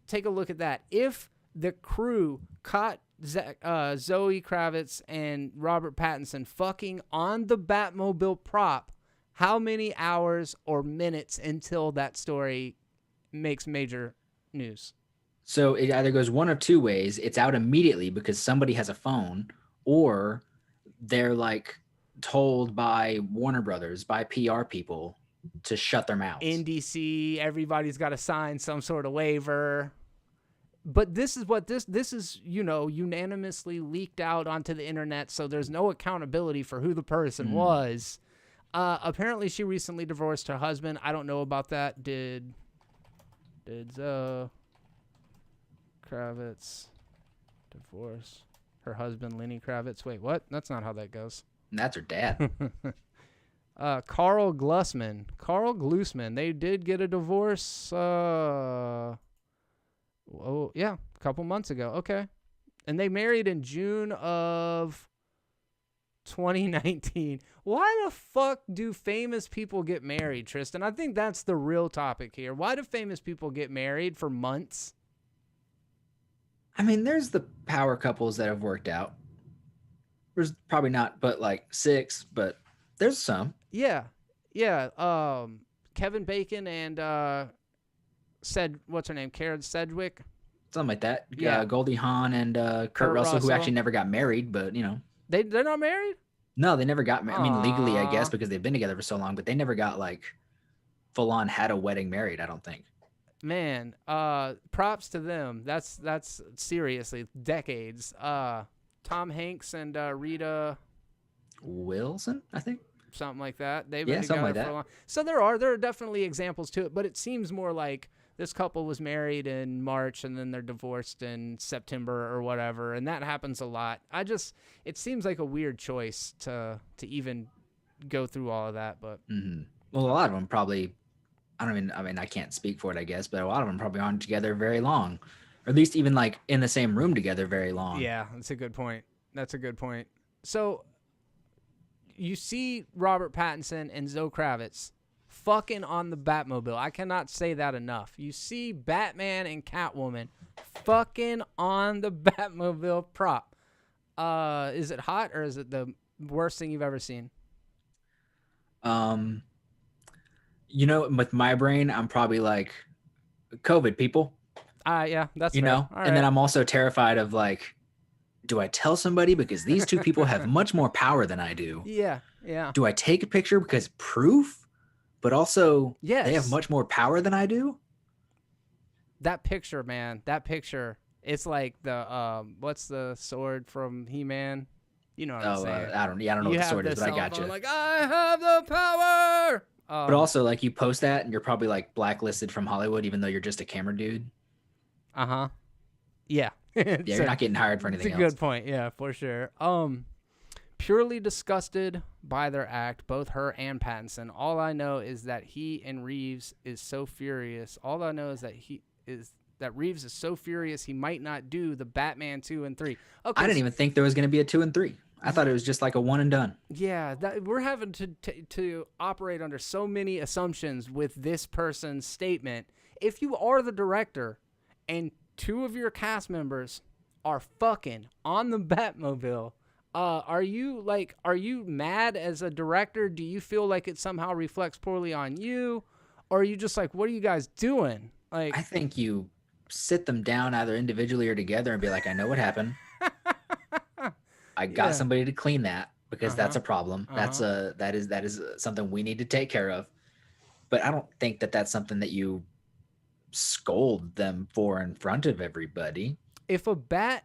[SPEAKER 1] take a look at that. If the crew caught Zoe Kravitz and Robert Pattinson fucking on the Batmobile prop, how many hours or minutes until that story makes major news?
[SPEAKER 3] So it either goes one of two ways. It's out immediately because somebody has a phone, or they're like told by Warner Brothers, by PR people, to shut their mouths.
[SPEAKER 1] In DC, everybody's got to sign some sort of waiver. But this is what this is, unanimously leaked out onto the internet, so there's no accountability for who the person was. Apparently, she recently divorced her husband. I don't know about that. Did Zoe Kravitz divorce her husband, Lenny Kravitz? Wait, what? That's not how that goes.
[SPEAKER 3] And that's her dad.
[SPEAKER 1] Carl Glusman. They did get a divorce. A couple months ago. Okay. And they married in June of 2019. Why the fuck do famous people get married, Tristan? I think that's the real topic here. Why do famous people get married for months?
[SPEAKER 3] I mean, there's the power couples that have worked out. There's probably not, but like 6, but there's some.
[SPEAKER 1] Yeah. Kevin Bacon and what's her name? Karen Sedgwick.
[SPEAKER 3] Something like that.
[SPEAKER 1] Yeah.
[SPEAKER 3] Goldie Hawn and Kurt Russell, who actually never got married, but
[SPEAKER 1] they're not married?
[SPEAKER 3] No, they never got married. I mean, legally, I guess,
[SPEAKER 1] Aw.
[SPEAKER 3] because they've been together for so long, but they never got like full on had a wedding married, I don't think.
[SPEAKER 1] Man, props to them. That's seriously decades. Tom Hanks and Rita
[SPEAKER 3] Wilson, I think.
[SPEAKER 1] Something like that. They've been
[SPEAKER 3] something
[SPEAKER 1] together
[SPEAKER 3] like
[SPEAKER 1] for a
[SPEAKER 3] that.
[SPEAKER 1] long. So there are definitely examples to it, but it seems more like this couple was married in March and then they're divorced in September or whatever, and that happens a lot. It seems like a weird choice to even go through all of that, but
[SPEAKER 3] Well, a lot of them probably, I can't speak for it, I guess, but a lot of them probably aren't together very long, or at least even like in the same room together very long.
[SPEAKER 1] yeah, that's a good point. So you see Robert Pattinson and Zoe Kravitz fucking on the Batmobile. I cannot say that enough. You see Batman and Catwoman fucking on the Batmobile prop. Is it hot, or is it the worst thing you've ever seen?
[SPEAKER 3] With my brain, I'm probably like, COVID people.
[SPEAKER 1] Yeah, that's
[SPEAKER 3] you
[SPEAKER 1] fair.
[SPEAKER 3] know,
[SPEAKER 1] All
[SPEAKER 3] and then
[SPEAKER 1] right.
[SPEAKER 3] I'm also terrified of like, do I tell somebody because these two people have much more power than I do?
[SPEAKER 1] Yeah.
[SPEAKER 3] Do I take a picture because proof, but also
[SPEAKER 1] Yes.
[SPEAKER 3] they have much more power than I do?
[SPEAKER 1] That picture, man. It's like the what's the sword from He-Man? You know what I'm saying?
[SPEAKER 3] I don't know what the sword is, but I got you.
[SPEAKER 1] Like, I have the power.
[SPEAKER 3] But also, like, you post that and you're probably like blacklisted from Hollywood, even though you're just a camera dude.
[SPEAKER 1] Yeah.
[SPEAKER 3] Yeah, you're not getting hired for
[SPEAKER 1] It's
[SPEAKER 3] anything
[SPEAKER 1] a
[SPEAKER 3] else.
[SPEAKER 1] good point. Yeah, for sure. Purely disgusted by their act, both her and Pattinson. All I know is that he and Reeves is so furious. All I know is that Reeves is so furious he might not do the Batman 2 and 3. Okay,
[SPEAKER 3] I didn't even think there was going to be a 2 and 3. I thought it was just like a 1 and done.
[SPEAKER 1] Yeah, we're having to operate under so many assumptions with this person's statement. If you are the director and 2 of your cast members are fucking on the Batmobile, are you mad as a director? Do you feel like it somehow reflects poorly on you? Or are you just like, what are you guys doing? Like,
[SPEAKER 3] I think you sit them down either individually or together and be like, I know what happened. I got somebody to clean that because that's a problem. That is something we need to take care of. But I don't think that that's something that you scold them for in front of everybody.
[SPEAKER 1] If a bat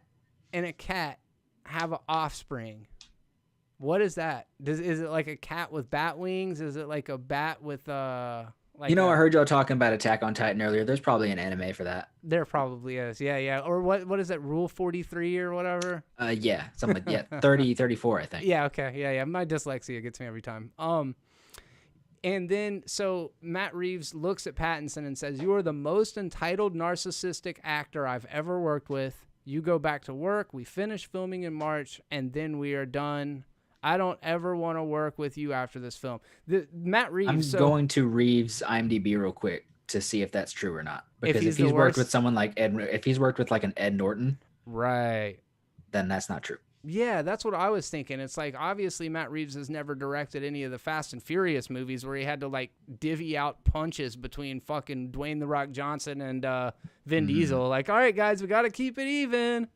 [SPEAKER 1] and a cat have an offspring, what is that? Is it like a cat with bat wings? Is it like a bat with Like,
[SPEAKER 3] You know, I heard y'all talking about Attack on Titan earlier. There's probably an anime for that.
[SPEAKER 1] There probably is. Yeah. Or what is it? Rule 43 or whatever?
[SPEAKER 3] Yeah, something like 30, 34, I think.
[SPEAKER 1] Yeah, okay. Yeah. My dyslexia gets me every time. And then, so Matt Reeves looks at Pattinson and says, "You are the most entitled narcissistic actor I've ever worked with. You go back to work. We finish filming in March, and then we are done. I don't ever want to work with you after this film." Matt Reeves.
[SPEAKER 3] I'm going to Reeves' IMDb real quick to see if that's true or not. Because if he's worked with someone like if he's worked with like an Ed Norton,
[SPEAKER 1] right,
[SPEAKER 3] then that's not true.
[SPEAKER 1] Yeah, that's what I was thinking. It's like, obviously Matt Reeves has never directed any of the Fast and Furious movies where he had to like divvy out punches between fucking Dwayne The Rock Johnson and Vin Diesel. Like, all right, guys, we got to keep it even.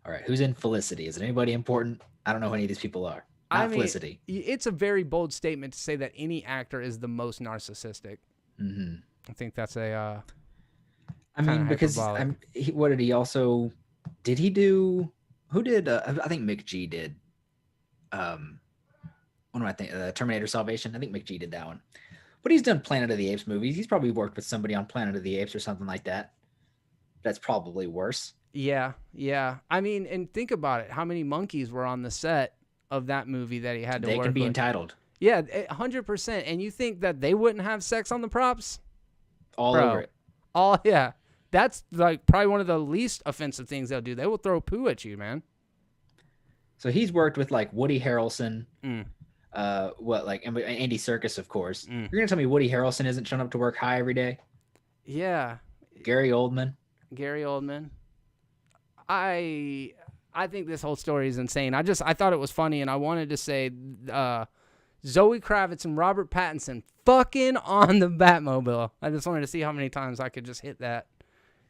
[SPEAKER 3] All right, who's in Felicity? Is it anybody important? I don't know who any of these people are. Not Felicity.
[SPEAKER 1] It's a very bold statement to say that any actor is the most narcissistic. I think that's a.
[SPEAKER 3] I mean, because what did he also? Did he do? Who did? I think McG did. What do I think? Terminator Salvation. I think McG did that one. But he's done Planet of the Apes movies. He's probably worked with somebody on Planet of the Apes or something like that. That's probably worse.
[SPEAKER 1] Yeah. I mean, and think about it. How many monkeys were on the set of that movie that he had to work with?
[SPEAKER 3] They can be entitled.
[SPEAKER 1] Yeah, 100%. And you think that they wouldn't have sex on the props?
[SPEAKER 3] All over it.
[SPEAKER 1] Yeah. That's like probably one of the least offensive things they'll do. They will throw poo at you, man.
[SPEAKER 3] So he's worked with like Woody Harrelson, Andy Serkis, of course. You're gonna tell me Woody Harrelson isn't showing up to work high every day?
[SPEAKER 1] Yeah.
[SPEAKER 3] Gary Oldman.
[SPEAKER 1] I think this whole story is insane. I thought it was funny, and I wanted to say Zoe Kravitz and Robert Pattinson fucking on the Batmobile. I just wanted to see how many times I could just hit that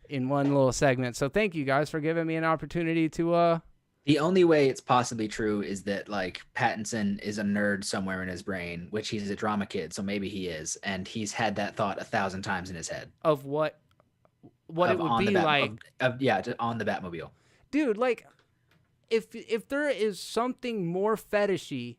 [SPEAKER 1] in one little segment. So thank you guys for giving me an opportunity to
[SPEAKER 3] The only way it's possibly true is that like Pattinson is a nerd somewhere in his brain, which he's a drama kid, so maybe he is, and he's had that thought 1,000 times in his head
[SPEAKER 1] of what it would be like
[SPEAKER 3] on the Batmobile.
[SPEAKER 1] Dude, like if there is something more fetishy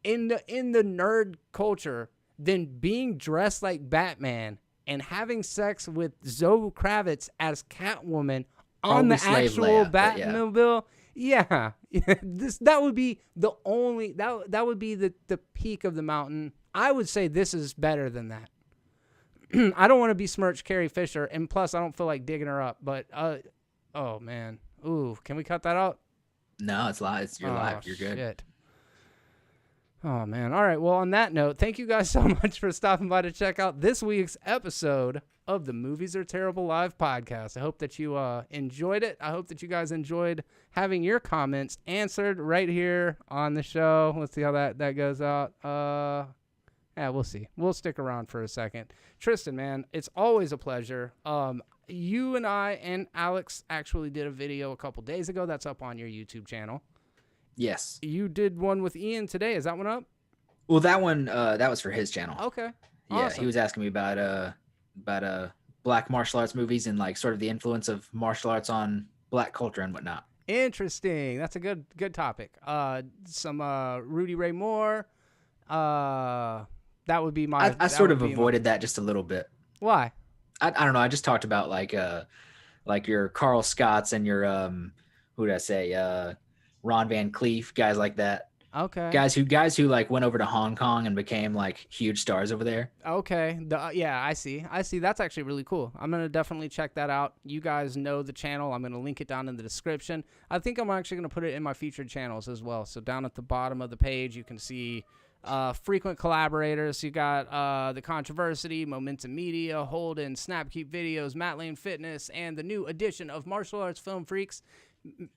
[SPEAKER 1] in the nerd culture than being dressed like Batman and having sex with Zoe Kravitz as Catwoman on the actual Batmobile, that would be the only that would be the peak of the mountain. I would say this is better than that. I don't want to besmirch Carrie Fisher, and plus I don't feel like digging her up. But oh man, ooh, can we cut that out?
[SPEAKER 3] No, it's live. You're live. You're good.
[SPEAKER 1] Shit. Oh, man. All right. Well, on that note, thank you guys so much for stopping by to check out this week's episode of the Movies Are Terrible Live podcast. I hope that you enjoyed it. I hope that you guys enjoyed having your comments answered right here on the show. Let's see how that goes out. Yeah, we'll see. We'll stick around for a second. Tristan, man, it's always a pleasure. You and I and Alex actually did a video a couple days ago that's up on your YouTube channel.
[SPEAKER 3] Yes.
[SPEAKER 1] You did one with Ian today. Is that one up?
[SPEAKER 3] Well, that one that was for his channel.
[SPEAKER 1] Okay.
[SPEAKER 3] Yeah, awesome. He was asking me about black martial arts movies and like sort of the influence of martial arts on black culture and whatnot.
[SPEAKER 1] Interesting. That's a good topic. Some Rudy Ray Moore. That would be my.
[SPEAKER 3] I sort of avoided that just a little bit.
[SPEAKER 1] Why?
[SPEAKER 3] I don't know. I just talked about like your Carl Scotts and your who did I say Ron Van Cleef, guys like that.
[SPEAKER 1] Okay.
[SPEAKER 3] Guys who like went over to Hong Kong and became like huge stars over there.
[SPEAKER 1] Okay. Yeah, I see. That's actually really cool. I'm going to definitely check that out. You guys know the channel. I'm going to link it down in the description. I think I'm actually going to put it in my featured channels as well. So down at the bottom of the page, you can see frequent collaborators. You got The Controversy, Momentum Media, Holden, Snapkeep Videos, Matt Lane Fitness, and the new edition of Martial Arts Film Freak.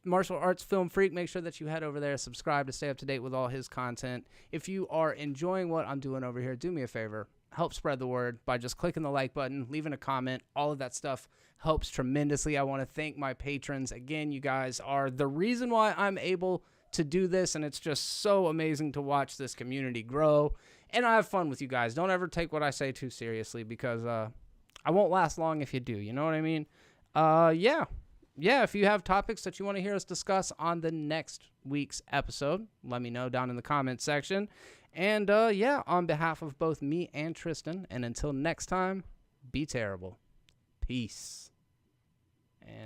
[SPEAKER 1] Make sure that you head over there, subscribe to stay up to date with all his content. If you are enjoying what I'm doing over here, do me a favor, help spread the word by just clicking the like button, leaving a comment. All of that stuff helps tremendously. I want to thank my patrons. Again, you guys are the reason why I'm able to do this, and it's just so amazing to watch this community grow. And I have fun with you guys. Don't ever take what I say too seriously, because I won't last long if you do. You know what I mean? Yeah, if you have topics that you want to hear us discuss on the next week's episode, let me know down in the comments section. And yeah, on behalf of both me and Tristan, and until next time, be terrible. Peace. And